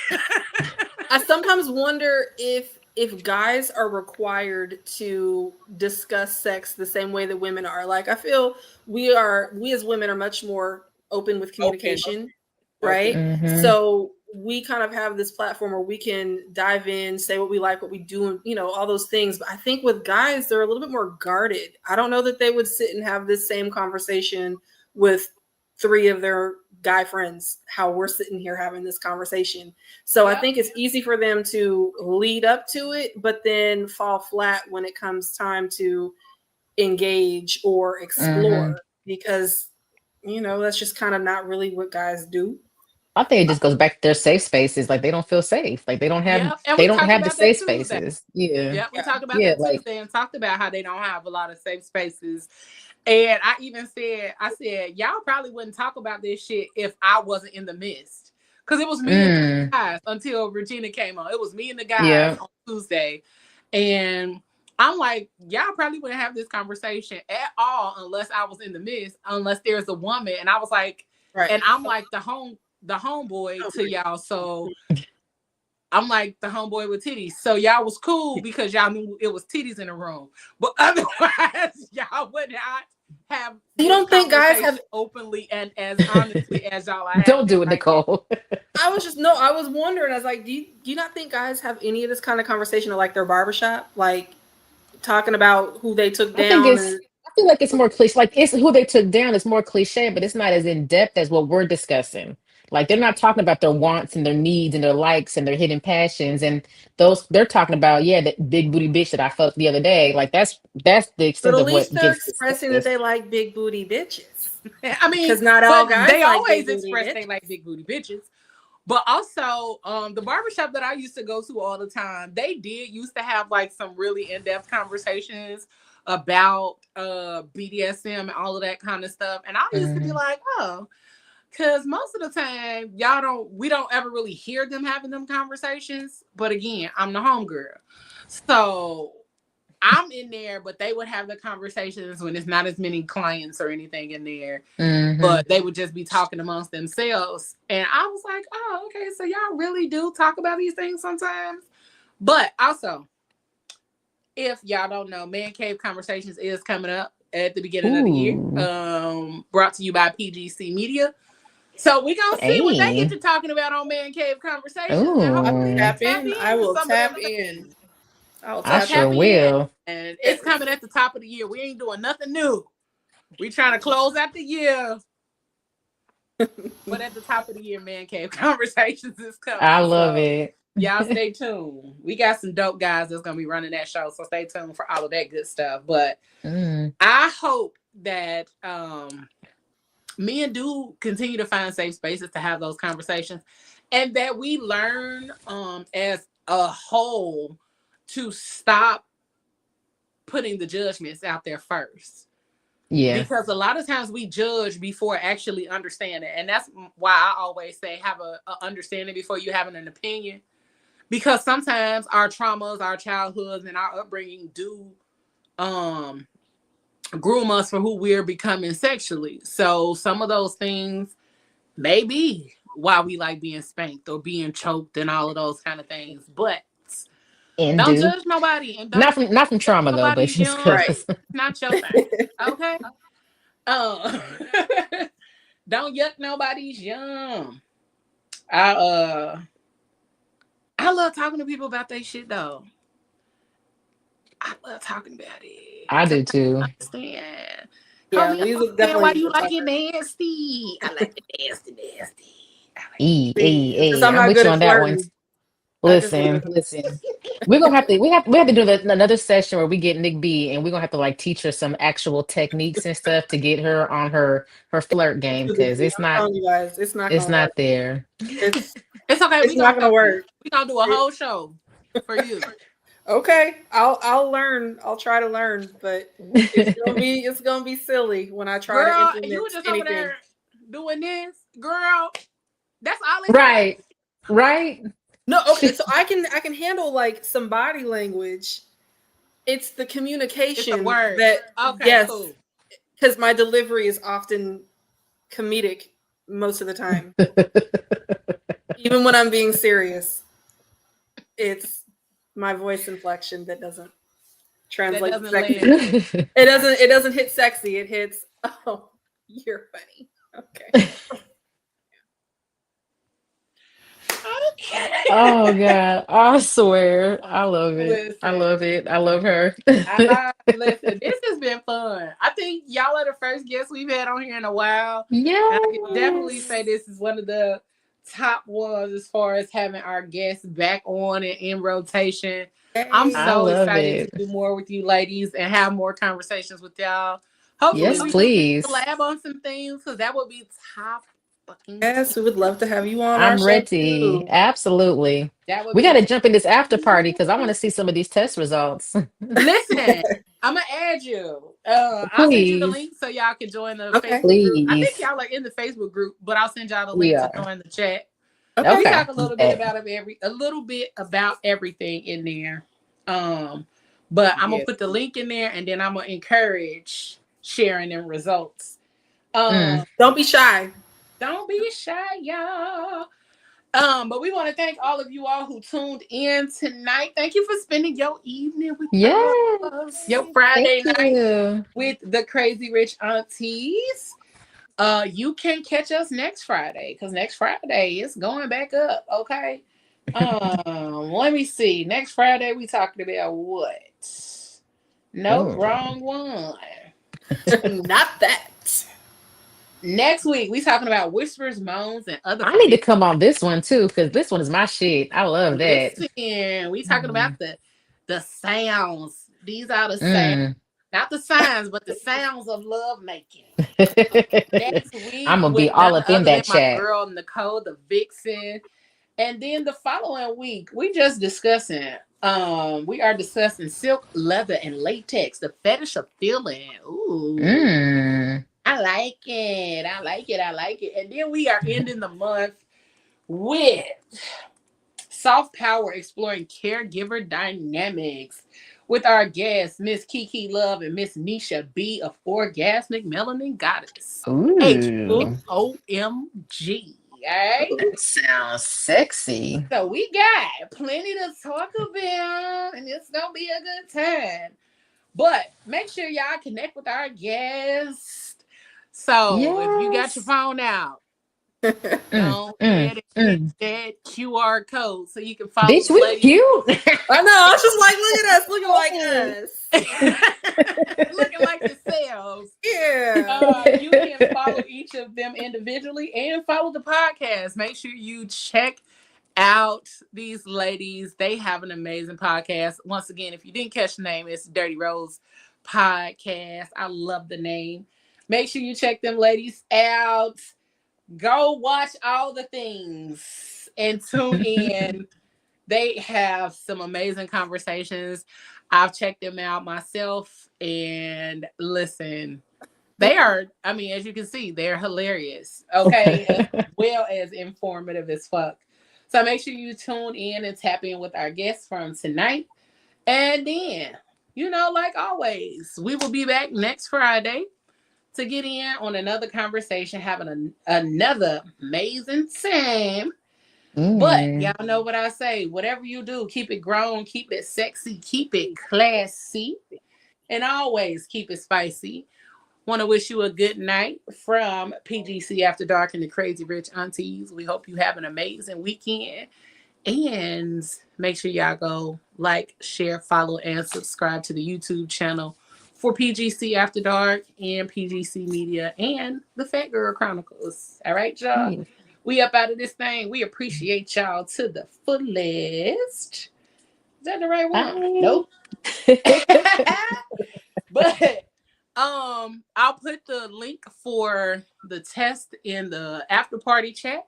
I sometimes wonder if guys are required to discuss sex the same way that women are. Like I feel we as women are much more open with communication, right? Mm-hmm. So we kind of have this platform where we can dive in, say what we like, what we do, and you know, all those things. But I think with guys, they're a little bit more guarded. I don't know that they would sit and have this same conversation with 3 of their guy friends, how we're sitting here having this conversation. So I think it's easy for them to lead up to it, but then fall flat when it comes time to engage or explore, because, you know, that's just kind of not really what guys do. I think it just goes back to their safe spaces. Like they don't feel safe. Like they don't have the safe spaces. Yeah. We talked about that Tuesday and talked about how they don't have a lot of safe spaces. And I even said, y'all probably wouldn't talk about this shit if I wasn't in the midst. Because it was me and the guys until Regina came on. It was me and the guys on Tuesday. And I'm like, y'all probably wouldn't have this conversation at all unless I was in the midst, unless there's a woman. And I was like, and I'm like the homeboy to y'all. So I'm like the homeboy with titties. So y'all was cool because y'all knew it was titties in the room. But otherwise, y'all would not have. You don't think guys have openly and as honestly as y'all have? Don't do it, Nichole. I was wondering. I was like, do you not think guys have any of this kind of conversation at like their barbershop, like talking about who they took down? I feel like it's more cliche. Like it's who they took down is more cliche, but it's not as in depth as what we're discussing. Like they're not talking about their wants and their needs and their likes and their hidden passions, and those they're talking about that big booty bitch that I fucked the other day. Like that's the extent of what they're expressing that they like big booty bitches. I mean, because not all guys they like always express they like big booty bitches. But also, the barbershop that I used to go to all the time, they used to have like some really in-depth conversations about BDSM and all of that kind of stuff. And I used to be like, oh, because most of the time we don't ever really hear them having them conversations. But again, I'm the homegirl. So I'm in there, but they would have the conversations when it's not as many clients or anything in there. But they would just be talking amongst themselves. And I was like, oh, okay, so y'all really do talk about these things sometimes. But also, if y'all don't know, Man Cave Conversations is coming up at the beginning of the year. Brought to you by PGC Media. So we're going to see what they get to talking about on Man Cave Conversations. I will tap in. I will tap in. I sure will. And it's coming at the top of the year. We ain't doing nothing new. We trying to close out the year. But at the top of the year, Man Cave Conversations is coming. I love it. Y'all stay tuned. We got some dope guys that's going to be running that show. So stay tuned for all of that good stuff. But I hope that men do continue to find safe spaces to have those conversations. And that we learn as a whole to stop putting the judgments out there first. Yeah. Because a lot of times we judge before actually understanding. And that's why I always say have a understanding before you having an opinion. Because sometimes our traumas, our childhoods, and our upbringing do groom us for who we're becoming sexually. So some of those things may be why we like being spanked or being choked and all of those kind of things. But don't judge nobody. And not from trauma though, but just right. Not your thing. Okay. Don't yuck nobody's yum. I love talking to people about their shit though. I love talking about it. I do too. I understand. Yeah, Lee's definitely why you like it nasty. I like it nasty. I'm with you on that one. Listen. We're gonna have to we have to do another session where we get Nik B and we're gonna have to like teach her some actual techniques and stuff to get her on her flirt game because it's not there. It's okay. It's not gonna work. We're gonna do a whole show for you. Okay, I'll learn. I'll try to learn, but it's gonna be silly when I try to implement you were just anything. Over there doing this, girl. That's all it right. No, okay, so I can handle like some body language. It's the communication it's the word. that yes, cool. Because my delivery is often comedic most of the time. Even when I'm being serious, it's my voice inflection that doesn't translate sexy. It doesn't hit sexy. It hits, oh, you're funny. Okay. Oh God, I swear, I love it. Listen, I love it. I love her. Listen, this has been fun. I think y'all are the first guests we've had on here in a while. Yeah, I can definitely say this is one of the top ones as far as having our guests back on and in rotation. I'm so excited to do more with you ladies and have more conversations with y'all. Hopefully, please collab on some things because that would be top. Yes, we would love to have you on. I'm ready. Absolutely. We got to jump in this after party because I want to see some of these test results. Listen, I'm gonna add you. I'll send you the link so y'all can join the Facebook group. I think y'all are in the Facebook group, but I'll send y'all the link to join the chat. Okay. We talk a little bit about everything in there. But I'm gonna put the link in there, and then I'm gonna encourage sharing them results. Don't be shy. Don't be shy, y'all. But we want to thank all of you all who tuned in tonight. Thank you for spending your evening with us. Your Friday night with the Crazy Rich Aunties. You can catch us next Friday because next Friday it's going back up. Okay. Let me see. Next Friday we talking about what? Nope, wrong one. Not that. Next week, we talking about whispers, moans, and other. I need to come on this one too because this one is my shit. I love that. Listen, we talking about the sounds. These are the sounds, not the signs, but the sounds of love making. Next week, I'm gonna be all up in that chat. My girl Nichole, the vixen, and then the following week, we just discussing. We are discussing silk, leather, and latex. The fetish of feeling. Ooh. I like it. And then we are ending the month with soft power, exploring caregiver dynamics with our guests, Miss Kiki Love and Miss Nisha B of Orgasmic Melanin Goddess. Ooh. HOMG. Right? That sounds sexy. So we got plenty to talk about, and it's gonna be a good time. But make sure y'all connect with our guests. So if you got your phone out, don't forget to hit that QR code so you can follow. Bitch, we cute. I know. I was just like, looking like us. Looking like yourselves. Yeah. You can follow each of them individually and follow the podcast. Make sure you check out these ladies. They have an amazing podcast. Once again, if you didn't catch the name, it's Dirty Rose Podcast. I love the name. Make sure you check them ladies out. Go watch all the things and tune in. They have some amazing conversations. I've checked them out myself, and listen, they are, I mean, as you can see, they're hilarious, okay, as well as informative as fuck. So make sure you tune in and tap in with our guests from tonight. And then, you know, like always, we will be back next Friday to get in on another conversation, having another amazing time. But y'all know what I say. Whatever you do, keep it grown, keep it sexy, keep it classy, and always keep it spicy. Want to wish you a good night from PGC After Dark and the Crazy Rich Aunties. We hope you have an amazing weekend. And make sure y'all go like, share, follow, and subscribe to the YouTube channel for PGC After Dark and PGC Media and the Fat Girl Chronicles. All right, y'all? We up out of this thing. We appreciate y'all to the fullest. Is that the right one? Bye. Nope. But I'll put the link for the test in the after party chat,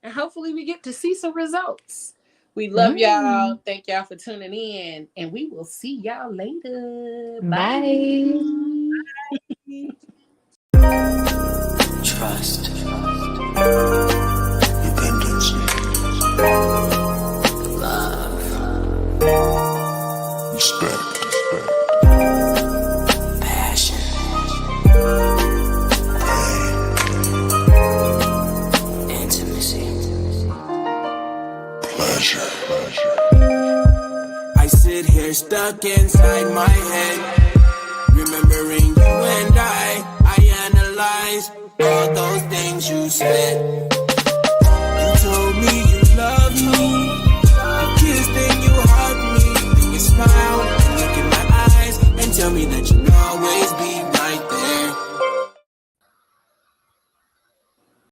and hopefully we get to see some results. We love y'all. Thank y'all for tuning in, and we will see y'all later. Bye. Trust. Dependency. Love. Respect. Passion. Pain. Intimacy. Pleasure. I sit here stuck inside my head, remembering you and I analyze all those things you said. You told me you loved me, you kissed and you hugged me, then you smiled and look in my eyes and tell me that